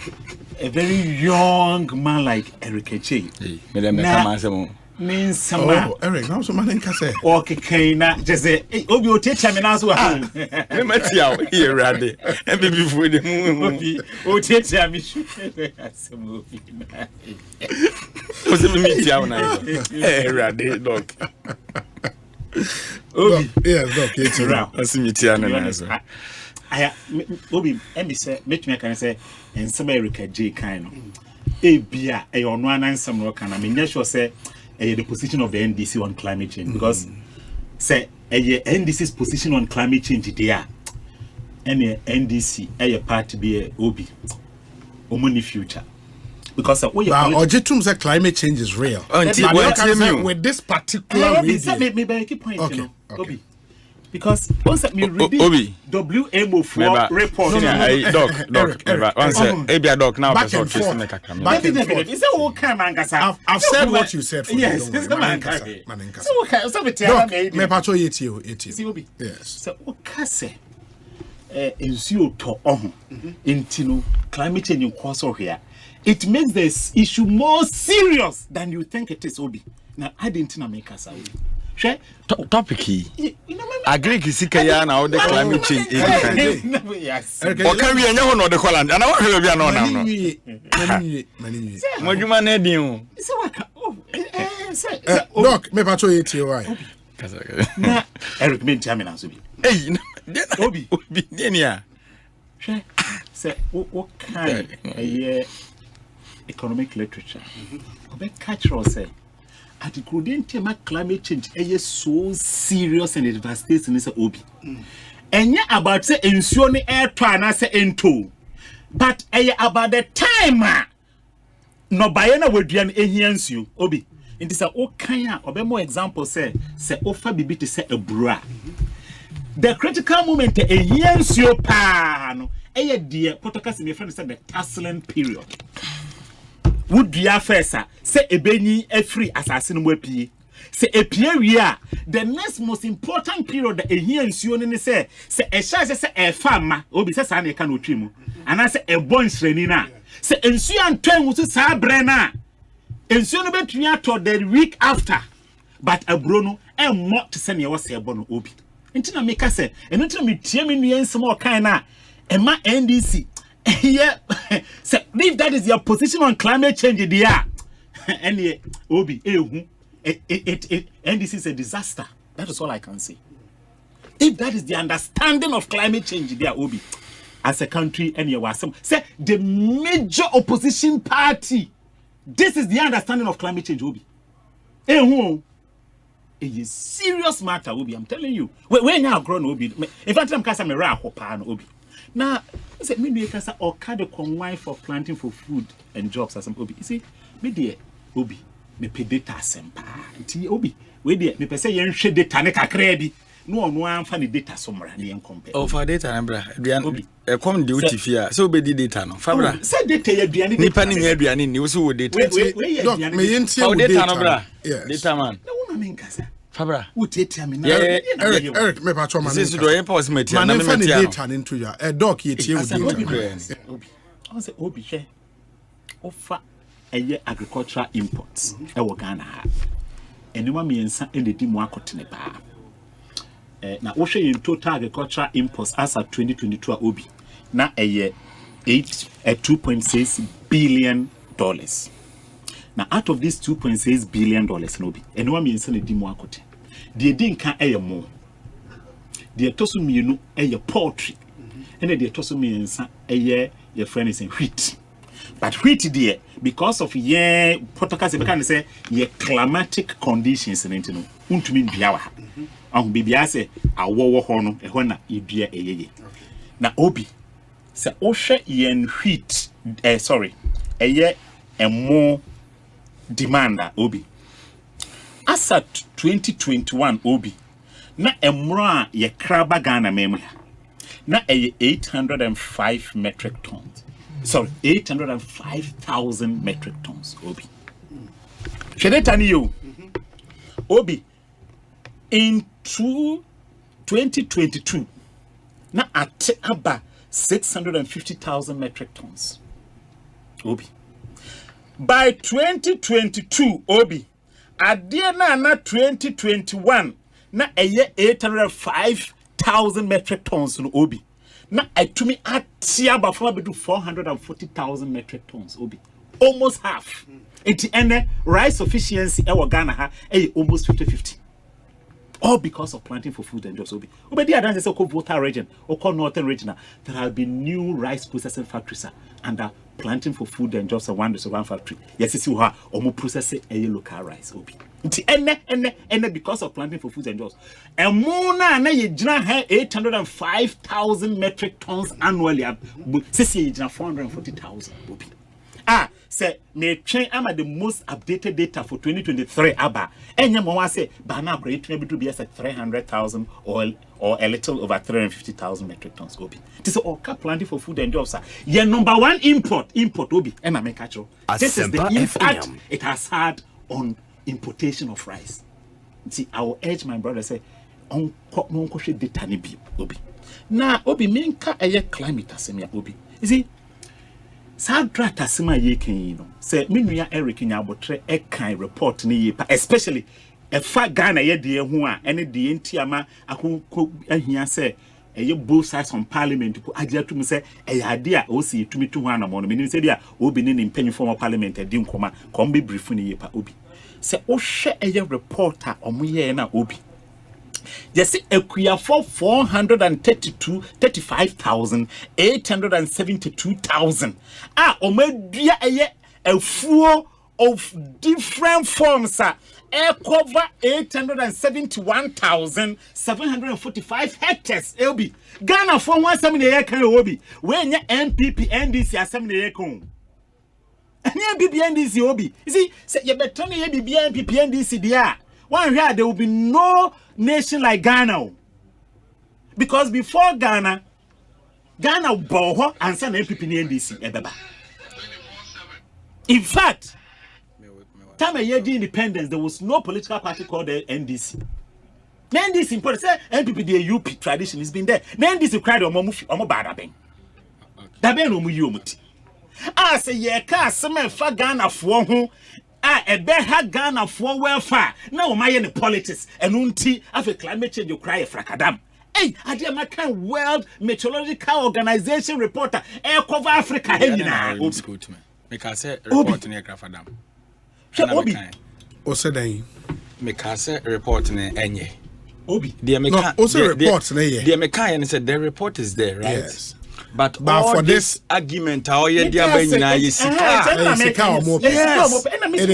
a very young man like Eric Adjei. Madam, come means some Eric, now some man in Casa. Okay, na just say, Obi, you teach me now. We met you here, Randy. And before the movie, oh, teach me. Was it me down? Hey, Randy, dog. Obi, yes, dog, it's around. I see me tiana. Obi, and me say, make me can say, and some Eric Adjei kind of. Bia, a on one and some rock, and I mean, sure say. The position of the NDC on climate change because say NDC's position on climate change there and NDC a party be a obi omoni future because Ojetum's climate change is real with this particular me point okay. Obi Because once me read Obi WMO for report. Doc. Once Abia doc now back and forth. Back and forth. Is that what kind of I've said what you said for yes, me. it's Don't worry. Mankasa. So okay, so Doc, me patrol it. See Obi. Yes. So okay say nsuo to intino climate change in course here. It makes this issue more serious than you think it is, Obi. Now I didn't make us out. Topic key. Agree Kisikaya now the climate change. Yes. Or can we know the Holland? And I want to be a no. What you man do? Doc, me patrol it. Why? Eric made Terminals. Hey, Obi, Denia. Say, what kind of economic literature? Catch or say, at the couldn't climate change is so serious and devastating is Obi. And yet about say ensuring air plan as a into, but about the time no bayana would be an enhance you, Obi. It is a kind of more example say offer bibi to say a bra. The critical moment a enhance your pan. Dear Potocas in your friend said the tussling period. Would you first say a benny a free assassin wepi? Say a period. The next most important period that a year ensuing say a shaz say a farmer, or be says I can trim. And I say a bonus renina. Say ensuing 10 was a sabrena. Ensuing between to the week after. But a Bruno and more to send your say a bono obi. Until I make us say, and until me tear me and some more kind of and my NDC. Yeah, so if that is your position on climate change, dear, and yeah, Obi, and this is a disaster. That is all I can say. If that is the understanding of climate change, dear Obi, as a country, and you are some say the major opposition party. This is the understanding of climate change, Obi. It is serious matter, Obi. I'm telling you. When you are grown, Obi. In fact, I'm casting a rare hopan, Obi. Now, say maybe you can say or kind of conwine for planting for food and jobs as some Obi. You see, maybe Obi, me pay data sempa. Ti Obi, we dey me say yen hwe data ne kakra bi. No amfa ne data somewhere na yen compare. Oh, for data na bra. Aduan e come duty fia. So be di data no. Fa bra. Say data ya aduan ni pa ni nya aduan ni wo so wo data. Doc, me yen tie wo data no bra. Data man. Na wo na me nkasa. Fabra. Utetia me na. Eric, me patrol man. This is do yen pause me tia na me tia. Data into ya. Doc ye tie wo data. Obi. I say Obi she. Offer eye agricultural imports e wo Ghana ha. Enema me ensa e dedi mu akotene pa. Na wo hwe in total agricultural imports as at 2022 Obi. Na eye 2.6 billion dollars. Now, out of these $2.6 billion, Obi, and one means a democote. The dinka a more. The tosum a poultry, and the tosum means a year your friend is in wheat. But wheat, dear, because of ye protocol, I can say ye climatic conditions and into untumin biawa. Baby, I say, a war horn, a honor, you dear a ye. Now, Obi, say, Osha yen wheat, sorry, a year and more. Demand Obi. As at 2021 Obi, na emra ye kraba Ghana memu na 805 metric tons. Sorry, 805,000 metric tons Obi. Shedetani yo. Obi in 2022 na at aba 650,000 metric tons. Obi. By 2022, Obi, Adiana na 2021, na eye 805,000 metric tons no Obi. Na atumi atia ba for be 440,000 metric tons Obi. Almost half. Enti ene rice sufficiency e wo Ghana ha almost 50-50. All because of planting for food and jobs Obi. Obi dey advance say ko Volta region or ko northern region there have been new rice processing factories under planting for food and jobs at one factory. Yes, it's how omo process a local rice Obi. Ene because of planting for food and jobs. And more na ye jina 805,000 metric tons annually. Sisi ye jina 440,000 Obi. say me train am the most updated data for 2023 aba enya mo wa say ba na akra it be to be 300,000 or a little over 350,000 metric tons obi this is all cap planting for food and jobs your number one import obi and I make catch this is the impact it has had on importation of rice. See, I will urge my brother say on data ni bi obi na obi menka eye climate asem obi you see Sadrat asema ye kan yi no say menua Eric Nyabotre e kan report ni ye especially e fa Ghana ye de ho a ene de ntiama akoko ahia say eye both sides on parliament ko agya tum say e ade a o si tumi tu ho anamo no menim say dia obi ne mpanyifo of parliament e di nkoma kom be brief ni ye pa obi say o hwe eye reporter omo ye na obi just equia for 435,872,000. Omadua a full of different forms. Cover 871,745 hectares. Elbi Ghana for 170 can obi. When your NPP NDC assembly econ. And NPP NDC obi. You see, say you better NPP NDC there. One here there will be no nation like Ghana. Because before Ghana boho and some NPP NDC ebeba. In fact, time of year independence, there was no political party called the NDC. The NDC important say NPP the UP tradition has been there. The NDC cried omo bada ben. Da ben omo yi omuti. Say ye ka some fa Ghana fo ho ebe ha Ghana for welfare na o maye ne politics enunti afi climate change you cry frakadam hey ade ma kan World Meteorological Organization reporter cover Africa henyina make I say report ne grafadam obi o say dan make I say report ne enye obi no o say report ne ye the mekan said the report is there right yes. But for this argument, how you dear Benina is it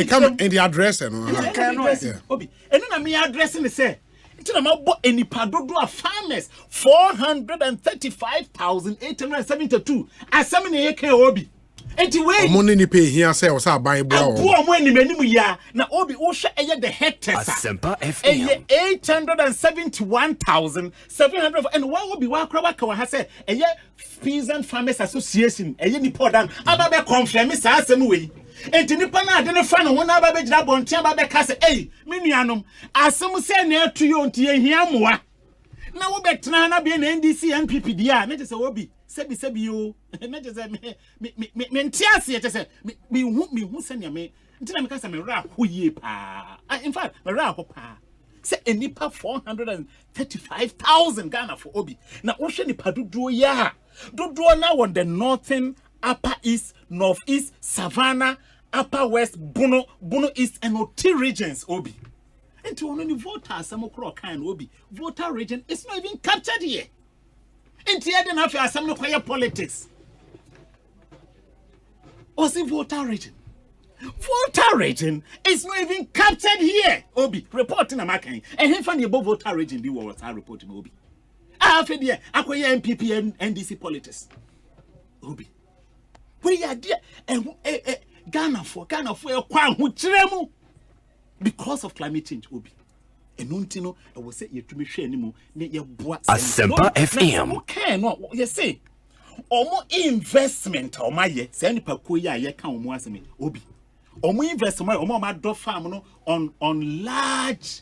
come in the address and Obi. And then me addressing the say. Until I'm about any padodo farmers 435,872. As some in Obi. Anyway, money ni pay here say was buy bro. Poor money menu ya na Obi Osha the hectares. 871,700 and what will be Wakrabaka has said a year Peasant Farmers Association, a year Nipodan, Ababe confirm Miss Asamui. And Tinipana didn't find one Ababe Jabon Tiababe Cassa, eh, Minianum, as some say near to you on Tiamua. Now we bet Nana be an NDC NPP, dear, not as a hobby. Sebi you, not as a me tiasi, just me who send you me until I'm because I'm a rap who ye pa. In fact, a rap pa. Say a nipa 435,000 Ghana for Obi. Now ocean nipa do ya. Do now on the northern, upper east, northeast, savannah, upper west, Bono east, and Oti regions, Obi. And to only voters, some kind Obi. Voter region is not even captured here. And here then after some no politics. Or see voter region. Voter region is not even captured here. Obi reporting a marking. And he found above voter region the world are reporting Obi. After the acquire NPP and NDC politics. Obi. We are there and Ghana for a quam who tremble because of climate change, Obi. And Untino, I will say you to me share anymore. Asempa FM. Okay, no, you say. Or more investment or my ye, send Pakuya, ye can't want me, Obi. Or more investment or more my dog farm on large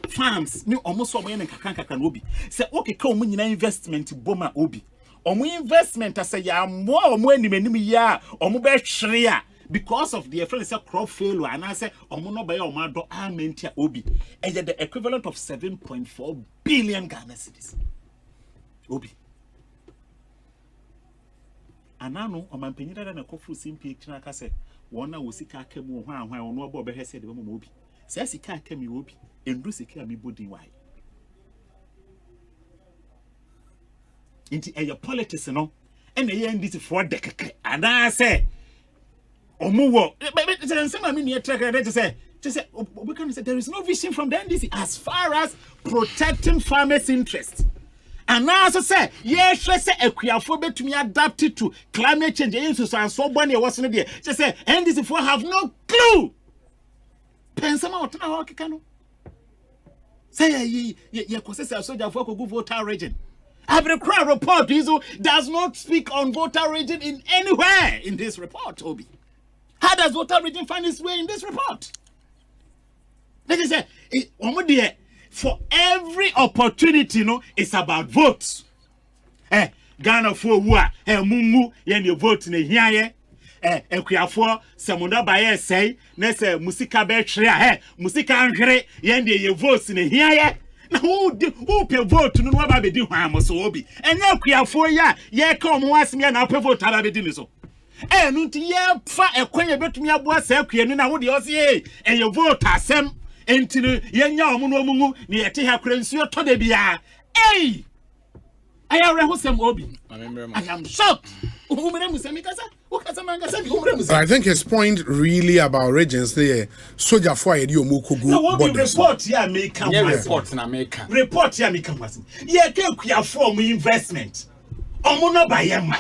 farms. No, almost so many can Obi. Say, okay, come in investment Boma Obi. Or more investment, I say, ya more money, ya, or more shria. Because of the friends crop failure, and I say, Omono by Omado Armentia Obi, and yet the equivalent of 7.4 billion Ghana cedis. Obi. And I know, my penny than a coffee simply say, one will see car came when I know about the said the woman Obi. Says he can't come you Obi, and do see me body why. Into a politics, no, and the end is for decade, and I say, Omuwo, we can say there is no vision from the NDC as far as protecting farmers' interests. And now, as I say, yes, say a queerphobia to me adapted to climate change. And so bunny wasn't there. Just say, and this if we have no clue. Pensama out now, Kikano. Say, ye possess a soldier for go voter region. Every crowd report does not speak on voter region in anywhere in this report, Obi. How does voter region find its way in this report? Let me say, for every opportunity, it's about votes. Ghana for what? Mumu, you vote in a here. Ekuafo Samunda Baye say, Nessa Musika Betria, Musika Angre, Yendi, you vote in a here. Now, who pay vote to know about the Duham so Obi? And now, Ekuafo, ye come once me and I'll pay vote Abediniso. And until ye fa a queen bet me a boss, and I would say, and you vote as them until Yenya Mumu near Tiha Crensio Todebia. Hey! I am Obi. I am shocked. I think his point really about regions there. Soldier for a Mukugu report here make report na make report here make was. Ye can form investment. Omono bayema.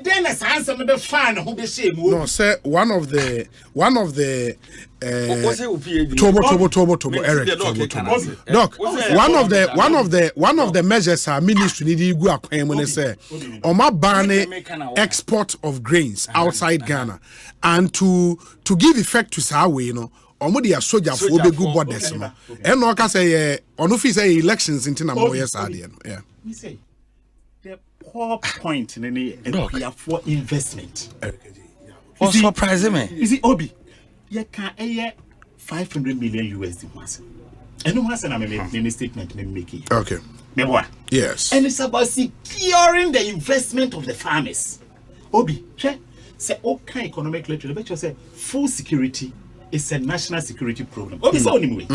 Then as answer me fan who be shame. No, sir, one of the Tobo Eric Doc, one of the measures our ministry need go when say Oma ban export of grains outside Ghana, and to give effect to Sawe, omo dia soldier for be good borders no and no ka say ono fi say elections into na mo yes ade no yeah me say the poor point in any for investment what's surprising me you see Obi you can 500 million USD once and no one say na me statement me make it okay yes and it's about securing the investment of the farmers Obi say okay economic literature but you say food security is a national security problem. Obi say only way.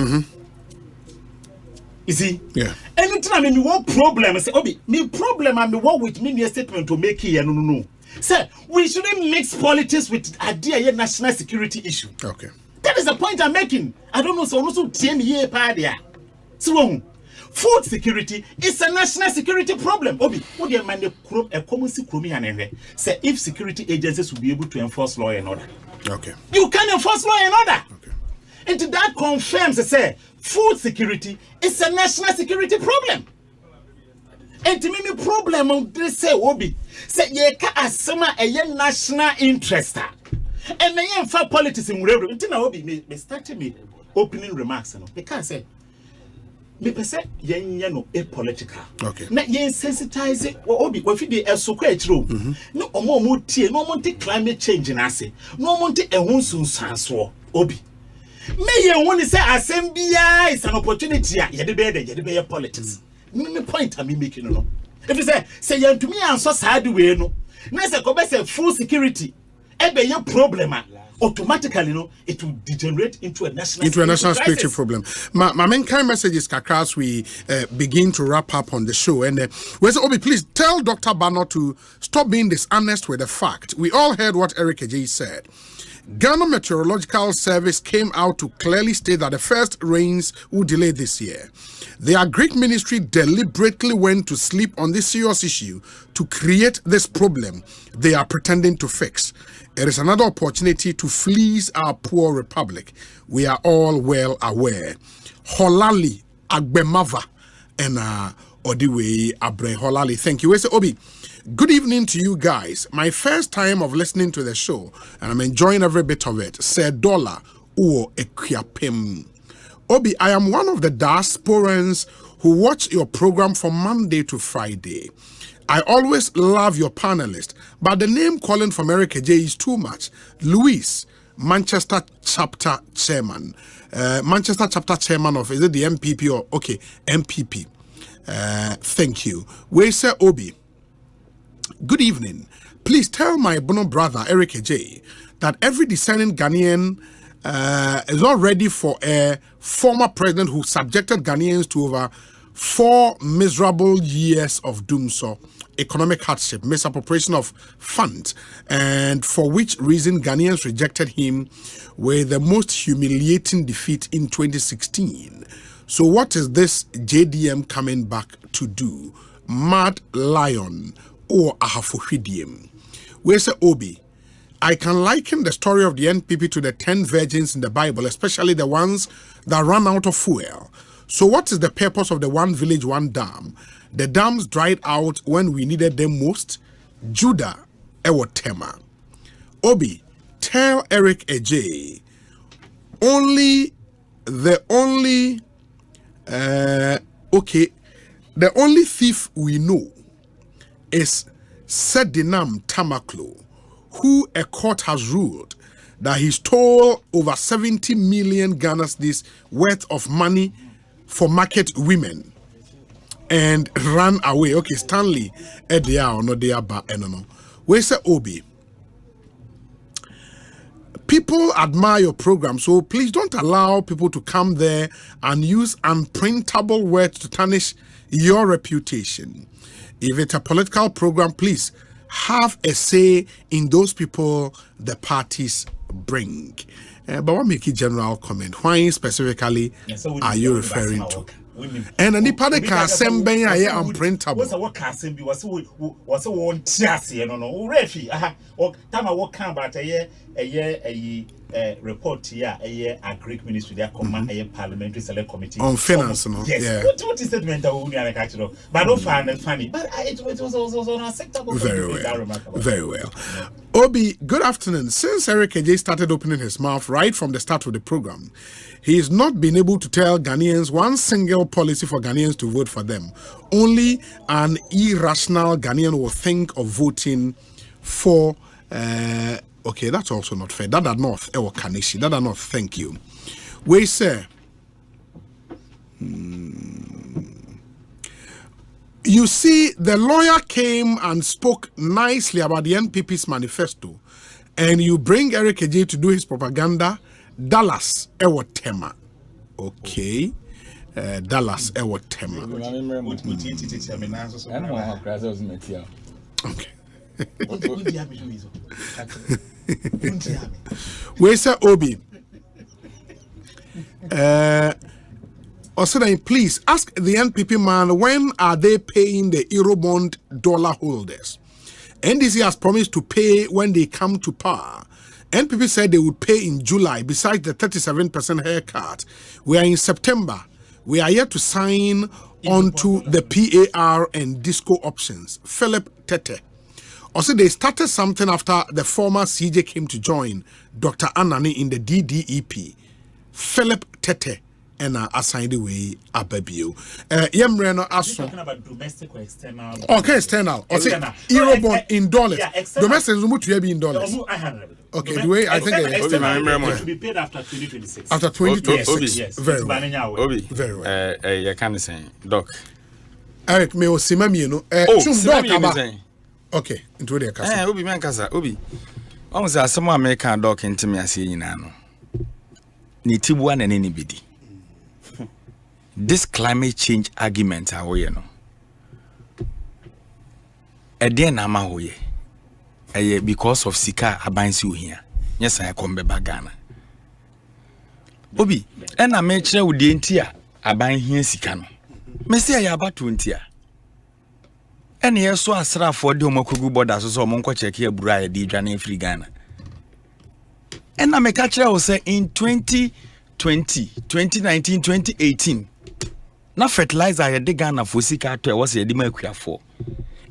You see? Yeah. Anytime I mean what problem I say Obi, me problem I mean what with me statement to make here no. Say we shouldn't mix politics with Adjei national security issue. Okay. That is the point I'm making. I don't know so also TM here pa there. So food security is a national security problem. Obi, what do you mind a common security say if security agencies will be able to enforce law and order. Okay. You can enforce law and order. Okay. And that confirms say food security is a national security problem. And to me problem on this say Obi say ye ka asema a national interest. And me yen for politics in real. Until Obi me started me opening remarks no. Because say me pese yen no a political. Okay. Na yen sensitize it Obi we fi dey esoko etro. No omo tie no omo te climate change na ase. No omo te ehunsun sanso Obi. Me yen woni say asem bia is an opportunity ya de be politics. Me point am making no. If you say yen to me answer side way no. Na say ko be say full security e be your problem automatically it will degenerate into a national security problem. My main kind message is as we begin to wrap up on the show. And we say, Obi, please tell Dr. Bano to stop being dishonest with the fact. We all heard what Adjei said. Ghana Meteorological Service came out to clearly state that the first rains will delay this year. The Agric Ministry deliberately went to sleep on this serious issue to create this problem they are pretending to fix. It is another opportunity to fleece our poor republic. We are all well aware. Holali Agbemava and Odiwe Abre Holali. Thank you. We say, Obi, good evening to you guys. My first time of listening to the show, and I'm enjoying every bit of it. Said dollar or Ekwiapem. Obi, I am one of the diasporans who watch your program from Monday to Friday. I always love your panelist, but the name calling from Adjei is too much. Luis, Manchester chapter chairman. Manchester chapter chairman of, is it the NPP or, okay, NPP. Thank you. We say, Obi, good evening. Please tell my Bono brother, Adjei, that every discerning Ghanaian is not ready for a former president who subjected Ghanaians to over 4 miserable years of doomsday, economic hardship, misappropriation of funds, and for which reason Ghanaians rejected him with the most humiliating defeat in 2016. So what is this JDM coming back to do? Mad Lion or Ahafohidiem? Where's the Obi? I can liken the story of the NPP to the 10 virgins in the Bible, especially the ones that ran out of fuel. So what is the purpose of the one village, one dam? The dams dried out when we needed them most. Judah, Ewotema. Obi, tell Eric Adjei, the only thief we know is Sedinam Tamaklo, who a court has ruled that he stole over 70 million Ghana cedis worth of money for market women and ran away. Okay, Stanley, Edia or no dia ba enono. Where's the Obi? People admire your program, so please don't allow people to come there and use unprintable words to tarnish your reputation. If it's a political program, please have a say in those people the parties bring. But what make a general comment? Why specifically are you referring to? And any part of Kasem Ben are unprintable. What's what Kasem be was one chassis, no, Refi. Or time I walk about a report here, a Greek ministry, their command, a parliamentary select committee on finance, no? Yes. Yeah. What is that meant? But no funny. But it was also unacceptable. Very well. Very well. Obi, good afternoon. Since Eric Adjei started opening his mouth right from the start of the program, he has not been able to tell Ghanaians one single policy for Ghanaians to vote for them. Only an irrational Ghanaian will think of voting for. Okay, that's also not fair. Dada North, Ewo Kanishi. Dada North, thank you. We say, you see, the lawyer came and spoke nicely about the NPP's manifesto, and you bring Eric Adjei to do his propaganda. Dallas, Ewo Tema. Okay. Dallas, Ewo Tema. Okay. Where's the Obi? Please ask the NPP man, when are they paying the Eurobond dollar holders? NDC has promised to pay when they come to power. NPP said they would pay in July, besides the 37% haircut. We are in September. We are yet to sign onto the PAR and disco options. Philip Tete. Also, they started something after the former CJ came to join Dr. Anani in the DDEP. Philip Tete and assigned away Ababio. Yemreno Aso. Talking about domestic or external? Okay, external. Also, Eurobond in dollars. Yeah, domestic is to be in dollars. Okay, the way I think it should be paid after 2026. After 2026. Yes. Very well. Obi. Very well. You can't say, Doc. Eric, me o simami, you know. Doc. Okay, into the casa. Obi man casa. Obi. Almost as some American Doc into me as you know. Ni tibuan and anybody. This climate change argument, how you know. Again, I'm away. Because of Sika abines you here. Yes, I come back Ghana. Obi, and I make sure with the entire abine here Sikano. Messi, I about 20. And here so asra for the Mokugu borders, so Monko check here, Bria, the Ghana free Ghana. And I make a chair say in 2020, 2019, 2018. Na fertilizer ya de Ghana for Sika to was a demarquia for.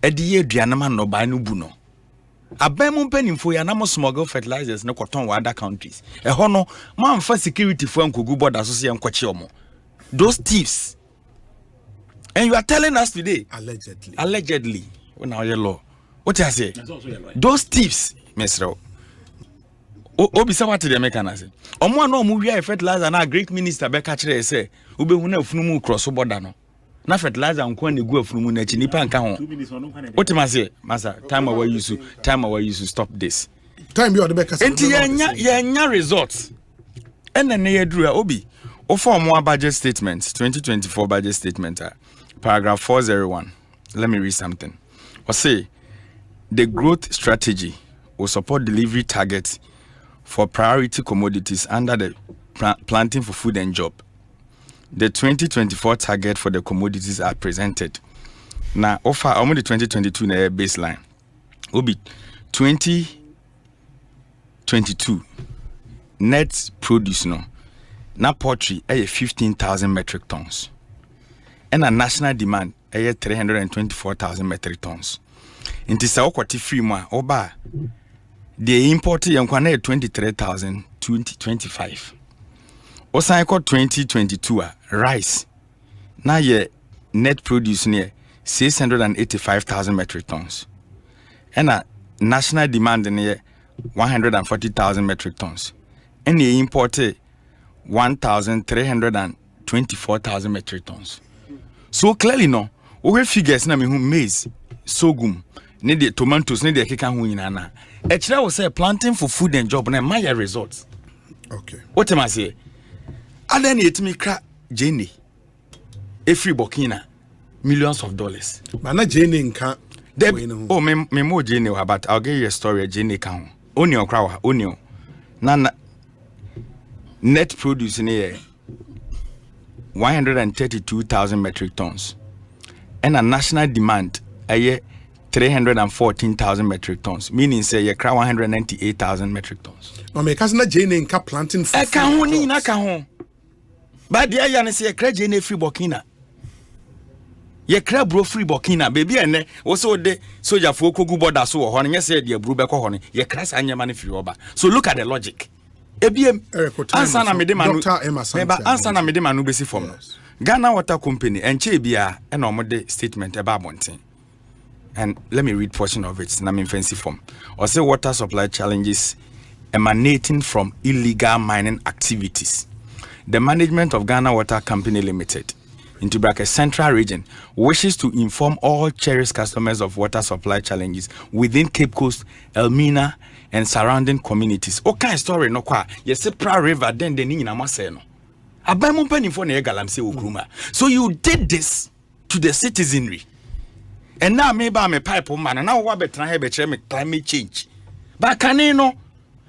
Edi ye Dianaman no by no buno. Abemon penny for ya namo smuggle fertilizers no cotton with other countries. A hono, man for security for Kugu board association Kochiomo. Those thieves. And you are telling us today. Allegedly. When our law. What you say? Those thieves, Mesro. Obi sawa to the mechanism. Omo no movie fertilizer na Greek minister be catch say ube hu na funumu cross border no. Na fertilizer nko na gu afunumu na chi nipa nka ho. What you say? Master, time our use to stop this. Time you are the back. Enti yenya results. Ene ne yedru Obi. O form one budget statement, 2024 budget statement, paragraph 401. Let me read something. Or say the growth strategy will support delivery targets for priority commodities under the planting for food and job. the 2024 target for the commodities are presented. Now, offer only the 2022 baseline. Will be 2022 net produce no. Now poultry 15,000 metric tons. And a national demand 324,000 metric tons. Inti sa okwati free mo oba the import yankwana 23,000 2025. Osan ko 2022 rice na ye net produce near 685,000 metric tons. And a national demand near 140,000 metric tons. And ye imported 1,324,000 metric tons. So clearly no, we figures na me who maize, sorghum, need the tomatoes, need the keka hu nyina. Echira will say planting for food and job na my results. Okay. What am I say? Adan yetimi kra Jenny. Every Burkina millions of dollars. But na Jenny nka. Oh, me more Jenny but I'll give you a story Jenny kan. Onion kra onion. Na net produce near 132,000 metric tons. And a national demand a year 314,000 metric tons. Meaning say you cry 198,000 metric tons. No me kasi na Jane nka planting for. But the aya say you cry Jane free Burkina. You cry bro free Burkina baby ene also de soldier for kogu border so ho no say the bro be ko ho no you cry anya man free oba. So look at the logic. Ebiem answer na mede manu answer na mede manu besi form no Ghana Water Company enche bia e na omode statement eba abonten, and let me read portion of it na me fancy form or say water supply challenges emanating from illegal mining activities. The management of Ghana Water Company Limited into bracket Central Region wishes to inform all cherished customers of water supply challenges within Cape Coast, Elmina and surrounding communities. Okay, story no kwa. Yes, Pra River then the ni na mase no. Abaimu pani for na galam se okruma. So you did this to the citizenry. And now maybe I'm a pipe man. Now what betra he betre me climate change. But can no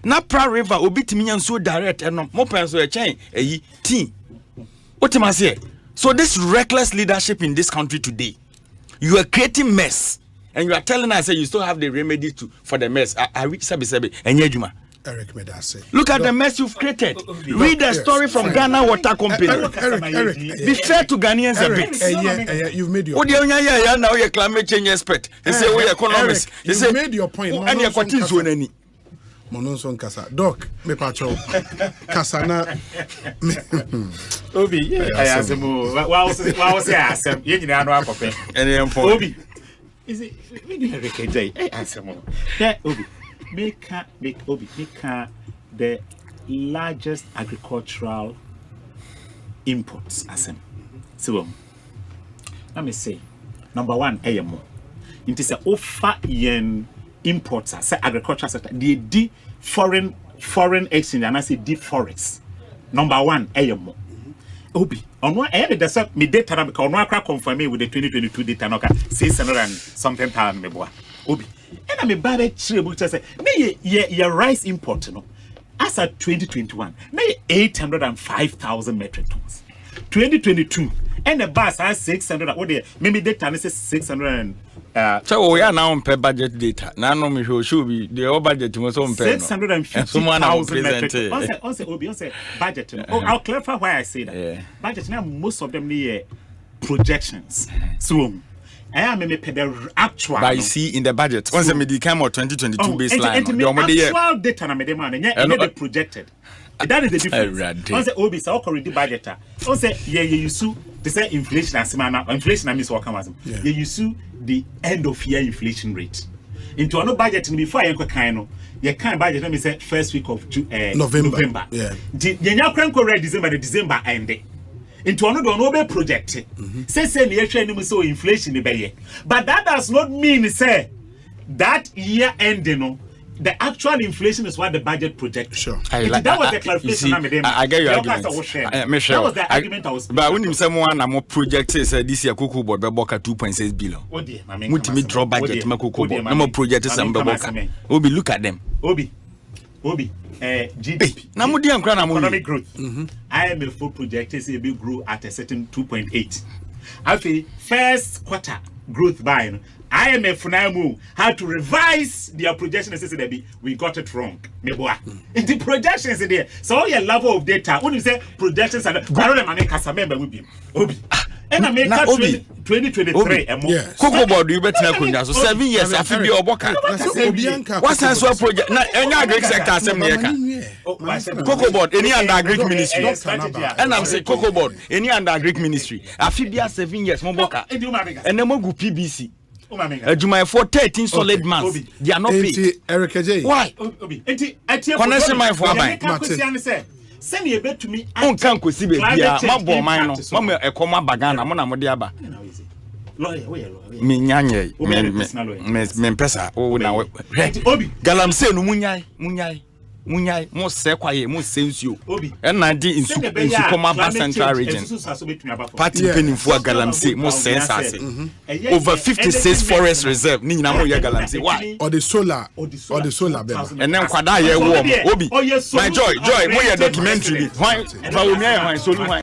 na Pra River obi timi so direct no mo pen so e chen eyi team. What am I say? So this reckless leadership in this country today, you are creating mess. And you are telling us that you still have the remedy for the mess. I reach Sabi and Yejuma. Eric Medase. Look at the mess you've created. Read the story from Ghana Water Company. Eric, be fair to Ghanaians a bit. You've made your point. Now you're climate change expert. You say we economists. You say made your point. And you're continuing any. Mononson Kasa. Doc, me pacho. Kasana. Obi, I asked him. Wow, say asem. You know no akope. Any Obi. Is it really Ekosiisen? I answer more. Yeah, Obi. Make the largest agricultural imports asem. So let me say number one ayemo. It is a offer yen imports say agricultural sector. The foreign exchange and I say deep forex. Number one ayemo. Obi on one end that's me data na because one crack confirm me with the 2022 data no 600 and something thousand me boy Obi and I me bad trade say me ye rice import no as at 2021 na 805,000 metric tons 2022 and the bus has 600 what the maybe data say 600 so we are now on per budget data. Now no me show be the budget was on per 650,000 metric tons. Also Obi say budget. I'll clarify why I say that. Yeah. Budget now most of them near projections. So I am me pay the actual. But you see in the budget once me come or 2022 baseline. The actual data na me demand and the projected. That is the difference. Once Obi say already budget. Once you sue they say inflation as inflation I miss what comes. You sue the end of year inflation rate. Into another budget before you can budget let me say first week of November. Yeah. The December ended. Into another no project. Say the so inflation but that does not mean say that year ending the actual inflation is what the budget projects. Sure. That was the clarification I get your argument. That was the argument I was but when someone am project says this year Cocoa board boka 2.6 billion. Multi draw budget Cocoa board. No more project some boka. Obi look at them. Obi. Obi, GDP. Economic growth. IMF projected say will grow at a certain 2.8. After first quarter growth by IMF now had to revise their projections and say we got it wrong. In the projections there, so all your level of data, when you say projections are Obi. And I make 2023 Cocoa board you better not so 7 years I feel your boka. What sense of project na any agric sector asem Cocoa board any under agric ministry. And I'm say Cocoa board any under agric ministry. I feel be 7 years mo boka. And then mo go PBC. Adjei for 13 solid months. They are not paid. Eric Adjei. Why? Connection my for buy. Send you bet to me. On can go see baby. Mabo mine no. Mama e koma bagana mo na mo de aba. Me nyanye. Me pesa. O na Galamsey no munyai mo se kwaye mo sensuo and na di insu koma ba central region party penifo Galamsey mo sense over 56 forest reserve ni nyina mo ye Galamsey why or the solar beba and then kwada ye wo Obi my joy mo ye documentary why ba wo mi aye why solu why